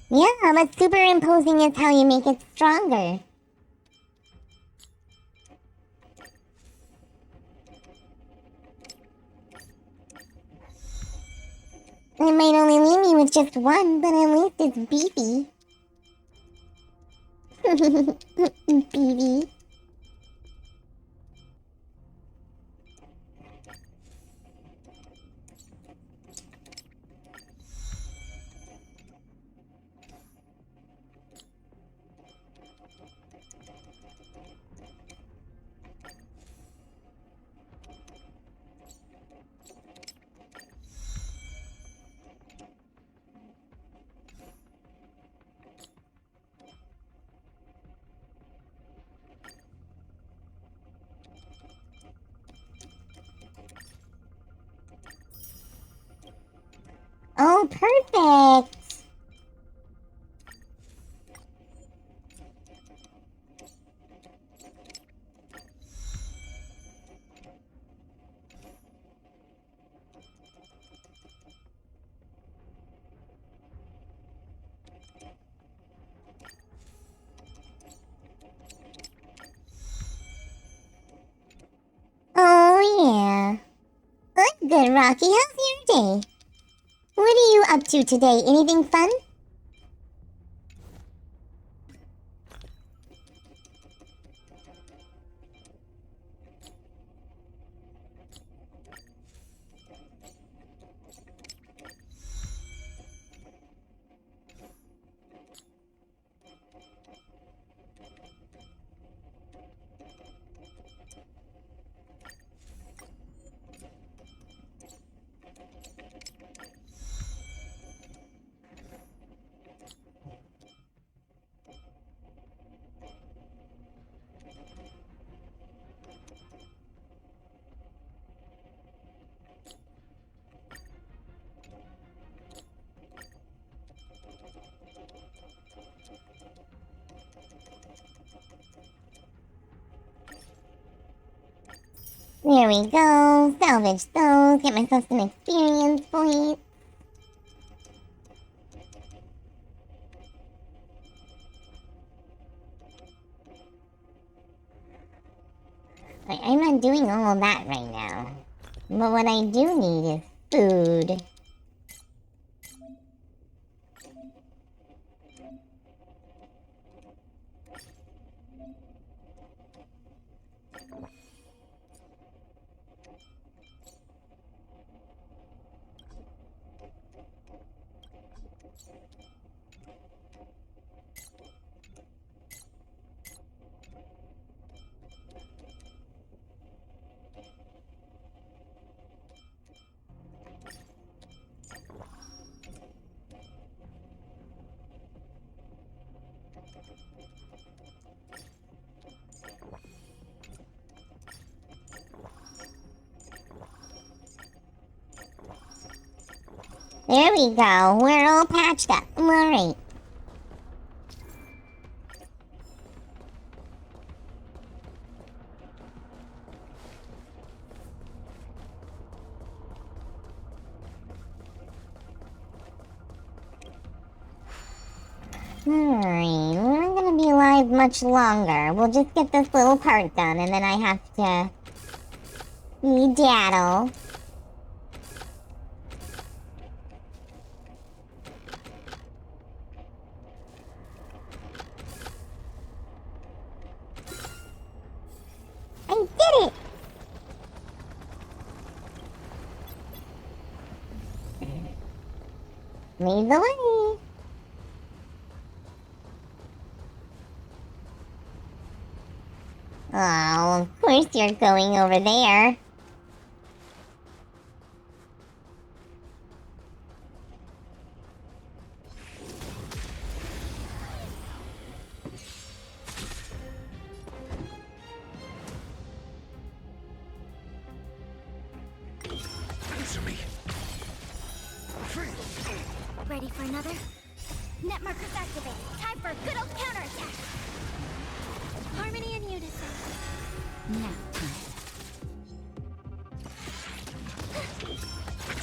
Yeah, but superimposing is how you make it stronger. It might only leave me with just one, but at least it's beefy. Beefy. Oh, perfect! Oh, yeah. I'm good, Rocky. How's your day? What are you up to today? Anything fun? There we go. Salvage those. Get myself some experience points. I'm not doing all of that right now. But what I do need is food. There we go. We're all patched up. Alright. Alright, we're not gonna be alive much longer. We'll just get this little part done, and then I have to daddle. I did it! Lead the way. Oh, of course you're going over there. Ready for another? Net markers activated. Time for a good old counterattack. Harmony and unison. Now,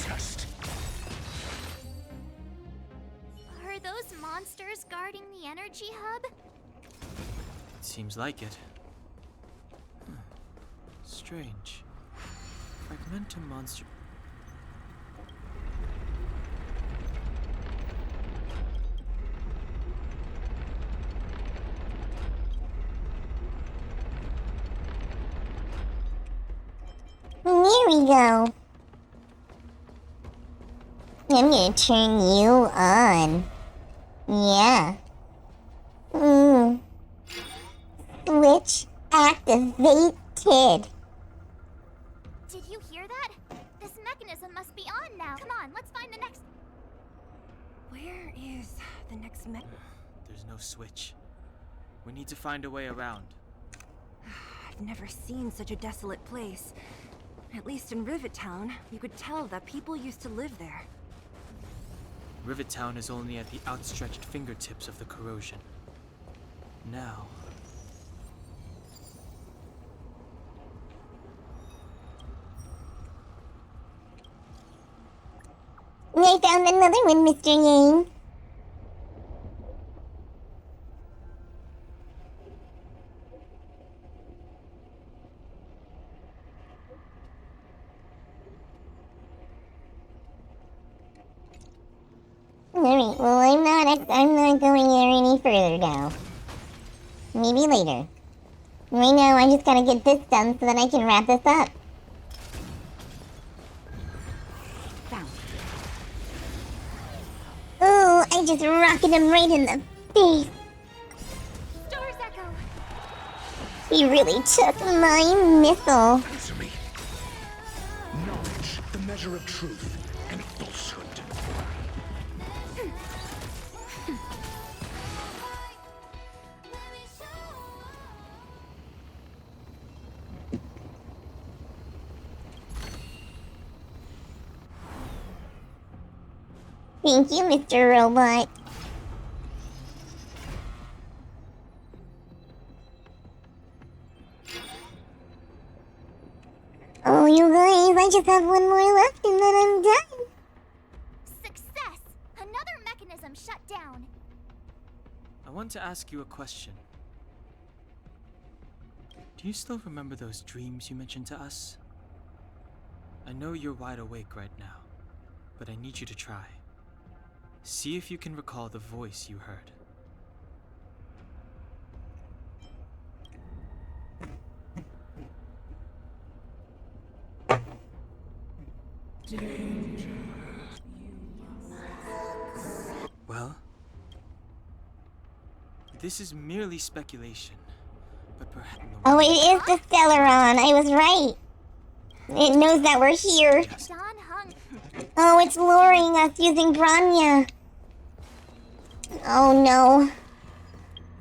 Test. Are those monsters guarding the energy hub? It seems like it. Strange. Fragmentum monster. There we go. I'm gonna turn you on. Yeah. Switch activated. Did you hear that? This mechanism must be on now. Come on, let's find the next. Where is the next There's no switch. We need to find a way around. I've never seen such a desolate place. At least in Rivet Town, you could tell that people used to live there. Rivet Town is only at the outstretched fingertips of the corrosion. Now... I found another one, Mr. Yang. Alright, well I'm not going there any further now. Maybe later. Right now I just gotta get this done so that I can wrap this up. Oh, I just rocketed him right in the face. Stars Echo. He really took my missile. Answer me. Knowledge, the measure of truth and falsehood. Thank you, Mr. Robot. Oh, you guys, I just have one more left and then I'm done. Success! Another mechanism shut down. I want to ask you a question. Do you still remember those dreams you mentioned to us? I know you're wide awake right now, but I need you to try. See if you can recall the voice you heard. Well, this is merely speculation, but perhaps... Oh, it is the Stellaron. I was right. It knows that we're here. Oh, it's luring us using Bronya. Oh no.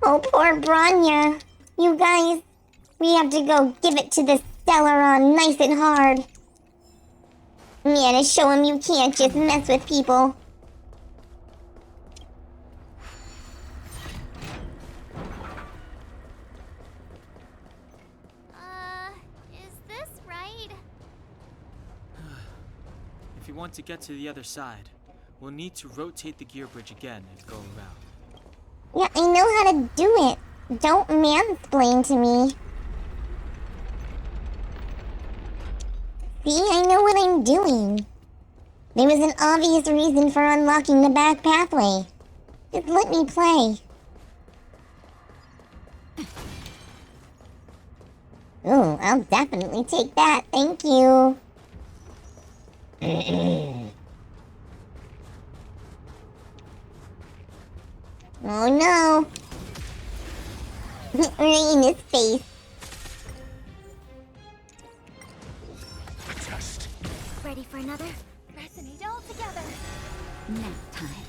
Oh, poor Bronya. You guys, we have to go give it to the Stellaron nice and hard. Yeah, to show him you can't just mess with people. Is this right? If you want to get to the other side, we'll need to rotate the gear bridge again and go around. Yeah, I know how to do it. Don't mansplain to me. See, I know what I'm doing. There was an obvious reason for unlocking the back pathway. Just let me play. Ooh, I'll definitely take that, thank you. Oh no! Right in his face. Test. Ready for another? Resonate all together. Nap time.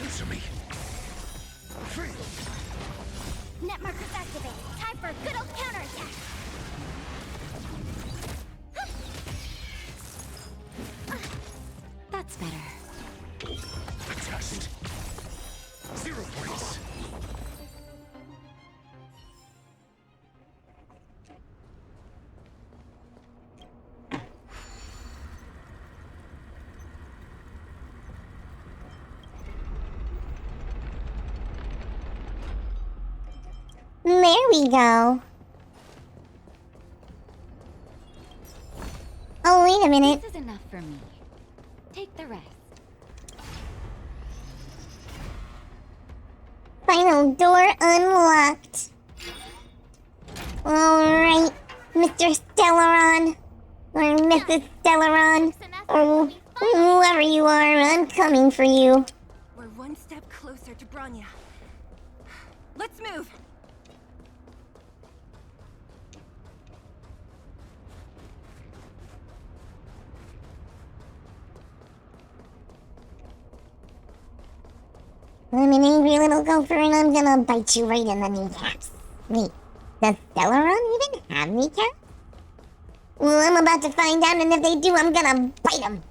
Answer me. Net markers activated. Time for a good old counterattack. we go. Oh, wait a minute. This is enough for me. Take the rest. Final door unlocked. Alright, Mr. Stellaron. Or Mrs. Stellaron. Or whoever you are, I'm coming for you. We're one step closer to Bronya. Let's move! I'm an angry little gopher and I'm gonna bite you right in the kneecaps. Wait, does Stellaron even have kneecaps? Well, I'm about to find out, and if they do, I'm gonna bite them.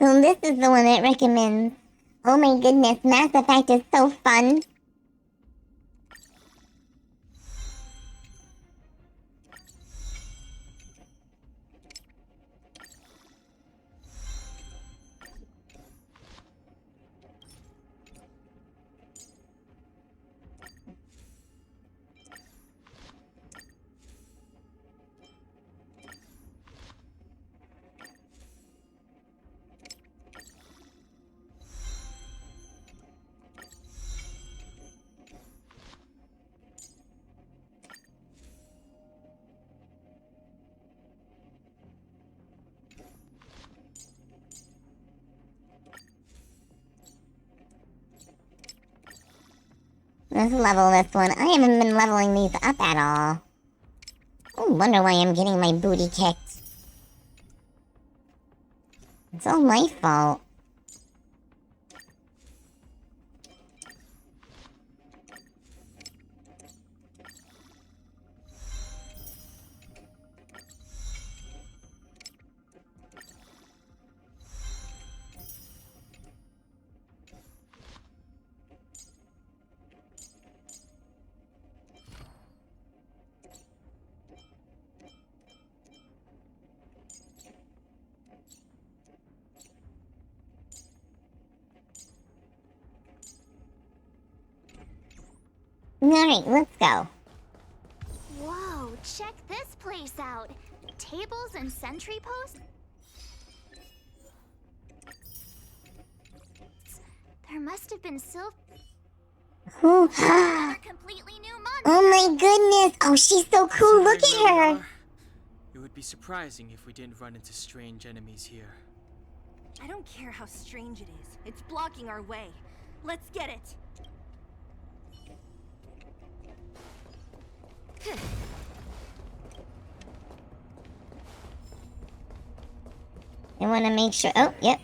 So this is the one it recommends. Oh my goodness, Mass Effect is so fun. Let's level this one. I haven't been leveling these up at all. I wonder why I'm getting my booty kicked. It's all my fault. Alright, let's go. Whoa, check this place out. Tables and sentry posts? There must have been Oh, another completely new monster. oh my goodness! Oh, she's so cool! Look at her! It would be surprising if we didn't run into strange enemies here. I don't care how strange it is. It's blocking our way. Let's get it. I want to make sure. Oh, yep.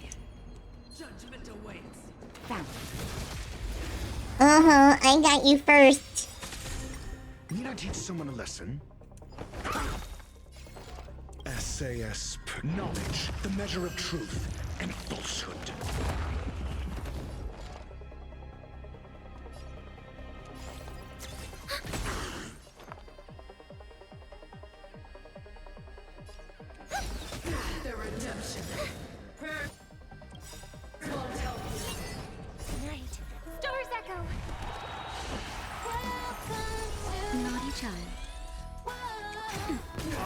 Judgment awaits. I got you first. Need I teach someone a lesson? SAS, knowledge, the measure of truth and falsehood. The redemption. Right. Stars echo. Naughty child.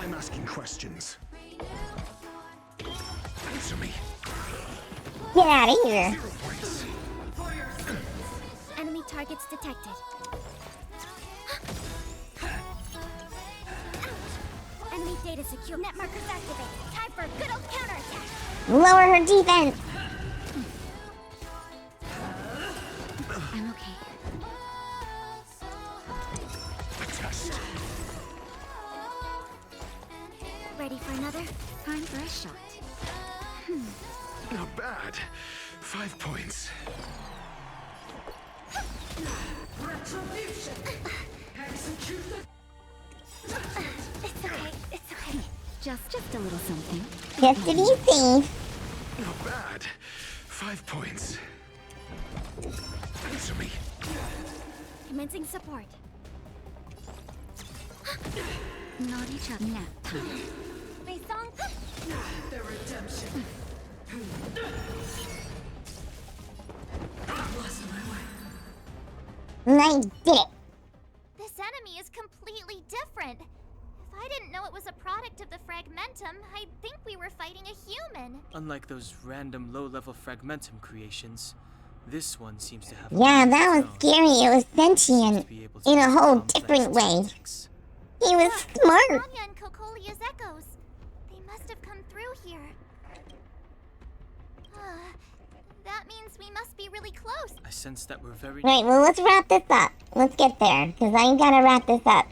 I'm asking questions. Answer me. Get out of here. 0 points. Enemy targets detected. Enemy data secure. Net markers activated. Time for a good old counterattack. Lower her defense. I'm okay. Test. Ready for another? Time for a shot. Not bad. 5 points. Retribution! Execute the... It's okay, it's okay. Just a little something. Just to be safe. Not bad. 5 points. Answer me. Commencing support. Not each other nap time. The redemption. I did it. This enemy is completely different. If I didn't know it was a product of the Fragmentum, I'd think we were fighting a human. Unlike those random low-level Fragmentum creations, this one seems to have... Yeah, that was scary. It was sentient in a whole different way. He was smart. Bronya and Kokolia's echoes. They must have come through here. That means we must be really close. I sense that we're very... Right, well, let's wrap this up. Let's get there, because I gotta wrap this up.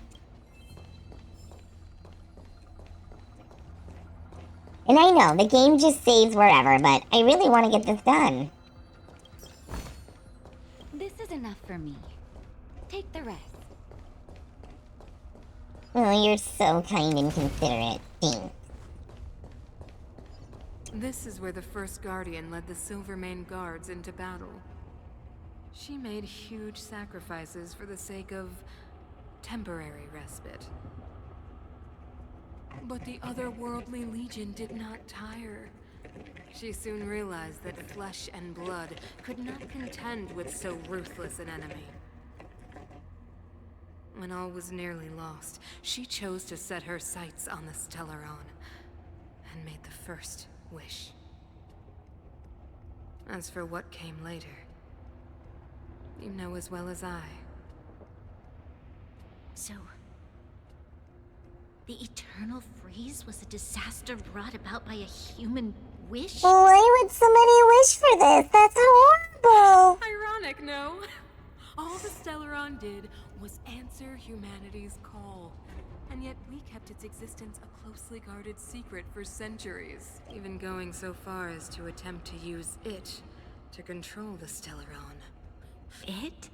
And I know, the game just saves wherever, but I really want to get this done. This is enough for me. Take the rest. Oh, you're so kind and considerate. Thanks. This is where the first Guardian led the Silvermane Guards into battle. She made huge sacrifices for the sake of temporary respite. But the otherworldly Legion did not tire. She soon realized that flesh and blood could not contend with so ruthless an enemy. When all was nearly lost, she chose to set her sights on the Stellaron and made the first wish. As for what came later, you know as well as I. So, the eternal freeze was a disaster brought about by a human wish? Why would somebody wish for this? That's horrible. Ironic, no? All the Stellaron did was answer humanity's call. And yet we kept its existence a closely guarded secret for centuries, even going so far as to attempt to use it to control the Stellaron. It?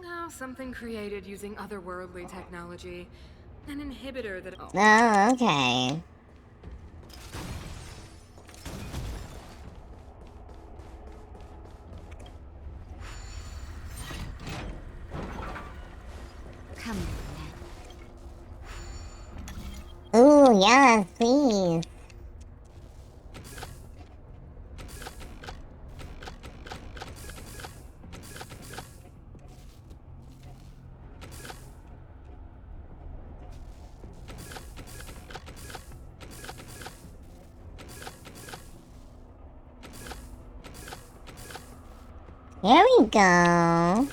No, something created using otherworldly technology. An inhibitor that... Oh, okay. Come on. Ooh, yes, please. There we go.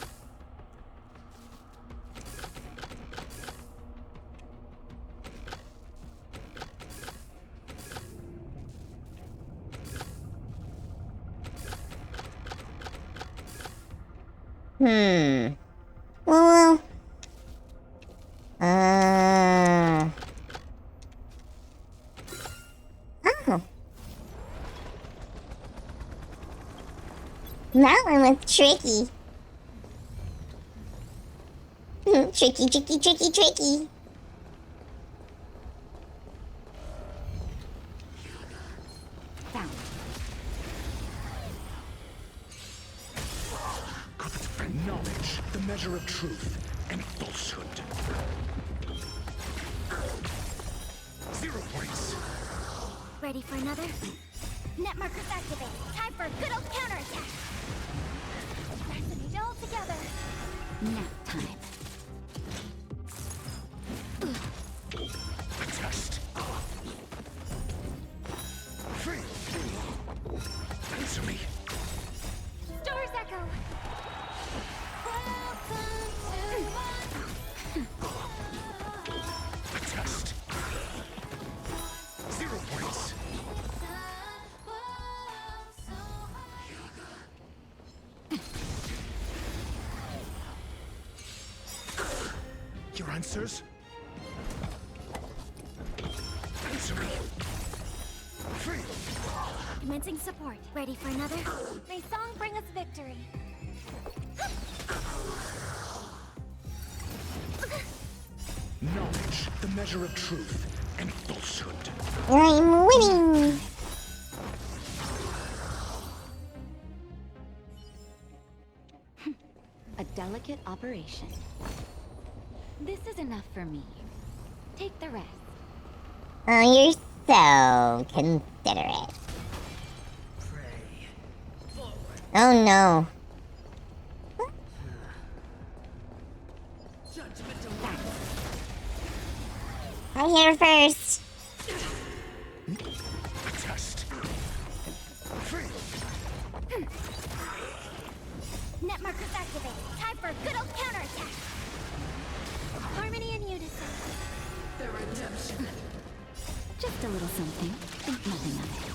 Well, oh. That one was tricky. Tricky, tricky, tricky, tricky. Knowledge, the measure of truth and falsehood. 0 points. Ready for another? Net markers activate. Time for a good old counterattack. Fascinate all together. Nap time. A test. Free. Answer me. Stars echo. A test. 0 points. Your answers? Answer me. Free. Commencing support. Ready for another? May song bring us victory. Knowledge, the measure of truth and falsehood. I'm winning! A delicate operation. This is enough for me. Take the rest. Oh, you're so considerate. Oh no. I hear first. Test. Net markers activated. Time for a good old counterattack. Harmony and unison. The redemption. Just a little something. Think nothing of it.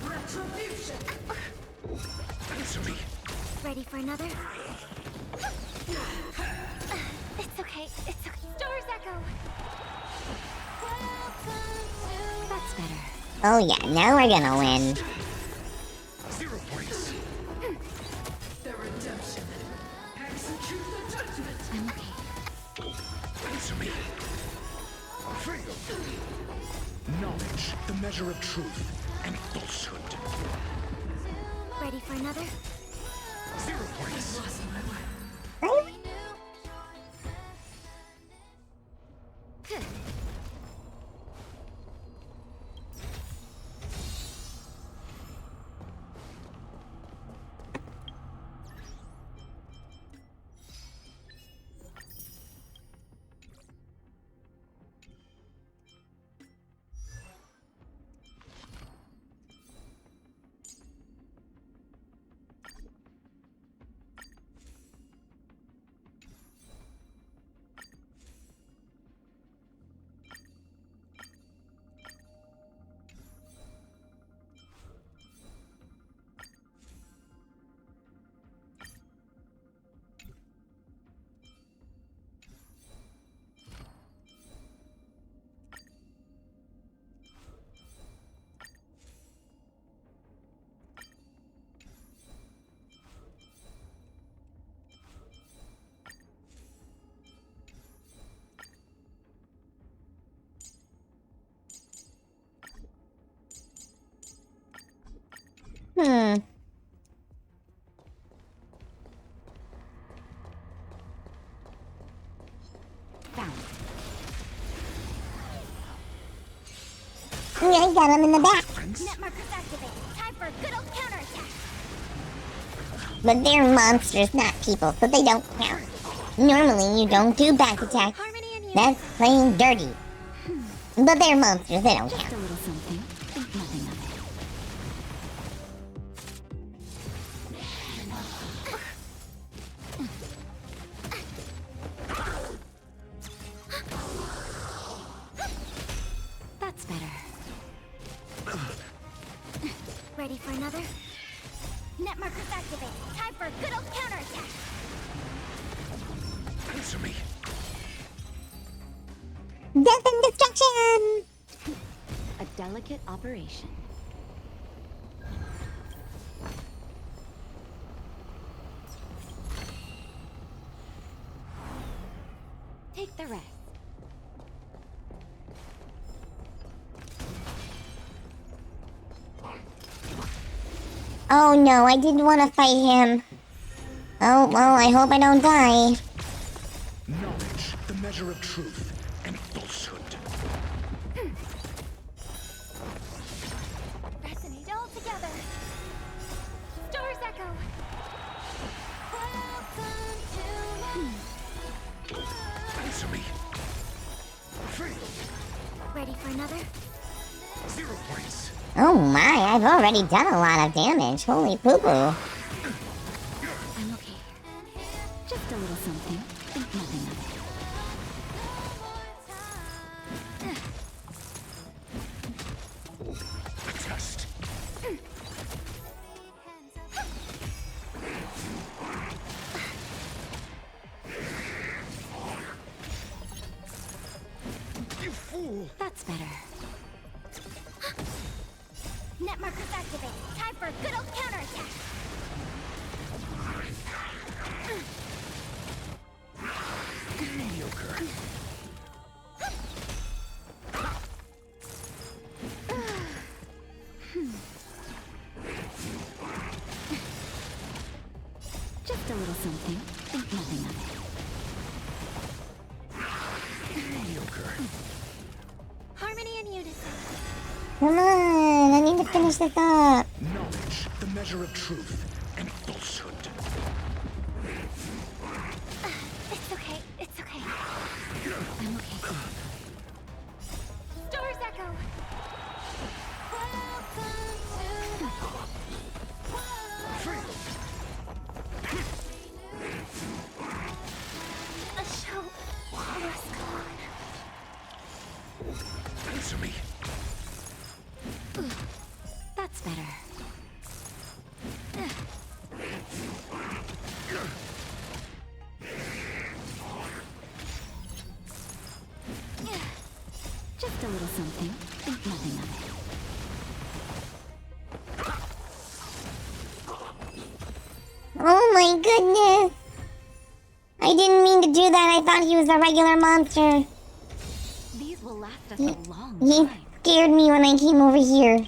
Retribution. Answer me. Ready for another? It's okay. It's okay. Stars echo. That's better. Oh yeah, now we're gonna win. 0 points. The redemption. Execute the judgment. I'm okay. Answer me. Knowledge, the measure of truth and falsehood. Ready for another? 0 points. Hmm. I got him in the back. Net markers activated. Time for a good old counterattack. But they're monsters, not people, so they don't count. Normally, you don't do back attack. That's playing dirty. But they're monsters, they don't count. Just a little something. Think nothing of it. That's better. Ready for another? Net markers activated. Time for a good old counterattack. Answer me. Death and destruction! A delicate operation. Take the rest. Oh no, I didn't want to fight him. Oh, well, I hope I don't die. Knowledge, the measure of truth and falsehood. Resonate all together. Stars echo. Answer me. Ready for another? 0 points. Oh my, I've already done a lot of damage. Holy poo-poo. I'm okay. Just a little something. Think nothing of it. Test. That's better. Net markers activated. Time for a good old counterattack. Mediocre. Just a little something. Think nothing of it. Mediocre. Harmony and unison. Come on, I need to finish this up. Knowledge, the measure of truth and falsehood. It's okay. It's okay. I'm okay. Stars echo. The show must go on. Answer me. That's better. Just a little something. Think nothing of it. Oh my goodness! I didn't mean to do that. I thought he was a regular monster. These will last us a long He time. scared me when I came over here.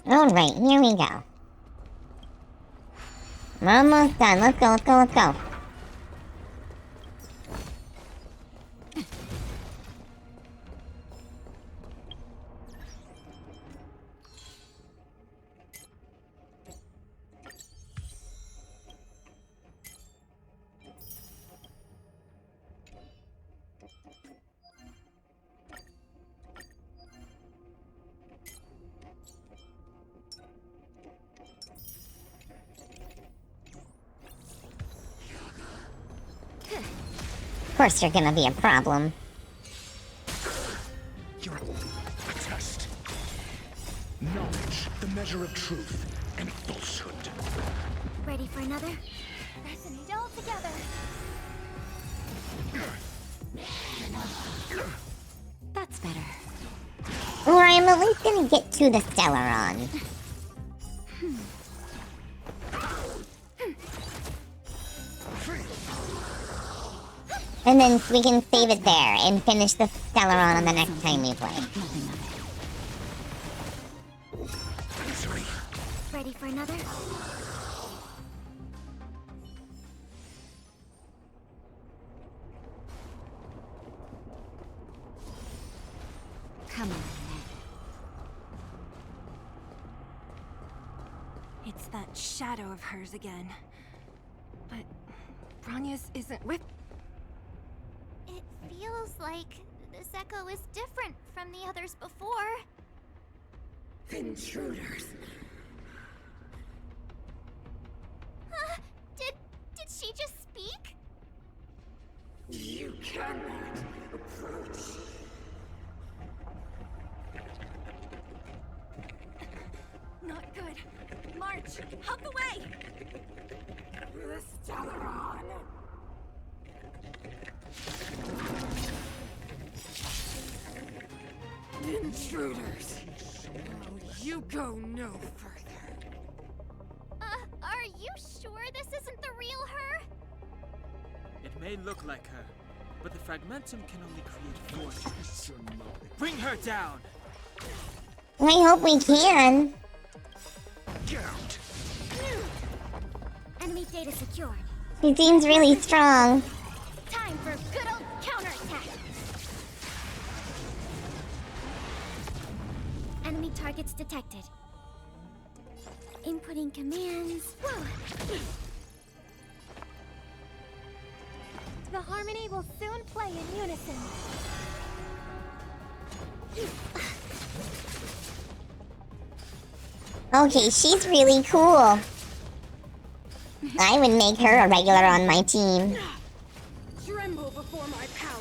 Alright, here we go. We're almost done. Let's go, let's go, let's go. Of course you're gonna be a problem. You're a test. Knowledge, the measure of truth and falsehood. Ready for another? Resonate all together. That's better. Or I'm at least gonna get to the Stellaron. And then we can save it there and finish the Stellaron on the next time we play. Ready for another? Come on. It's that shadow of hers again. But Bronya's isn't with... It feels like this echo is different from the others before. Intruders. Did she just speak? You cannot approach. Not good. March, out the way! The Stellaron. Intruders! You go no further. Are you sure this isn't the real her? It may look like her, but the fragmentum can only create forces. Bring her down! I hope we can. Get out. Enemy data secured. She seems really strong. Time for good old counterattack. Enemy targets detected. Inputting commands. Whoa. The harmony will soon play in unison. Okay, she's really cool. I would make her a regular on my team. Tremble before my power.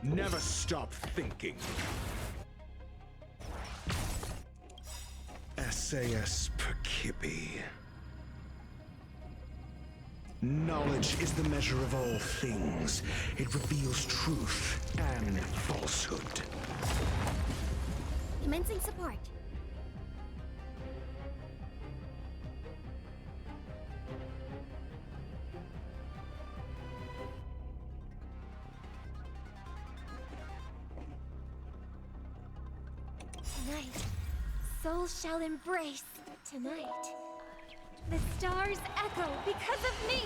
Never stop thinking. SAS Perkibi. Knowledge is the measure of all things. It reveals truth and falsehood. Commencing support. Tonight, souls shall embrace. Tonight, the stars echo because of me.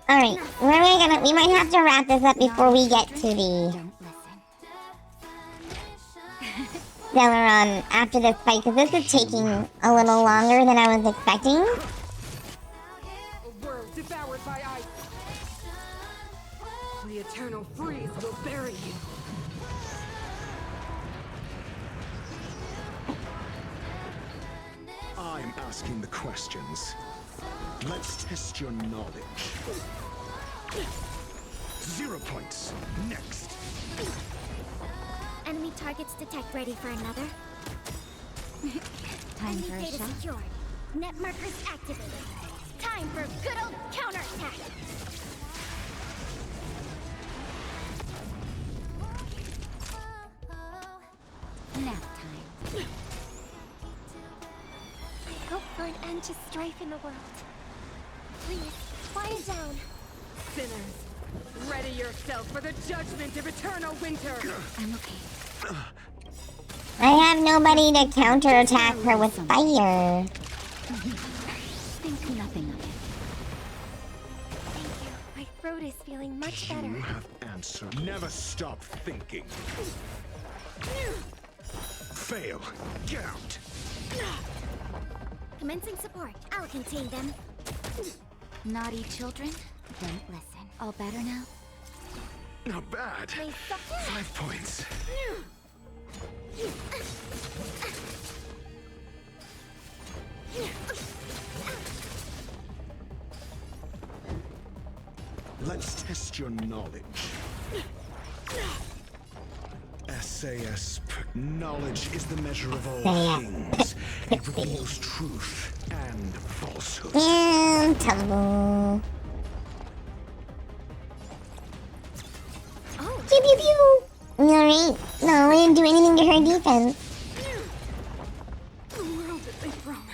Alright, we might have to wrap this up before we get to the Stellaron after this fight, because this is taking a little longer than I was expecting. A world devoured by ice. The eternal freeze will bury you. I'm asking the questions. Let's test your knowledge. 0 points. Next. Enemy targets detect. Ready for another? Time Enemy for a data shot. secured. Net markers activated. Time for good old counterattack. Nap time. I hope for an end to strife in the world. Please, quiet down. Sinners, ready yourself for the judgment of eternal winter. I'm okay. I have nobody to counterattack her with fire. Think nothing of it. Thank you. My throat is feeling much better. You have answered. Never stop thinking. Fail. Get out. Commencing support. I'll contain them. Naughty children, don't listen. All better now? Not bad. They suck. 5 points. Let's test your knowledge. SAS knowledge is the measure of all things. It reveals truth and falsehood. And tumble. Oh. Pew pew pew. Alright. No, we didn't do anything to her defense.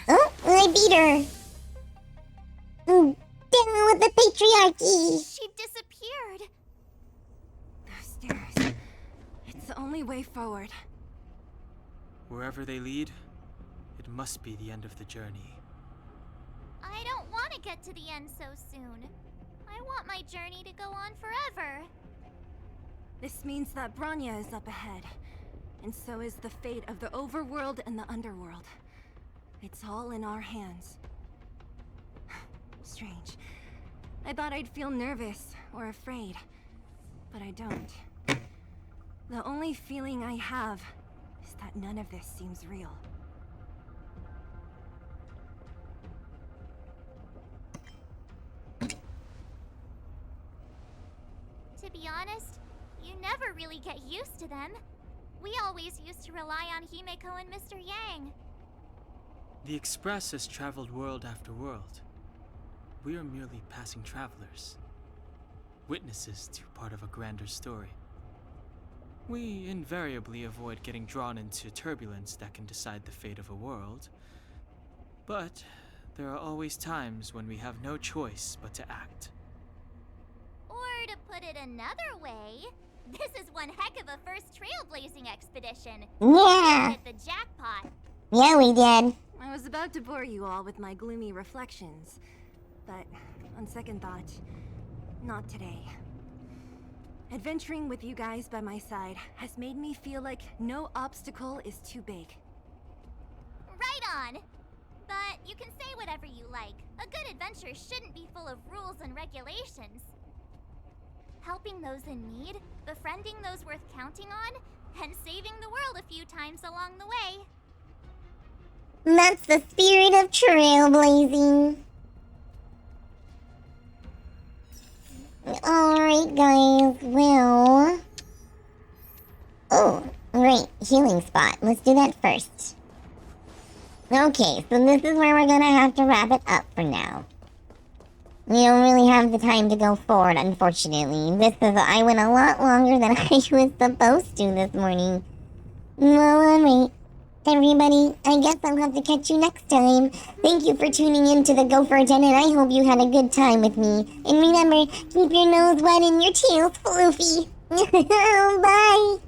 Oh, I beat her. Down with the patriarchy. She disappeared. Those stairs. It's the only way forward. Wherever they lead, it must be the end of the journey. I don't want to get to the end so soon. I want my journey to go on forever. This means that Bronya is up ahead. and so is the fate of the overworld and the underworld. It's all in our hands. Strange. I thought I'd feel nervous or afraid, but I don't. The only feeling I have is that none of this seems real. To be honest, you never really get used to them. We always used to rely on Himeko and Mr. Yang. The Express has traveled world after world. We are merely passing travelers, witnesses to part of a grander story. We invariably avoid getting drawn into turbulence that can decide the fate of a world, but there are always times when we have no choice but to act. Or to put it another way, this is one heck of a first trailblazing expedition. Yeah. We hit the jackpot. Yeah, we did. I was about to bore you all with my gloomy reflections, but on second thought, not today. Adventuring with you guys by my side has made me feel like no obstacle is too big. Right on. But you can say whatever you like. A good adventure shouldn't be full of rules and regulations. Helping those in need, befriending those worth counting on, and saving the world a few times along the way. That's the spirit of trailblazing. Alright, guys, well... Oh, right, healing spot. Let's do that first. Okay, so this is where we're gonna have to wrap it up for now. We don't really have the time to go forward, unfortunately. I went a lot longer than I was supposed to this morning. Well, alright. Everybody, I guess I'll have to catch you next time. Thank you for tuning in to the Gopher Den, and I hope you had a good time with me. And remember, keep your nose wet and your tail floofy. Bye!